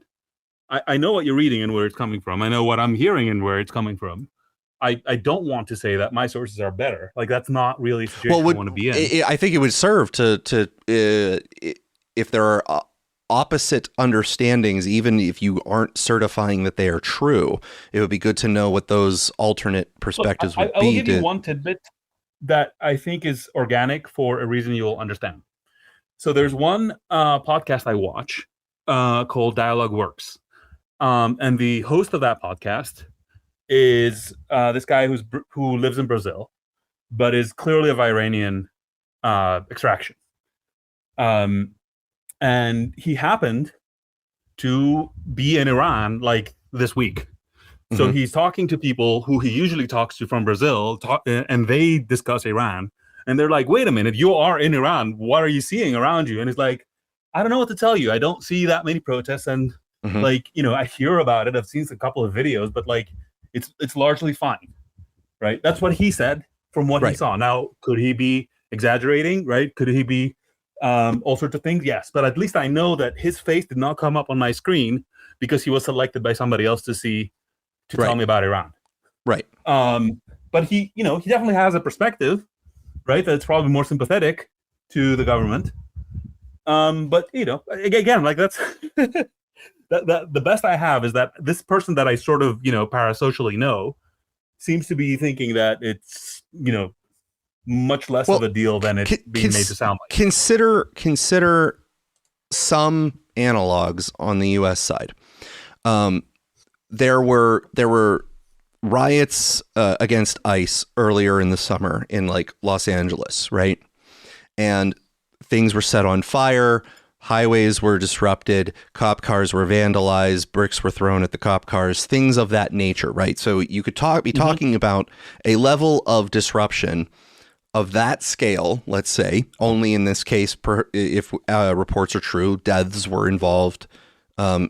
I know what you're reading and where it's coming from. I know what I'm hearing and where it's coming from. I don't want to say that my sources are better. Like, that's not really a situation I want to be in. I think it would serve to if there are opposite understandings, even if you aren't certifying that they are true, it would be good to know what those alternate perspectives would be. I will give you one tidbit that I think is organic for a reason you'll understand. So there's one podcast I watch called Dialogue Works. And the host of that podcast is this guy who lives in Brazil, but is clearly of Iranian extraction. And he happened to be in Iran like this week. So he's talking to people who he usually talks to from Brazil, and they discuss Iran. And they're like, wait a minute, you are in Iran. What are you seeing around you? And he's like, I don't know what to tell you. I don't see that many protests. And I hear about it. I've seen a couple of videos, but like, it's largely fine, right? That's what he said from what he saw. Now, could he be exaggerating, right? Could he be all sorts of things? Yes, but at least I know that his face did not come up on my screen because he was selected by somebody else to tell me about Iran. Right. But he definitely has a perspective, right? That's probably more sympathetic to the government. But again, like that's the best I have is that this person that I sort of parasocially know seems to be thinking that it's much less of a deal than it's being made to sound like. Consider some analogs on the U.S. side. There were riots against ICE earlier in the summer in like Los Angeles, right? And things were set on fire. Highways were disrupted. Cop cars were vandalized. Bricks were thrown at the cop cars. Things of that nature, right? So you could be talking about a level of disruption of that scale, let's say, only in this case, if reports are true, deaths were involved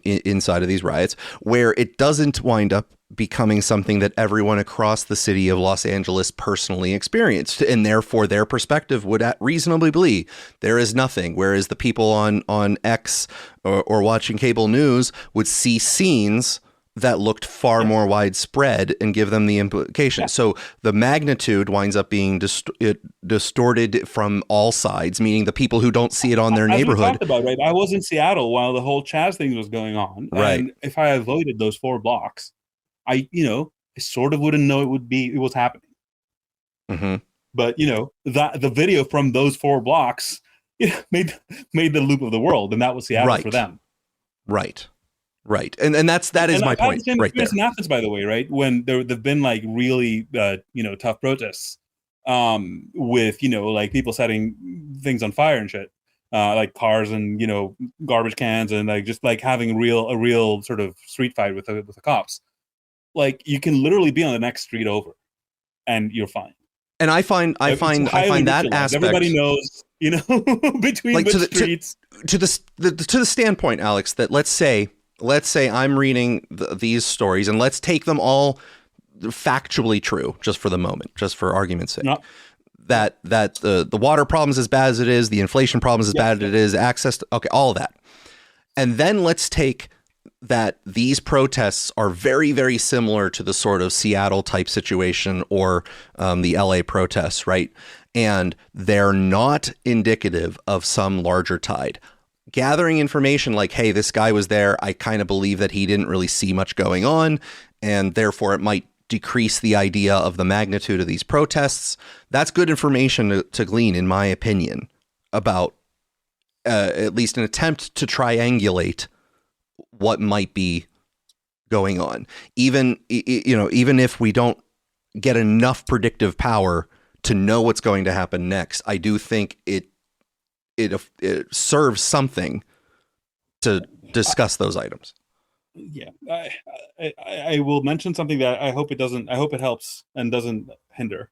inside of these riots, where it doesn't wind up becoming something that everyone across the city of Los Angeles personally experienced, and therefore their perspective would reasonably believe there is nothing, whereas the people on X or watching cable news would see scenes that looked far more widespread and give them the implication. So the magnitude winds up being distorted from all sides, meaning the people who don't see it on their neighborhood. As we talked about, right? I was in Seattle while the whole Chaz thing was going on. Right. And if I avoided those 4 blocks, I sort of wouldn't know it was happening. Mm-hmm. But that the video from those 4 blocks made the loop of the world, and that was Seattle for them. Right. And that is my point right there. In Athens, by the way, right, when there've been like really tough protests with like people setting things on fire and shit, like cars and garbage cans, and like just like having a real sort of street fight with the cops. Like you can literally be on the next street over, and you're fine. And I find that aspect. Everybody knows, between like which streets. To the standpoint, Alex, that let's say I'm reading these stories, and let's take them all factually true, just for the moment, just for argument's sake. No. That the water problem is as bad as it is, the inflation problem is as bad as it is, access to all of that, and then let's take that these protests are very, very similar to the sort of Seattle type situation or the LA protests, right? And they're not indicative of some larger tide. Gathering information like, hey, this guy was there, I kind of believe that he didn't really see much going on, and therefore it might decrease the idea of the magnitude of these protests. That's good information to glean, in my opinion, about at least an attempt to triangulate what might be going on. Even if we don't get enough predictive power to know what's going to happen next, I do think it serves something to discuss those items. Yeah, I will mention something that I hope it helps and doesn't hinder.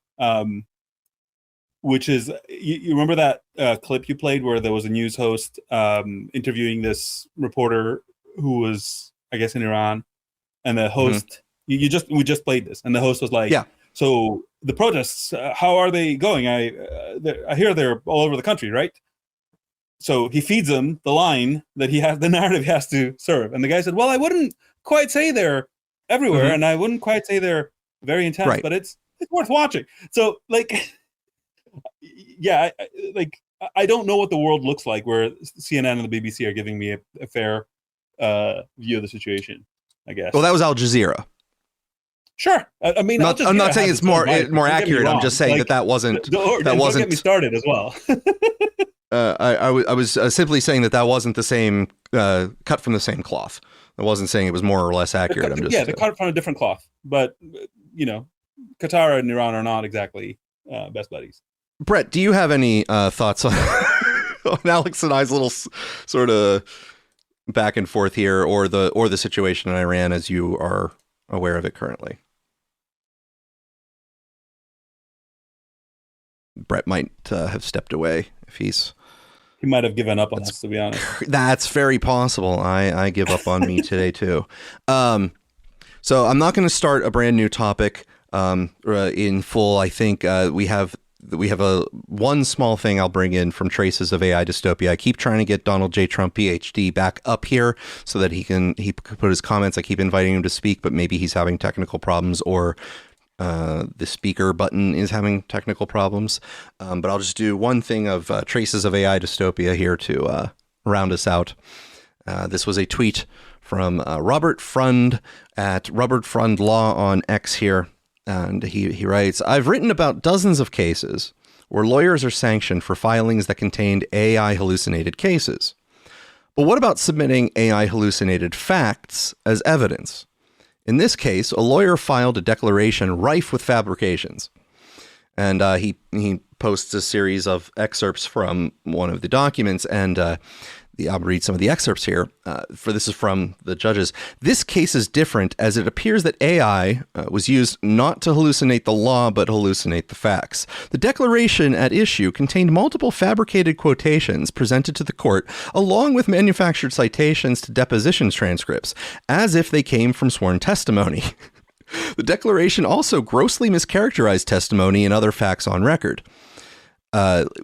Which is, you remember that clip you played where there was a news host interviewing this reporter who was, I guess, in Iran, and the host, we just played this, and the host was like, so the protests, how are they going? I hear they're all over the country, right? So he feeds him the line that the narrative he has to serve. And the guy said, well, I wouldn't quite say they're everywhere, and I wouldn't quite say they're very intense, but it's worth watching. So like, yeah, I don't know what the world looks like where CNN and the BBC are giving me a fair view of the situation, I guess. Well, that was Al Jazeera. Sure. I mean, I'm not saying it's more accurate. I'm just saying that wasn't. Don't get me started as well. I was simply saying that wasn't the same cut from the same cloth. I wasn't saying it was more or less accurate. They're cut from a different cloth. But Qatar and Iran are not exactly best buddies. Brett, do you have any thoughts on Alex and I's little sort of back and forth here, or the situation in Iran as you are aware of it currently? Brett might have stepped away if he might have given up on us, to be honest. That's very possible. I give up on me today too. So I'm not going to start a brand new topic in full. I think we have one small thing I'll bring in from Traces of AI Dystopia. I keep trying to get Donald J. Trump, PhD, back up here so that he can put his comments. I keep inviting him to speak, but maybe he's having technical problems, or the speaker button is having technical problems. But I'll just do one thing of Traces of AI Dystopia here to round us out. This was a tweet from Robert Frund at Robert Frund Law on X here. And he writes, I've written about dozens of cases where lawyers are sanctioned for filings that contained AI hallucinated cases. But what about submitting AI hallucinated facts as evidence? In this case, a lawyer filed a declaration rife with fabrications. And he posts a series of excerpts from one of the documents, and I'll read some of the excerpts here. This is from the judges. This case is different as it appears that AI was used not to hallucinate the law, but hallucinate the facts. The declaration at issue contained multiple fabricated quotations presented to the court, along with manufactured citations to deposition transcripts, as if they came from sworn testimony. The declaration also grossly mischaracterized testimony and other facts on record.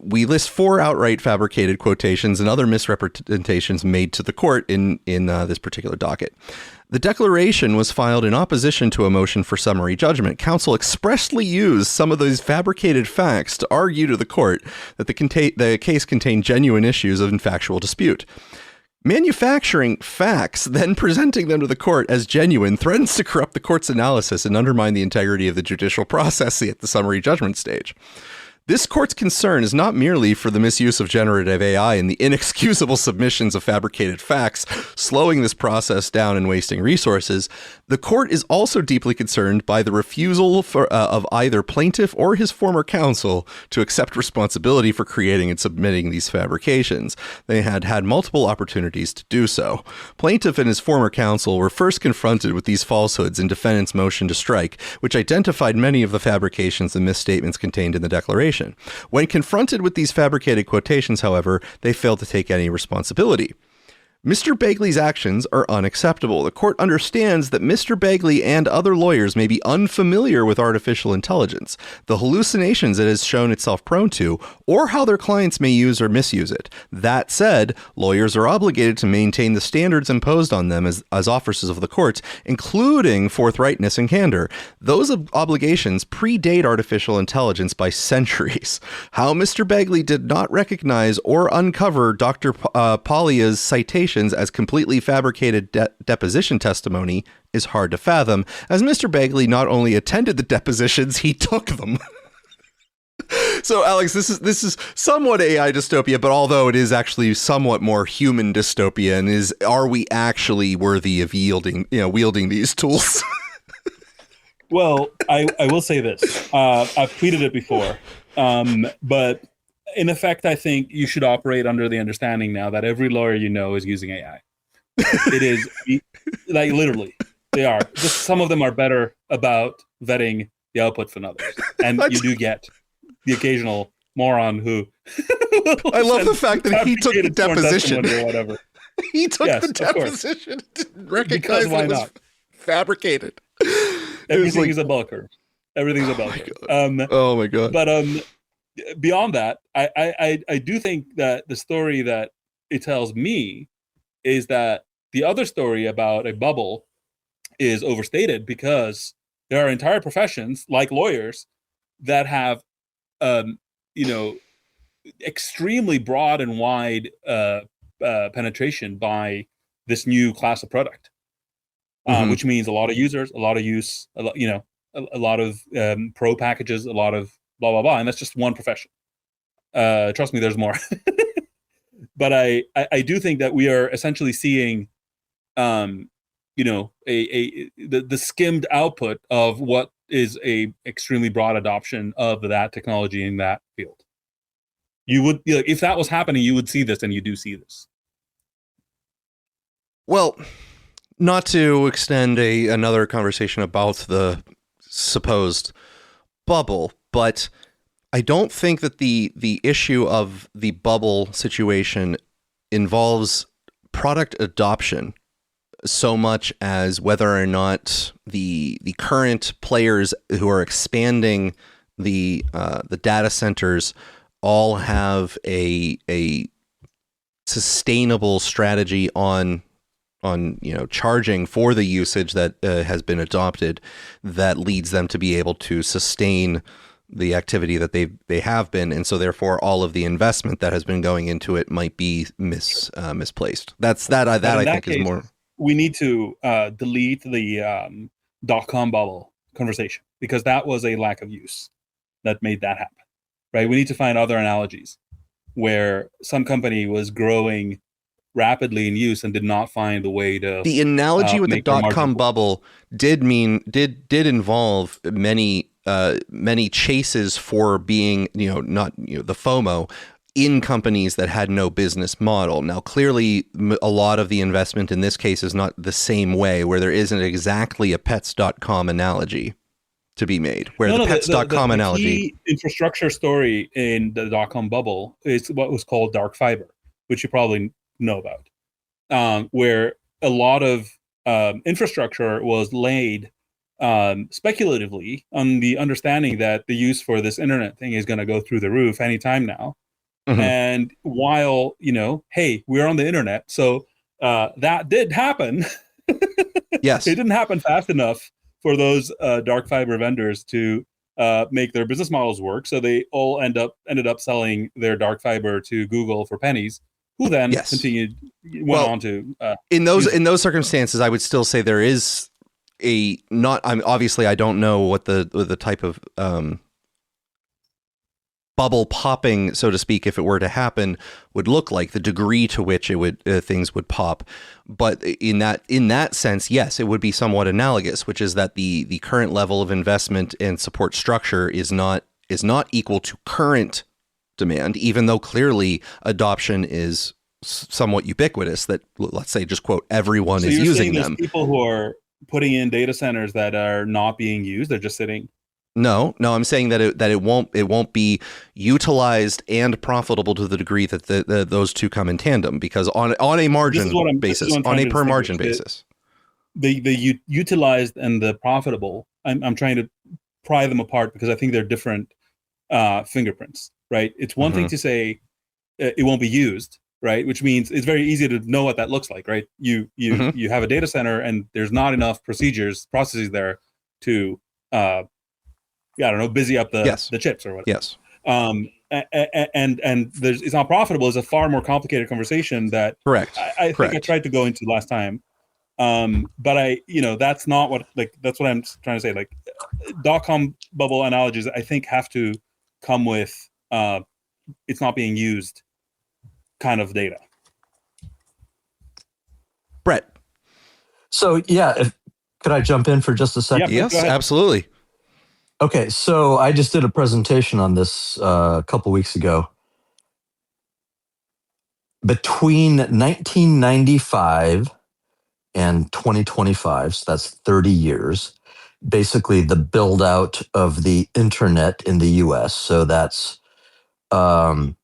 We list 4 outright fabricated quotations and other misrepresentations made to the court in this particular docket. The declaration was filed in opposition to a motion for summary judgment. Counsel expressly used some of those fabricated facts to argue to the court that the case contained genuine issues of factual dispute. Manufacturing facts, then presenting them to the court as genuine, threatens to corrupt the court's analysis and undermine the integrity of the judicial process at the summary judgment stage. This court's concern is not merely for the misuse of generative AI and the inexcusable submissions of fabricated facts, slowing this process down and wasting resources. The court is also deeply concerned by the refusal of either plaintiff or his former counsel to accept responsibility for creating and submitting these fabrications. They had multiple opportunities to do so. Plaintiff and his former counsel were first confronted with these falsehoods in defendant's motion to strike, which identified many of the fabrications and misstatements contained in the declaration. When confronted with these fabricated quotations, however, they failed to take any responsibility. Mr. Begley's actions are unacceptable. The court understands that Mr. Begley and other lawyers may be unfamiliar with artificial intelligence, the hallucinations it has shown itself prone to, or how their clients may use or misuse it. That said, lawyers are obligated to maintain the standards imposed on them as officers of the courts, including forthrightness and candor. Those obligations predate artificial intelligence by centuries. How Mr. Begley did not recognize or uncover Dr. Polia's citation as completely fabricated deposition testimony is hard to fathom, as Mr. Begley not only attended the depositions, he took them. So, Alex, this is somewhat AI dystopia, but although it is actually somewhat more human dystopia, and are we actually worthy of wielding these tools? Well, I will say this. I've tweeted it before, but in effect, I think you should operate under the understanding now that every lawyer you know is using AI. It is, like, literally, they are. Just some of them are better about vetting the output than others. And you do get the occasional moron who... I love the fact that he took the deposition. Or whatever. He took the deposition. Didn't recognize it was fabricated. Everything is a bell curve. Everything's a bell curve. Oh my God. But beyond that, I do think that the story that it tells me is that the other story about a bubble is overstated, because there are entire professions like lawyers that have, extremely broad and wide penetration by this new class of product, which means a lot of users, a lot of use, a lot of pro packages, a lot of blah, blah, blah. And that's just one profession. Trust me, there's more. But I do think that we are essentially seeing, the skimmed output of what is a extremely broad adoption of that technology in that field. You would, if that was happening, you would see this, and you do see this. Well, not to extend another conversation about the supposed bubble, but I don't think that the issue of the bubble situation involves product adoption so much as whether or not the current players who are expanding the data centers all have a sustainable strategy on charging for the usage that has been adopted that leads them to be able to sustain the activity that they have been, and so therefore all of the investment that has been going into it might be misplaced. I think is more. We need to delete the .com bubble conversation, because that was a lack of use that made that happen, right? We need to find other analogies where some company was growing rapidly in use and did not find the way to. The analogy with the .com bubble did involve many chases for being, the FOMO in companies that had no business model. Now, clearly, a lot of the investment in this case is not the same way, where there isn't exactly a pets.com analogy to be made, where the pets.com analogy. The key infrastructure story in the .com bubble is what was called dark fiber, which you probably know about, where a lot of infrastructure was laid speculatively on the understanding that the use for this internet thing is going to go through the roof anytime now. Mm-hmm. And while, hey, we're on the internet, so that did happen. Yes. It didn't happen fast enough for those dark fiber vendors to make their business models work. So they all ended up selling their dark fiber to Google for pennies, who then went on to. In those circumstances, I would still say there is obviously I don't know what the type of bubble popping, so to speak, if it were to happen, would look like, the degree to which it would things would pop. But in that sense, yes, it would be somewhat analogous, which is that the current level of investment and support structure is not equal to current demand, even though clearly adoption is somewhat ubiquitous. That, let's say, just quote, everyone is using them. People who are putting in data centers that are not being used, they're just sitting. No, I'm saying that it won't be utilized and profitable to the degree that those two come in tandem, because on a margin basis, on a per margin basis, the utilized and the profitable, I'm trying to pry them apart, because I think they're different fingerprints, right? It's one thing to say it won't be used, right? Which means it's very easy to know what that looks like, right? You have a data center and there's not enough processes there to busy up the chips or whatever. Yes. And it's not profitable is a far more complicated conversation that correct. I think I tried to go into last time. But that's not what, that's what I'm trying to say. Like, .com bubble analogies, I think, have to come with it's not being used kind of data. Brett. So could I jump in for just a second? Yes, absolutely. Okay, so I just did a presentation on this a couple weeks ago. Between 1995 and 2025, so that's 30 years, basically the build out of the internet in the US. So that's, long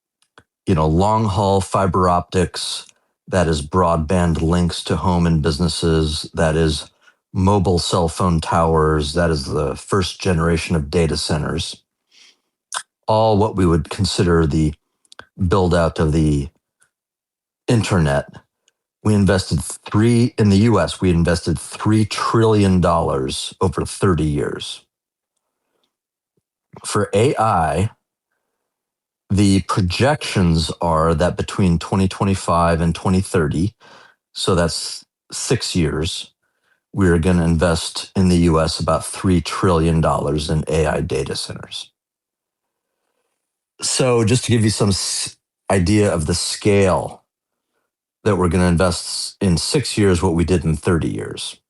haul fiber optics, that is broadband links to home and businesses, that is mobile cell phone towers, that is the first generation of data centers, all what we would consider the build out of the internet. We invested in the US, we invested $3 trillion over 30 years. For AI, the projections are that between 2025 and 2030, so that's 6 years, we're going to invest in the US about $3 trillion in AI data centers. So just to give you some idea of the scale that we're going to invest in 6 years, what we did in 30 years.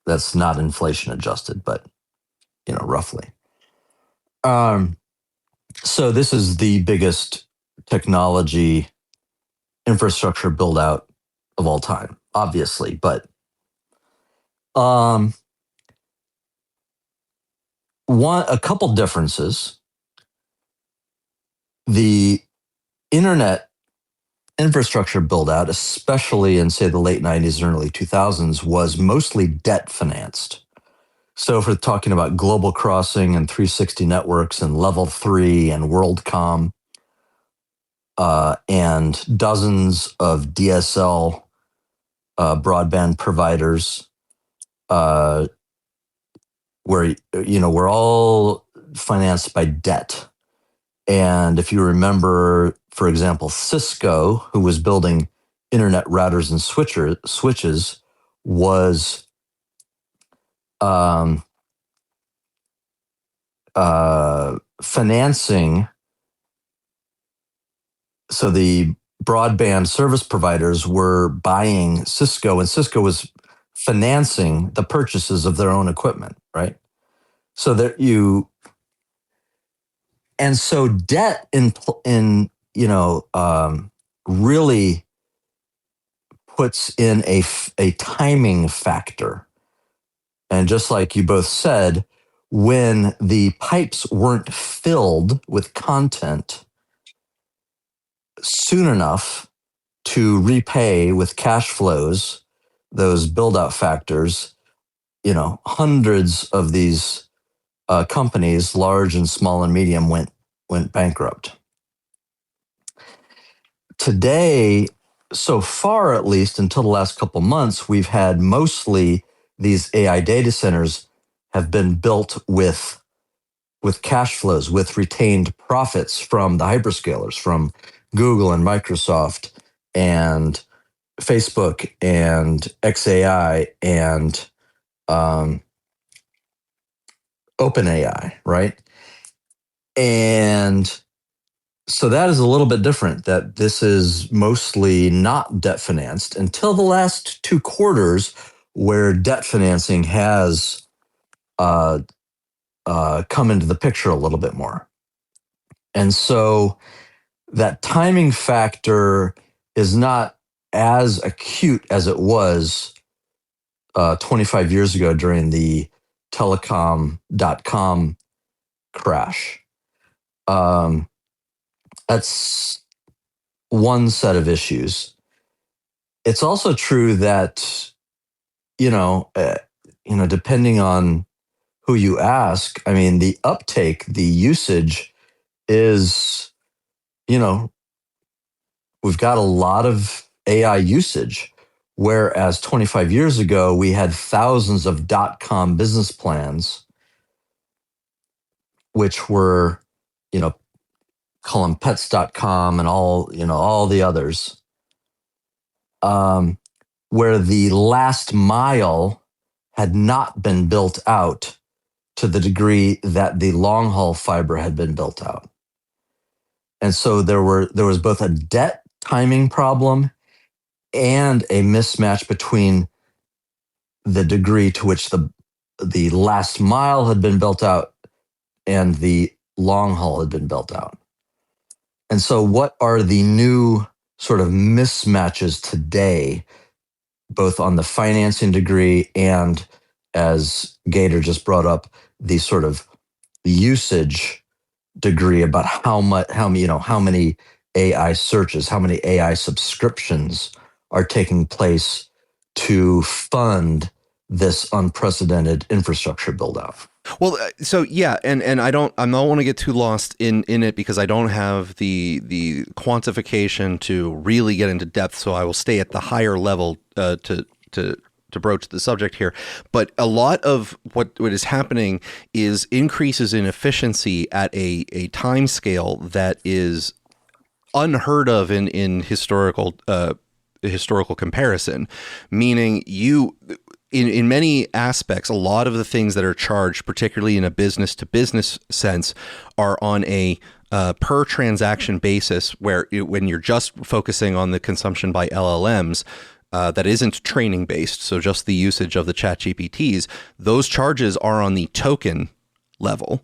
That's not inflation adjusted, but, roughly. So this is the biggest technology infrastructure build out of all time, obviously, but a couple differences. The internet infrastructure build out, especially in, say, the late 90s and early 2000s, was mostly debt financed. So if we're talking about Global Crossing and 360 Networks and Level 3 and WorldCom and dozens of DSL broadband providers, where we're all financed by debt. And if you remember, for example, Cisco, who was building internet routers and switches, was financing. So the broadband service providers were buying Cisco, and Cisco was financing the purchases of their own equipment, right? So that and so debt really puts in a timing factor. And just like you both said, when the pipes weren't filled with content soon enough to repay with cash flows those build-out factors, hundreds of these companies, large and small and medium, went bankrupt. Today, so far at least, until the last couple months, we've had mostly these AI data centers have been built with cash flows, with retained profits from the hyperscalers, from Google and Microsoft and Facebook and XAI and OpenAI, right? And so that is a little bit different, that this is mostly not debt financed until the last 2 quarters, where debt financing has come into the picture a little bit more. And so that timing factor is not as acute as it was 25 years ago during the telecom.com crash. That's one set of issues. It's also true that, depending on who you ask, I mean, the uptake, the usage is, we've got a lot of AI usage. Whereas 25 years ago, we had thousands of .com business plans, which were, call them pets.com and all the others, where the last mile had not been built out to the degree that the long haul fiber had been built out. And so there was both a debt timing problem and a mismatch between the degree to which the last mile had been built out and the long haul had been built out. And so what are the new sort of mismatches today, both on the financing degree and, as Gator just brought up, the sort of usage degree about how many AI searches, how many AI subscriptions are taking place to fund this unprecedented infrastructure build out. Well, so yeah, and I don't want to get too lost in it because I don't have the quantification to really get into depth. So I will stay at the higher level to broach the subject here. But a lot of what is happening is increases in efficiency at a time scale that is unheard of in historical comparison, meaning in many aspects, a lot of the things that are charged, particularly in a business to business sense, are on a per transaction basis, where when you're just focusing on the consumption by LLMs, that isn't training based, so just the usage of the ChatGPTs, those charges are on the token level.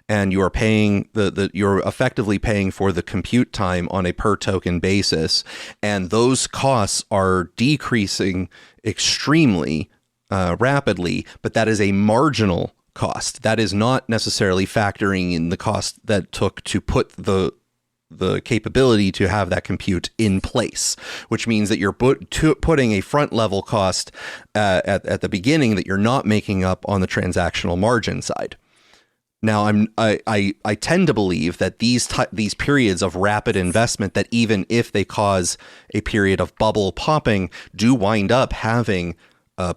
And you are paying you're effectively paying for the compute time on a per token basis, and those costs are decreasing extremely rapidly. But that is a marginal cost. That is not necessarily factoring in the cost that took to put the capability to have that compute in place, which means that you're putting a front level cost at the beginning that you're not making up on the transactional margin side. Now, I tend to believe that these periods of rapid investment, that even if they cause a period of bubble popping, do wind up having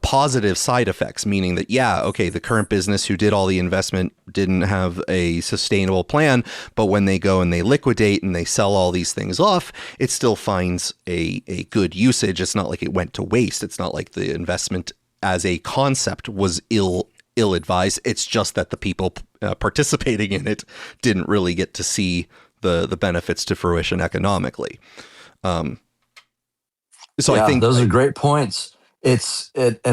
positive side effects, meaning that, yeah, okay, the current business who did all the investment didn't have a sustainable plan, but when they go and they liquidate and they sell all these things off, it still finds a good usage. It's not like it went to waste. It's not like the investment as a concept was ill-advised. It's just that the people participating in it didn't really get to see the benefits to fruition economically. So yeah, I think those are great points. It's you've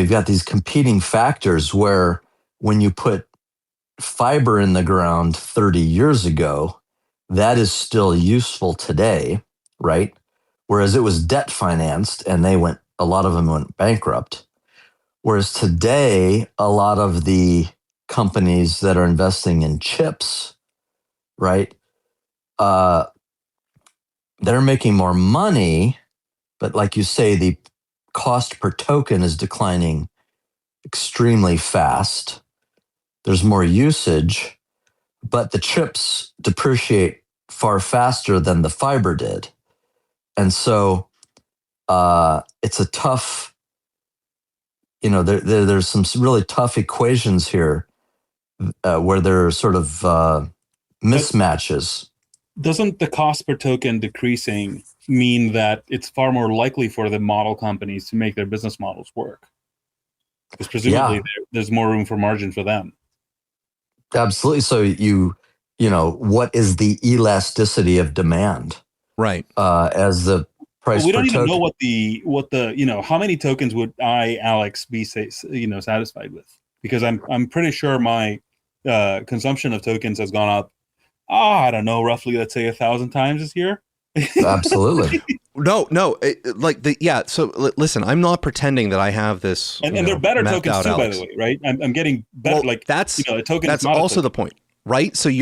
got these competing factors where when you put fiber in the ground 30 years ago, that is still useful today, right? Whereas it was debt financed and a lot of them went bankrupt. Whereas today, a lot of the companies that are investing in chips, right? They're making more money, but like you say, the cost per token is declining extremely fast. There's more usage, but the chips depreciate far faster than the fiber did. And so it's a tough, there's some really tough equations here where there are sort of mismatches. Doesn't the cost per token decreasing mean that it's far more likely for the model companies to make their business models work? Because presumably there's more room for margin for them. Absolutely. So what is the elasticity of demand? Right. As the price we per don't even token. know what the how many tokens would Alex, be satisfied with? Because I'm pretty sure my consumption of tokens has gone up. I don't know, roughly, let's say 1,000 times this year. Absolutely. No. So listen, I'm not pretending that I have this. And they're better tokens too, by the way, right? I'm getting better. Well, that's a token. That's also the point, right? So when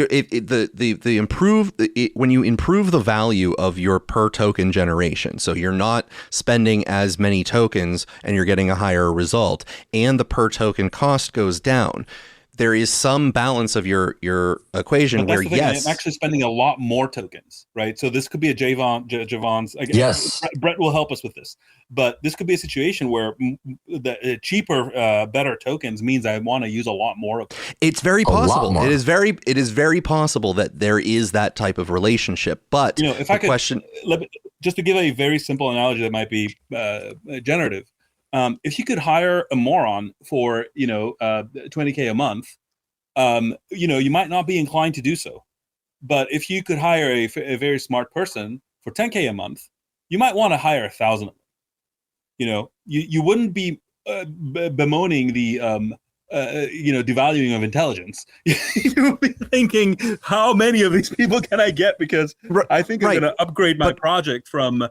you improve the value of your per token generation, so you're not spending as many tokens and you're getting a higher result, and the per token cost goes down. There is some balance of your equation where, yes, I'm actually spending a lot more tokens, right? So this could be a Javon's. Yes, Brett will help us with this, but this could be a situation where the cheaper, better tokens means I want to use a lot more of them. It's very possible. It is very possible that there is that type of relationship. But if I could just to give a very simple analogy that might be generative. If you could hire a moron for, $20K a month, you might not be inclined to do so. But if you could hire a very smart person for $10K a month, you might want to hire 1,000 of them. You wouldn't be bemoaning the, devaluing of intelligence. You would be thinking, how many of these people can I get? Because I think I'm going to upgrade my project from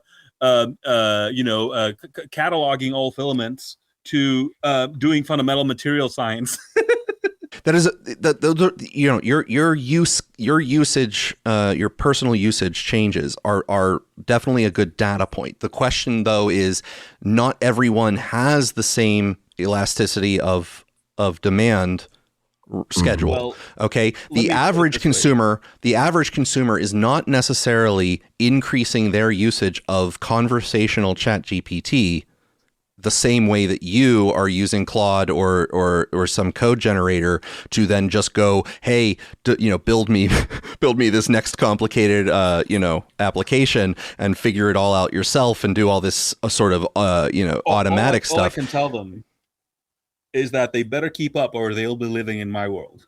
cataloging all filaments to doing fundamental material science. That is your usage, your personal usage changes are definitely a good data point. The question though is not everyone has the same elasticity of demand schedule. Well, okay, the average consumer is not necessarily increasing their usage of conversational chat GPT the same way that you are using Claude or some code generator to then just go, hey, build me this next complicated application and figure it all out yourself and do all this sort of automatic stuff. All I can tell them is that they better keep up or they'll be living in my world.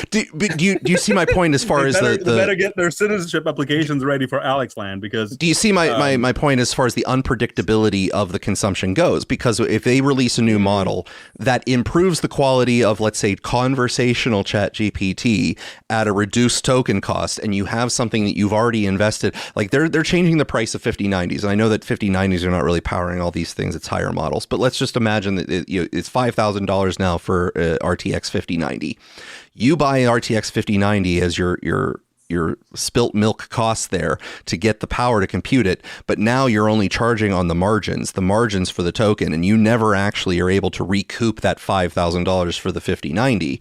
do you see my point as far as they better get their citizenship applications ready for Alex Land? Because do you see my point as far as the unpredictability of the consumption goes? Because if they release a new model that improves the quality of, let's say, conversational chat GPT at a reduced token cost, and you have something that you've already invested, like they're changing the price of 5090s, and I know that 5090s are not really powering all these things, it's higher models, but let's just imagine that it's $5,000 now for RTX 5090. You buy RTX 5090 as your spilt milk cost there to get the power to compute it, but now you're only charging on the margins for the token, and you never actually are able to recoup that $5,000 for the 5090.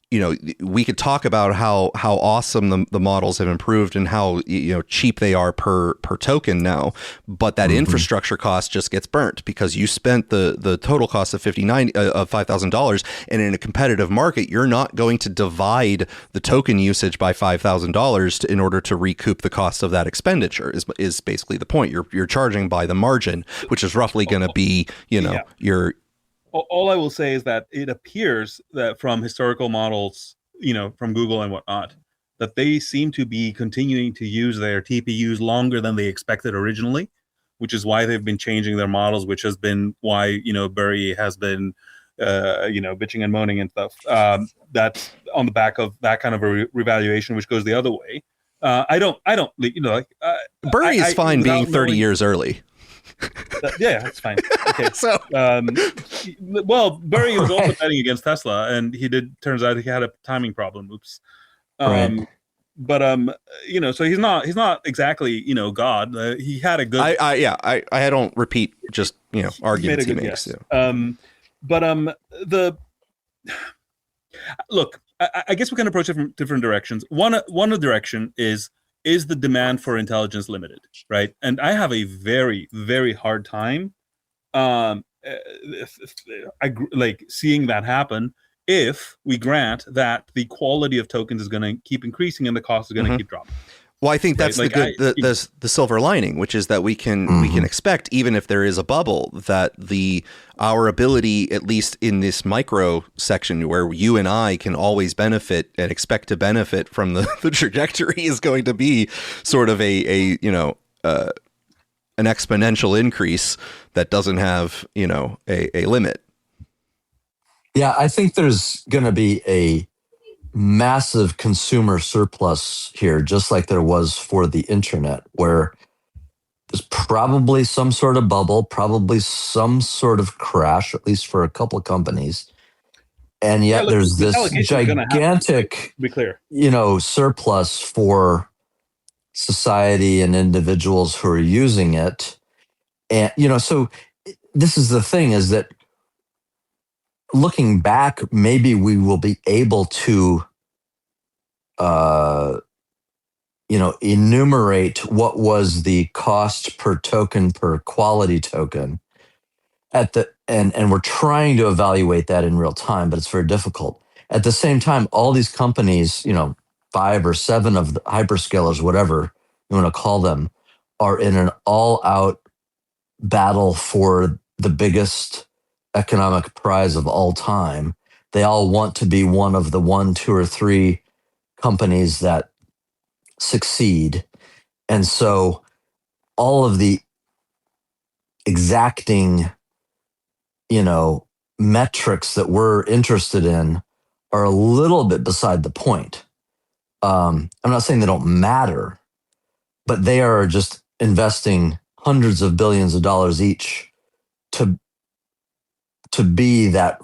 we could talk about how awesome the models have improved and how cheap they are per token now, but that infrastructure cost just gets burnt because you spent the total cost of $5,000, and in a competitive market, you're not going to divide the token usage by $5,000 in order to recoup the cost of that expenditure. Is basically the point. You're charging by the margin, which is roughly going to be your. All I will say is that it appears that from historical models, from Google and whatnot, that they seem to be continuing to use their TPUs longer than they expected originally, which is why they've been changing their models, which has been why, Burry has been, bitching and moaning and stuff. That's on the back of that kind of a revaluation, which goes the other way. Burry is fine being 30 years early. Yeah, that's fine. Okay. So, Burry was also betting against Tesla, and turns out he had a timing problem. Oops. Right. But so he's not exactly God. He had a good. I don't repeat just arguments he makes. Guess. Yeah. Look, I guess we can approach it from different directions. One direction is the demand for intelligence limited, right? And I have a very, very hard time seeing that happen if we grant that the quality of tokens is going to keep increasing and the cost is going to keep dropping. Well, I think that's the silver lining, which is that we can expect, even if there is a bubble, that our ability, at least in this micro section where you and I can always benefit and expect to benefit from the trajectory, is going to be sort of an exponential increase that doesn't have a limit. Yeah, I think there's going to be a massive consumer surplus here, just like there was for the internet, where there's probably some sort of bubble, probably some sort of crash, at least for a couple of companies. And yet there's this gigantic, be clear, surplus for society and individuals who are using it. And, so this is the thing, is that looking back, maybe we will be able to, enumerate what was the cost per token per quality token and we're trying to evaluate that in real time, but it's very difficult. At the same time, all these companies, 5 or 7 of the hyperscalers, whatever you want to call them, are in an all-out battle for the biggest economic prize of all time. They all want to be one of the 1, 2, or 3 companies that succeed. And so all of the exacting, metrics that we're interested in are a little bit beside the point. I'm not saying they don't matter, but they are just investing hundreds of billions of dollars each to be that,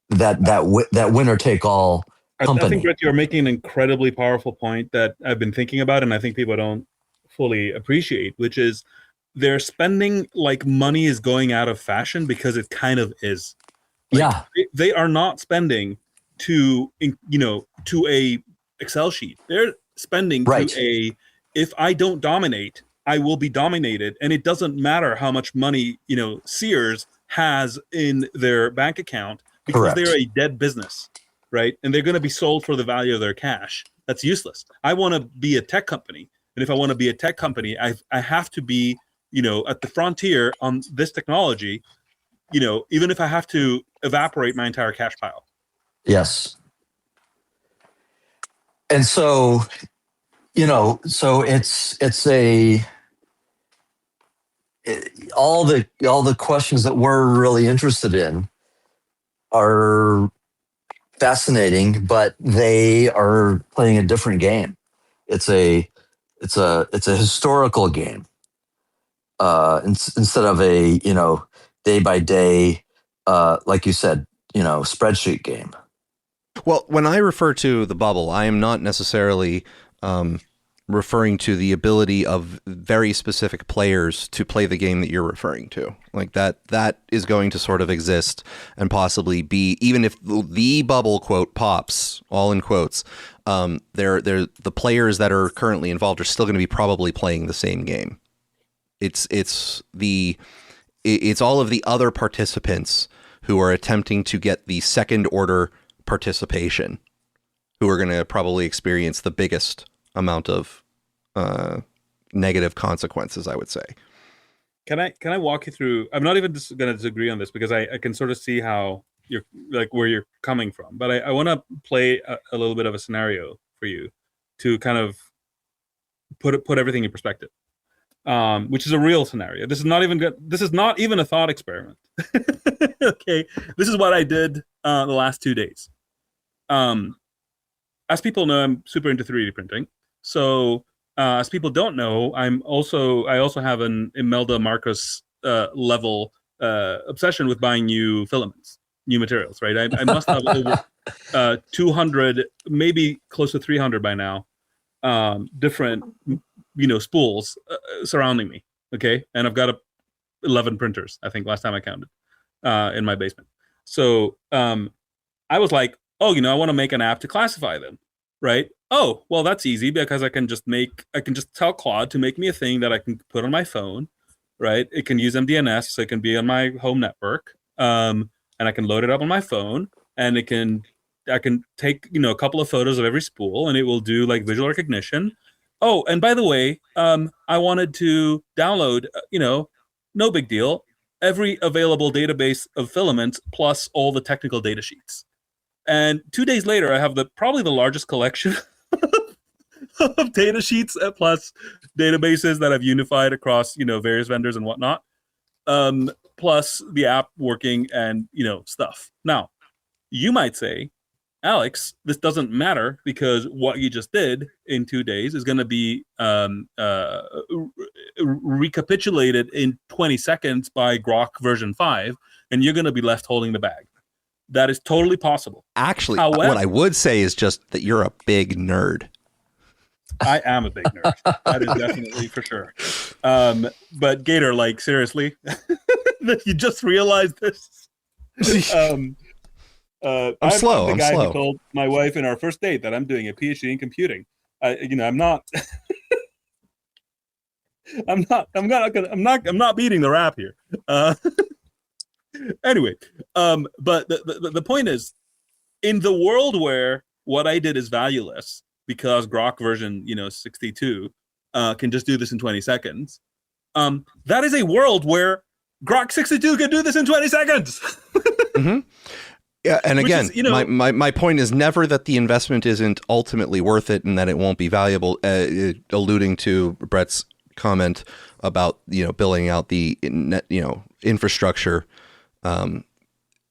that winner take all company. I think, Brett, you're making an incredibly powerful point that I've been thinking about, and I think people don't fully appreciate, which is they're spending like money is going out of fashion, because it kind of is. They are not spending to a Excel sheet. They're spending to if I don't dominate, I will be dominated, and it doesn't matter how much money Sears has in their bank account, because they're a dead business, right? And they're going to be sold for the value of their cash. That's useless. I want to be a tech company, and if I want to be a tech company, I have to be at the frontier on this technology, even if I have to evaporate my entire cash pile. Yes. And so, so all the questions that we're really interested in are fascinating, but they are playing a different game. It's a historical game. Instead of a day by day, like you said, spreadsheet game. Well, when I refer to the bubble, I am not necessarily referring to the ability of very specific players to play the game that you're referring to. Like that is going to sort of exist and possibly be, even if the bubble quote pops, all in quotes, they're the players that are currently involved are still going to be probably playing the same game. It's all of the other participants who are attempting to get the second order participation who are going to probably experience the biggest amount of negative consequences, I would say. Can I walk you through? I'm not even going to disagree on this because I can sort of see how you're like where you're coming from, but I want to play a little bit of a scenario for you to kind of put everything in perspective, which is a real scenario. This is not even good. This is not even a thought experiment. Okay, this is what I did the last 2 days. As people know, I'm super into 3D printing. So, as people don't know, I also have an Imelda Marcos level obsession with buying new filaments, new materials. Right? I must have over 200, maybe close to 300 by now, different spools surrounding me. Okay, and I've got 11 printers. I think last time I counted in my basement. So I was like, oh, I want to make an app to classify them, right? Oh, well, that's easy because I can just tell Claude to make me a thing that I can put on my phone, right? It can use MDNS, so it can be on my home network, and I can load it up on my phone, and I can take a couple of photos of every spool, and it will do like visual recognition. Oh, and by the way, I wanted to download, no big deal, every available database of filaments plus all the technical data sheets. And 2 days later, I have probably the largest collection of data sheets plus databases that I've unified across, various vendors and whatnot, plus the app working and, stuff. Now, you might say, Alex, this doesn't matter because what you just did in 2 days is going to be recapitulated in 20 seconds by Grok version 5, and you're going to be left holding the bag. That is totally possible. Actually, what I would say is just that you're a big nerd. I am a big nerd. That is definitely for sure. But Gator, like, seriously, that you just realized this? I'm slow. I'm the guy slow. who told my wife in our first date that I'm doing a PhD in computing. I'm not. I'm not beating the rap here. Anyway, but the point is, in the world where what I did is valueless because Grok version 62 can just do this in 20 seconds, that is a world where Grok 62 can do this in 20 seconds. Mm-hmm. Yeah, and again, my point is never that the investment isn't ultimately worth it and that it won't be valuable. Alluding to Brett's comment about building out the infrastructure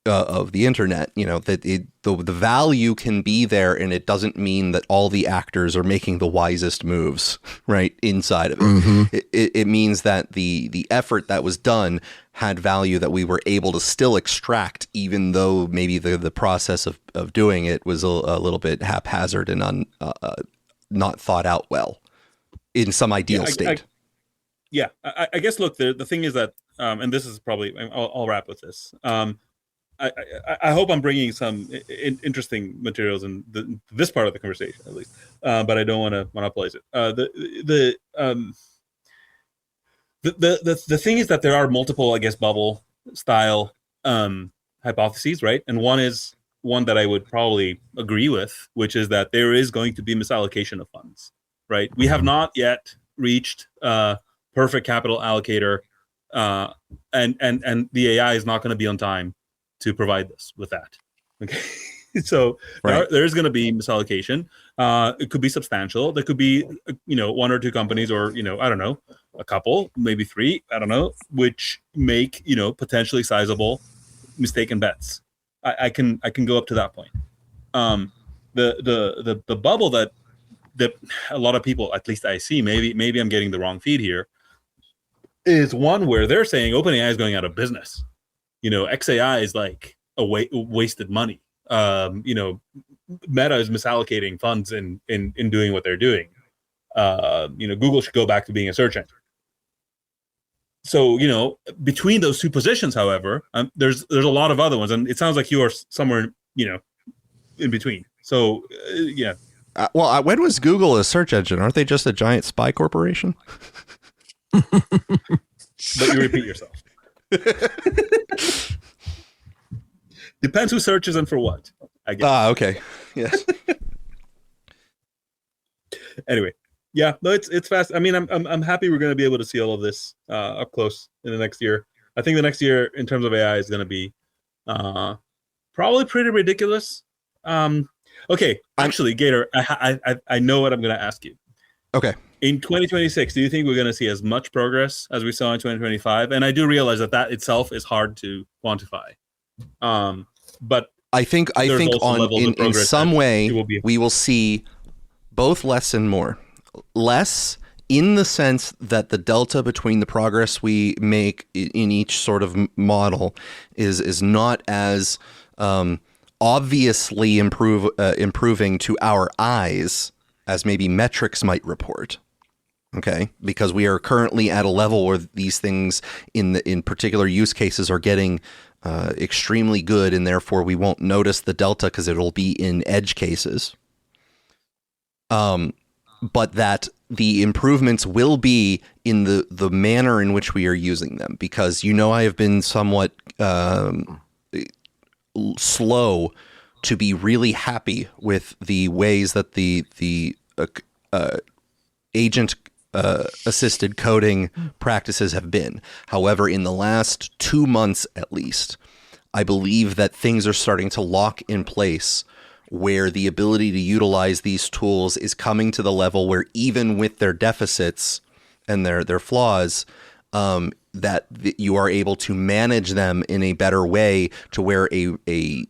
of the internet, that the value can be there, and it doesn't mean that all the actors are making the wisest moves right inside of it. Mm-hmm. It means that the effort that was done had value that we were able to still extract, even though maybe the process of doing it was a little bit haphazard and not thought out well in some ideal state. I guess, look, the thing is that, and this is probably, I'll wrap with this. I hope I'm bringing some interesting materials in this part of the conversation, at least, but I don't want to monopolize it. The thing is that there are multiple, I guess, bubble style hypotheses, right? And one is one that I would probably agree with, which is that there is going to be misallocation of funds, right? We have not yet reached perfect capital allocator, and the AI is not going to be on time to provide this with that. Okay, so right. there is going to be misallocation. It could be substantial. There could be one or two companies, or I don't know, a couple, maybe three, I don't know, which make potentially sizable mistaken bets. I can go up to that point. The bubble that a lot of people, at least I see, maybe I'm getting the wrong feed here, is one where they're saying OpenAI is going out of business. XAI is like a wasted money. Meta is misallocating funds in doing what they're doing. Google should go back to being a search engine. So, between those two positions, however, there's a lot of other ones, and it sounds like you are somewhere, in between. So, yeah. When was Google a search engine? Aren't they just a giant spy corporation? But you repeat yourself. Depends who searches and for what, I guess. Okay. Yes. Anyway, yeah, no, it's fast. I mean, I'm happy we're going to be able to see all of this up close in the next year. I think the next year, in terms of AI, is going to be probably pretty ridiculous. Okay, actually, Gator, I know what I'm going to ask you. Okay. In 2026, do you think we're going to see as much progress as we saw in 2025? And I do realize that itself is hard to quantify. But I think in some way we will see both less and more. Less in the sense that the delta between the progress we make in each sort of model is not as obviously improving to our eyes as maybe metrics might report. Okay, because we are currently at a level where these things in particular use cases are getting extremely good, and therefore we won't notice the delta because it'll be in edge cases. But that the improvements will be in the manner in which we are using them, because I have been somewhat slow to be really happy with the ways that the agent assisted coding practices have been. However, in the last 2 months at least, I believe that things are starting to lock in place where the ability to utilize these tools is coming to the level where even with their deficits and their flaws, that you are able to manage them in a better way to where a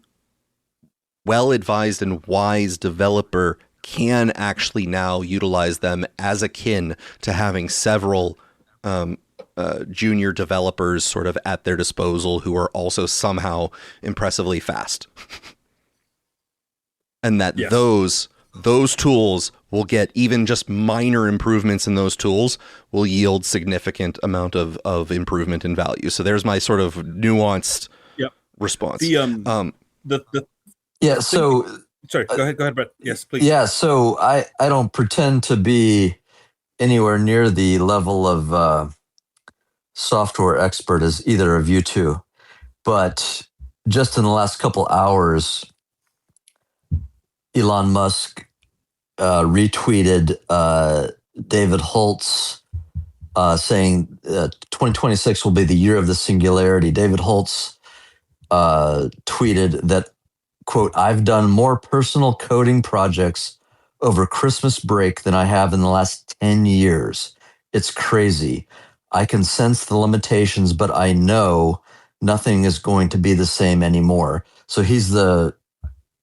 well-advised and wise developer can actually now utilize them as akin to having several junior developers sort of at their disposal who are also somehow impressively fast. And that those tools will get even just minor improvements in those tools will yield significant amount of improvement in value. So there's my sort of nuanced response. Sorry, go ahead, Brett. Yes, please. Yeah, so I don't pretend to be anywhere near the level of software expert as either of you two, but just in the last couple hours, Elon Musk retweeted David Holtz saying 2026 will be the year of the singularity. David Holtz tweeted that, quote, "I've done more personal coding projects over Christmas break than I have in the last 10 years. It's crazy. I can sense the limitations, but I know nothing is going to be the same anymore." So he's the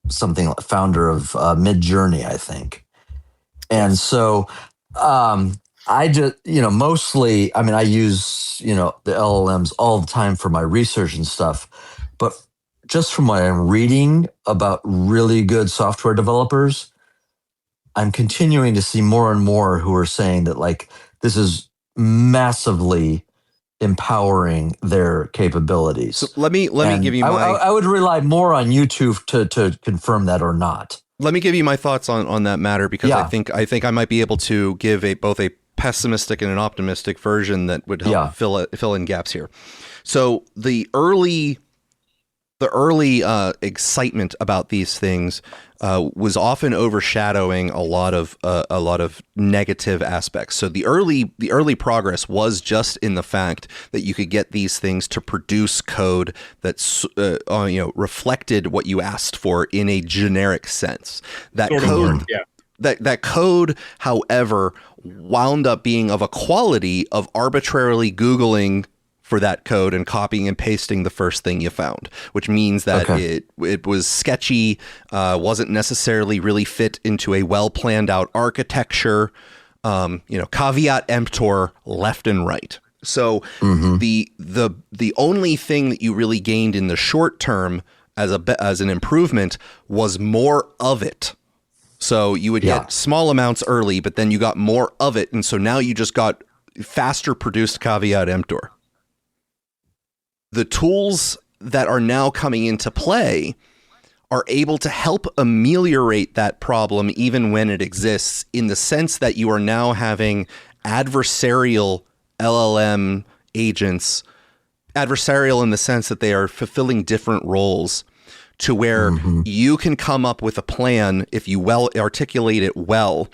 founder of Midjourney, I think. And so I just, mostly, I mean, I use, the LLMs all the time for my research and stuff, but just from what I'm reading about really good software developers, I'm continuing to see more and more who are saying that, like, this is massively empowering their capabilities. So let me give you I would rely more on YouTube to confirm that or not. Let me give you my thoughts on that matter, because I think I might be able to give both a pessimistic and an optimistic version that would help fill in gaps here. So the early excitement about these things was often overshadowing a lot of negative aspects. So the early progress was just in the fact that you could get these things to produce code that's reflected what you asked for in a generic sense. That code, however, wound up being of a quality of arbitrarily Googling for that code and copying and pasting the first thing you found, which means that it was sketchy, wasn't necessarily really fit into a well planned out architecture, caveat emptor left and right. So the only thing that you really gained in the short term as an improvement was more of it. So you would get small amounts early, but then you got more of it. And so now you just got faster produced caveat emptor. The tools that are now coming into play are able to help ameliorate that problem even when it exists, in the sense that you are now having adversarial LLM agents, adversarial in the sense that they are fulfilling different roles, to where you can come up with a plan. If you well articulate it well,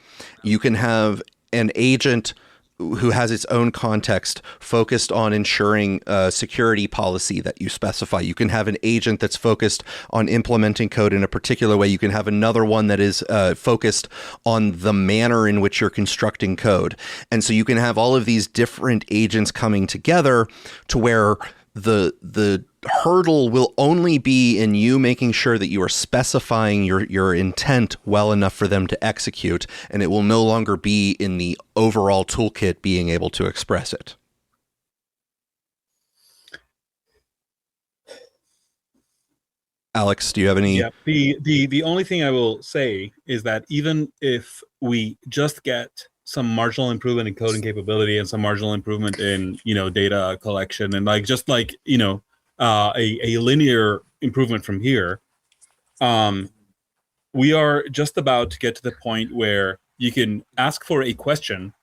you can have an agent who has its own context focused on ensuring security policy that you specify. You can have an agent that's focused on implementing code in a particular way. You can have another one that is focused on the manner in which you're constructing code. And so you can have all of these different agents coming together to where the hurdle will only be in you making sure that you are specifying your intent well enough for them to execute, and it will no longer be in the overall toolkit being able to express it. Alex, do you have any? Yeah, the only thing I will say is that even if we just get some marginal improvement in coding capability and some marginal improvement in, data collection and a linear improvement from here, we are just about to get to the point where you can ask for a question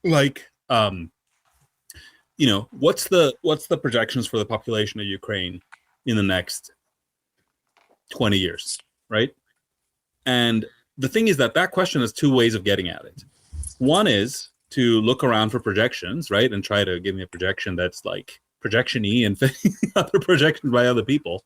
like, what's the projections for the population of Ukraine in the next 20 years, right? And the thing is that question has two ways of getting at it. One is to look around for projections, right, and try to give me a projection that's like projection-y and other projections by other people.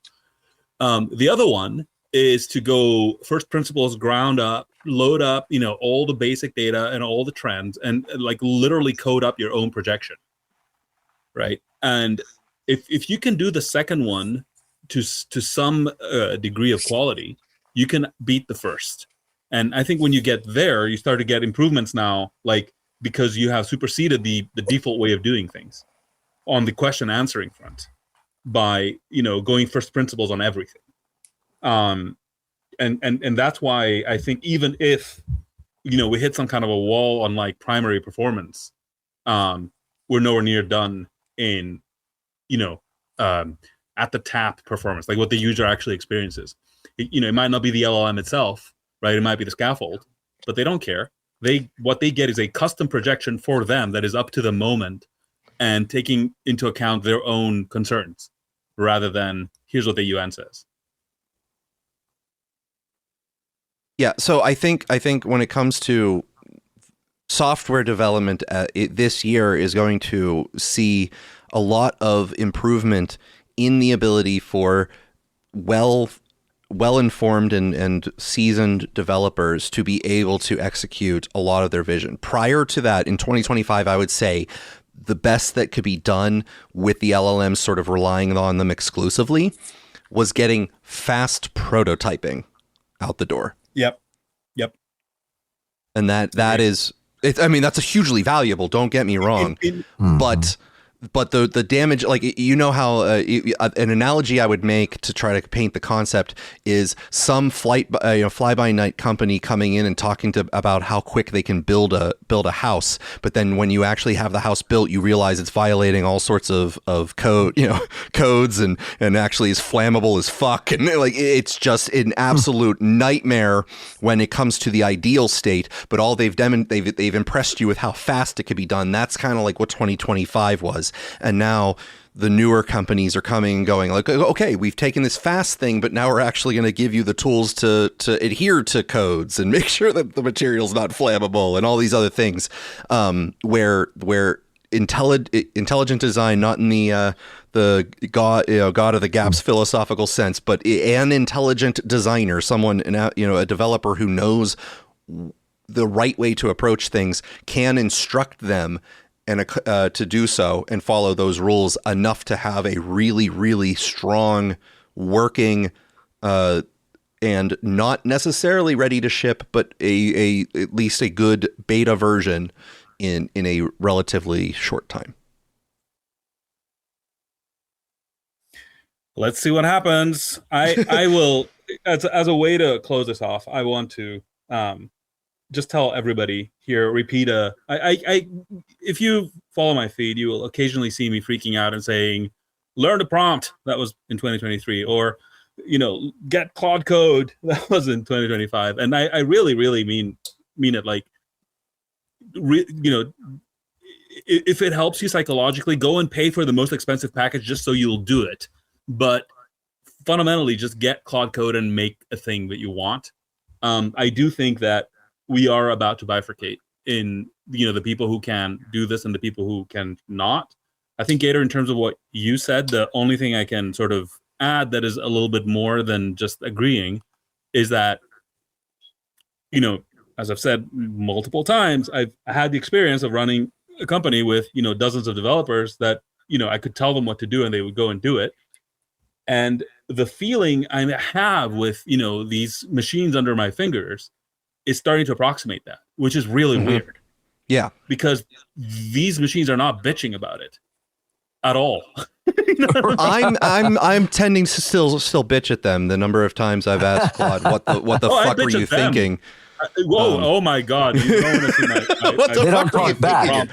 The other one is to go first principles, ground up, load up, all the basic data and all the trends, and like literally code up your own projection, right? And if you can do the second one to some degree of quality, you can beat the first. And I think when you get there, you start to get improvements now, like because you have superseded the default way of doing things on the question answering front by, going first principles on everything. And that's why I think even if, we hit some kind of a wall on like primary performance, we're nowhere near done in, at the tap performance, like what the user actually experiences. It might not be the LLM itself, right? It might be the scaffold, but they don't care. What they get is a custom projection for them that is up to the moment and taking into account their own concerns, rather than here's what the UN says. Yeah, so I think when it comes to software development, this year is going to see a lot of improvement in the ability for well-informed and seasoned developers to be able to execute a lot of their vision. Prior to that, in 2025, I would say the best that could be done with the LLMs sort of relying on them exclusively was getting fast prototyping out the door. Yep. And that is, that's a hugely valuable, don't get me wrong, but the damage, like, how an analogy I would make to try to paint the concept is some fly-by-night company coming in and talking about how quick they can build a house, but then when you actually have the house built, you realize it's violating all sorts of code, codes, and actually is flammable as fuck, and like it's just an absolute nightmare when it comes to the ideal state. But all they've impressed you with how fast it could be done. That's kind of like what 2025 was. And now the newer companies are coming and going like, okay, we've taken this fast thing, but now we're actually going to give you the tools to adhere to codes and make sure that the material's not flammable and all these other things, where intelligent design, not in the God of the gaps philosophical sense, but an intelligent designer, someone, a developer who knows the right way to approach things, can instruct them and to do so and follow those rules enough to have a really, really strong working and not necessarily ready to ship, but at least a good beta version in a relatively short time. Let's see what happens. I will, as a way to close this off, I want to just tell everybody here, repeat if you follow my feed, you will occasionally see me freaking out and saying, learn the prompt. That was in 2023. Or, get Claude Code. That was in 2025. And I really, really mean it. Like, if it helps you psychologically, go and pay for the most expensive package just so you'll do it. But fundamentally, just get Claude Code and make a thing that you want. I do think that we are about to bifurcate in, the people who can do this and the people who can not. I think, Gator, in terms of what you said, the only thing I can sort of add that is a little bit more than just agreeing is that, as I've said multiple times, I've had the experience of running a company with, dozens of developers that, I could tell them what to do and they would go and do it. And the feeling I have with, these machines under my fingers is starting to approximate that, which is really weird. Yeah. Because these machines are not bitching about it at all. I'm tending to still bitch at them. The number of times I've asked Claude, what the fuck were you thinking? Whoa! Oh my God! You don't want to see my what the fuck are you thinking?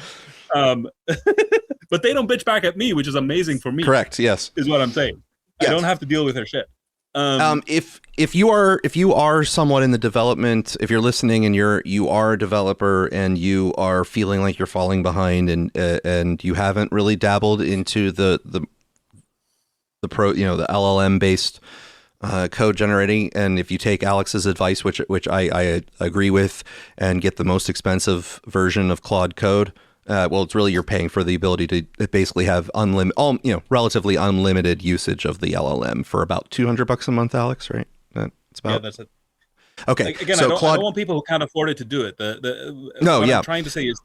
But they don't bitch back at me, which is amazing for me. Correct. Yes, is what I'm saying. Yes. I don't have to deal with their shit. If you are someone in the development, if you're listening and you are a developer and you are feeling like you're falling behind and you haven't really dabbled into the LLM based code generating, and if you take Alex's advice, which I agree with, and get the most expensive version of Claude Code, it's really you're paying for the ability to basically have relatively unlimited usage of the LLM for about $200 a month, Alex, right? That's about. Yeah, that's it. Okay. Again, so I don't want people who can't afford it to do it. What I'm trying to say is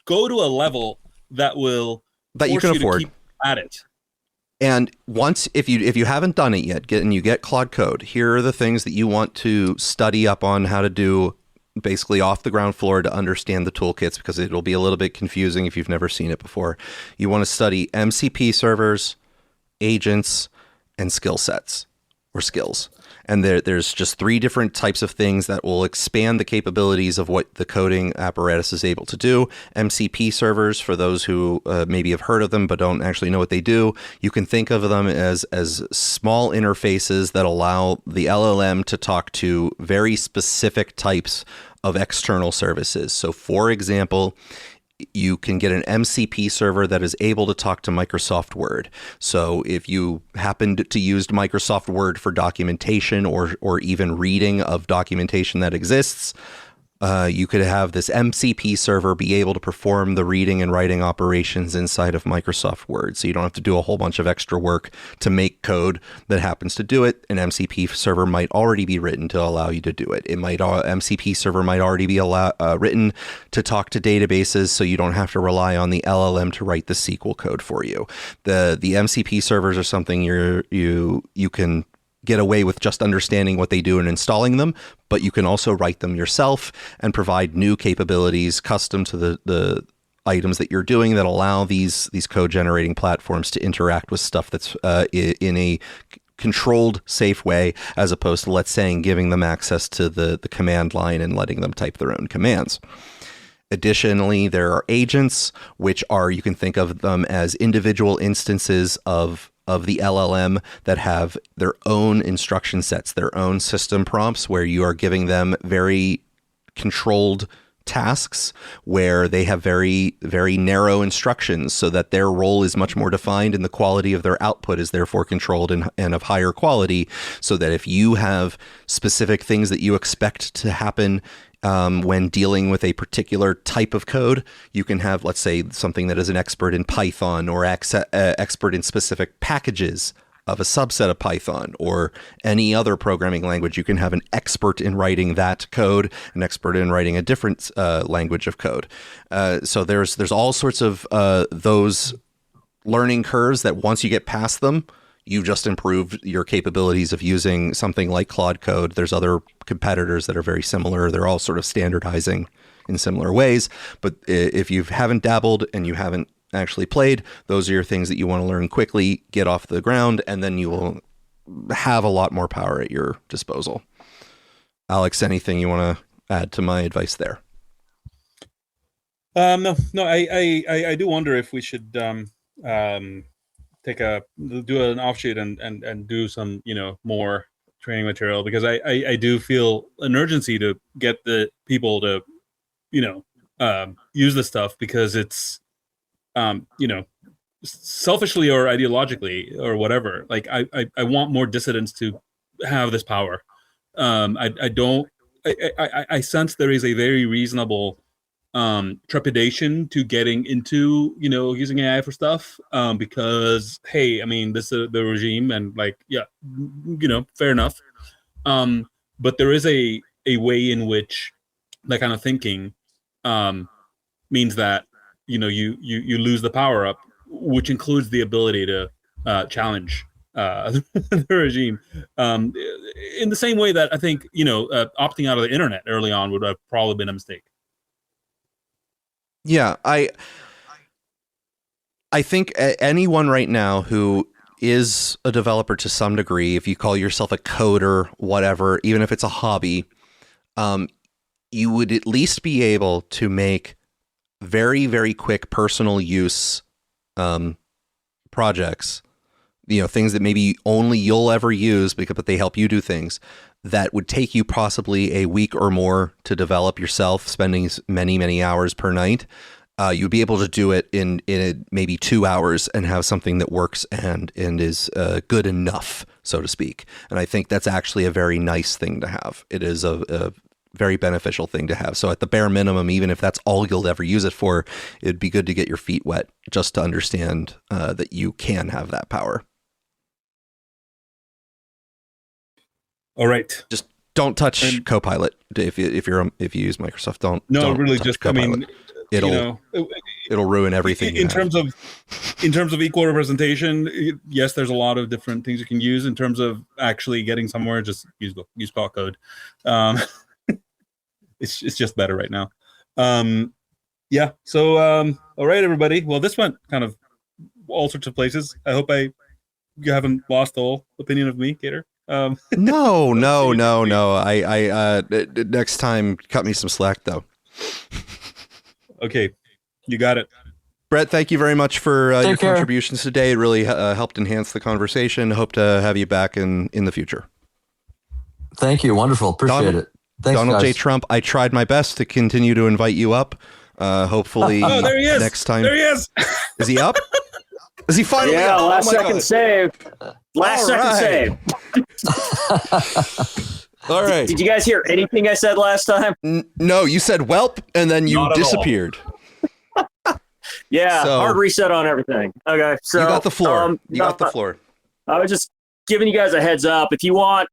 go to a level that you can afford to keep at it. And once, if you haven't done it yet, and you get Claude Code, here are the things that you want to study up on how to do, basically off the ground floor, to understand the toolkits, because it'll be a little bit confusing if you've never seen it before. You want to study MCP servers, agents, and skill sets or skills. And there's just 3 different types of things that will expand the capabilities of what the coding apparatus is able to do. MCP servers, for those who maybe have heard of them but don't actually know what they do, you can think of them as small interfaces that allow the LLM to talk to very specific types of external services. So, for example, you can get an MCP server that is able to talk to Microsoft Word. So if you happened to use Microsoft Word for documentation or even reading of documentation that exists, you could have this MCP server be able to perform the reading and writing operations inside of Microsoft Word. So you don't have to do a whole bunch of extra work to make code that happens to do it. An MCP server might already be written to allow you to do it. MCP server might already be written to talk to databases, so you don't have to rely on the LLM to write the SQL code for you. The MCP servers are something you can get away with just understanding what they do and installing them, but you can also write them yourself and provide new capabilities custom to the items that you're doing that allow these code generating platforms to interact with stuff that's in a controlled, safe way, as opposed to, let's say, giving them access to the command line and letting them type their own commands. Additionally, there are agents, which you can think of them as individual instances of the LLM that have their own instruction sets, their own system prompts, where you are giving them very controlled tasks where they have very, very narrow instructions, so that their role is much more defined and the quality of their output is therefore controlled and of higher quality, so that if you have specific things that you expect to happen when dealing with a particular type of code, you can have, let's say, something that is an expert in Python or expert in specific packages of a subset of Python or any other programming language. You can have an expert in writing that code, an expert in writing a different language of code. So there's all sorts of those learning curves that once you get past them, you've just improved your capabilities of using something like Claude Code. There's other competitors that are very similar. They're all sort of standardizing in similar ways. But if you haven't dabbled and you haven't actually played, those are your things that you want to learn quickly, get off the ground, and then you will have a lot more power at your disposal. Alex, anything you want to add to my advice there? No. I do wonder if we should do an offshoot and do some more training material, because I do feel an urgency to get the people to use this stuff, because it's selfishly or ideologically or whatever, like I want more dissidents to have this power. I sense there is a very reasonable trepidation to getting into using AI for stuff, because hey, I mean, this is the regime, and fair enough, but there is a way in which that kind of thinking means that you lose the power up, which includes the ability to challenge the regime, in the same way that I think opting out of the internet early on would have probably been a mistake. Yeah, I think anyone right now who is a developer to some degree, if you call yourself a coder, whatever, even if it's a hobby, you would at least be able to make very, very quick personal use projects, things that maybe only you'll ever use, but they help you do things that would take you possibly a week or more to develop yourself, spending many, many hours per night. You'd be able to do it in maybe 2 hours and have something that works and is good enough, so to speak. And I think that's actually a very nice thing to have. It is a very beneficial thing to have. So at the bare minimum, even if that's all you'll ever use it for, it'd be good to get your feet wet just to understand that you can have that power. All right. Just don't touch Copilot if you use Microsoft. Don't really touch just Copilot. It'll ruin everything. In terms of equal representation, yes, there's a lot of different things you can use. In terms of actually getting somewhere, just use Claude Code. It's just better right now. Yeah. So all right, everybody. Well, this went kind of all sorts of places. I hope you haven't lost all opinion of me, Gator. No. I next time cut me some slack though. Okay, you got it. Brett, thank you very much for your contributions today. It really helped enhance the conversation. Hope to have you back in the future. Thank you. Wonderful. Appreciate it. Thanks, Donald guys. J. Trump, I tried my best to continue to invite you up. Hopefully oh, there he is. Next time. There he is. Is he up? Is he finally up? Yeah, last second save. Last second save. All right. Did you guys hear anything I said last time? No, you said whelp and then you disappeared. Yeah, hard reset on everything. Okay, so you got the floor. The floor. I was just giving you guys a heads up. If you want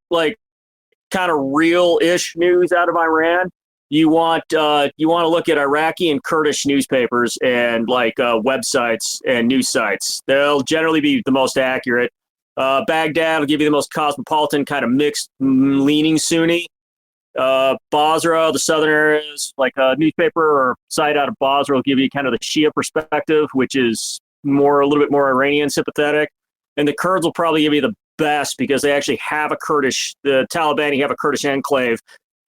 kind of real-ish news out of Iran, you want to look at Iraqi and Kurdish newspapers and websites and news sites. They'll generally be the most accurate. Baghdad will give you the most cosmopolitan, kind of mixed leaning Sunni. Basra, the southern areas, like a newspaper or site out of Basra will give you kind of the Shia perspective, which is a little bit more Iranian sympathetic. And the Kurds will probably give you the best because they actually have the Taliban have a Kurdish enclave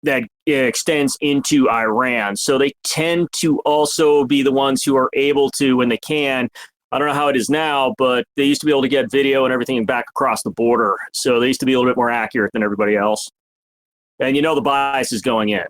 that extends into Iran. So they tend to also be the ones who are able to, when they can, I don't know how it is now, but they used to be able to get video and everything back across the border. So they used to be a little bit more accurate than everybody else. And the bias is going in.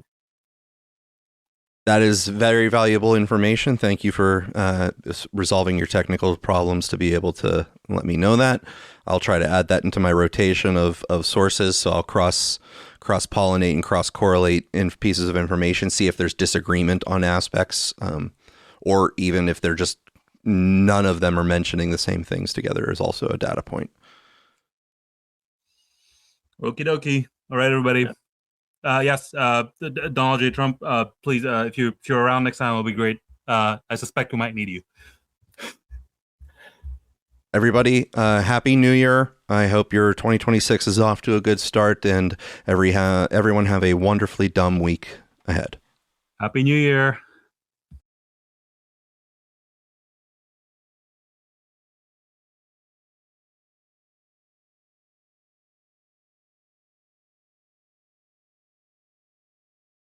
That is very valuable information. Thank you for resolving your technical problems to be able to let me know that. I'll try to add that into my rotation of sources. So I'll cross-pollinate and cross-correlate in pieces of information, see if there's disagreement on aspects, or even if they're just none of them are mentioning the same things together is also a data point. Okie dokie. All right, everybody. Yes, Donald J. Trump, please, if you're around next time, it'll be great. I suspect we might need you. Everybody, Happy New Year. I hope your 2026 is off to a good start, and everyone have a wonderfully dumb week ahead. Happy New Year.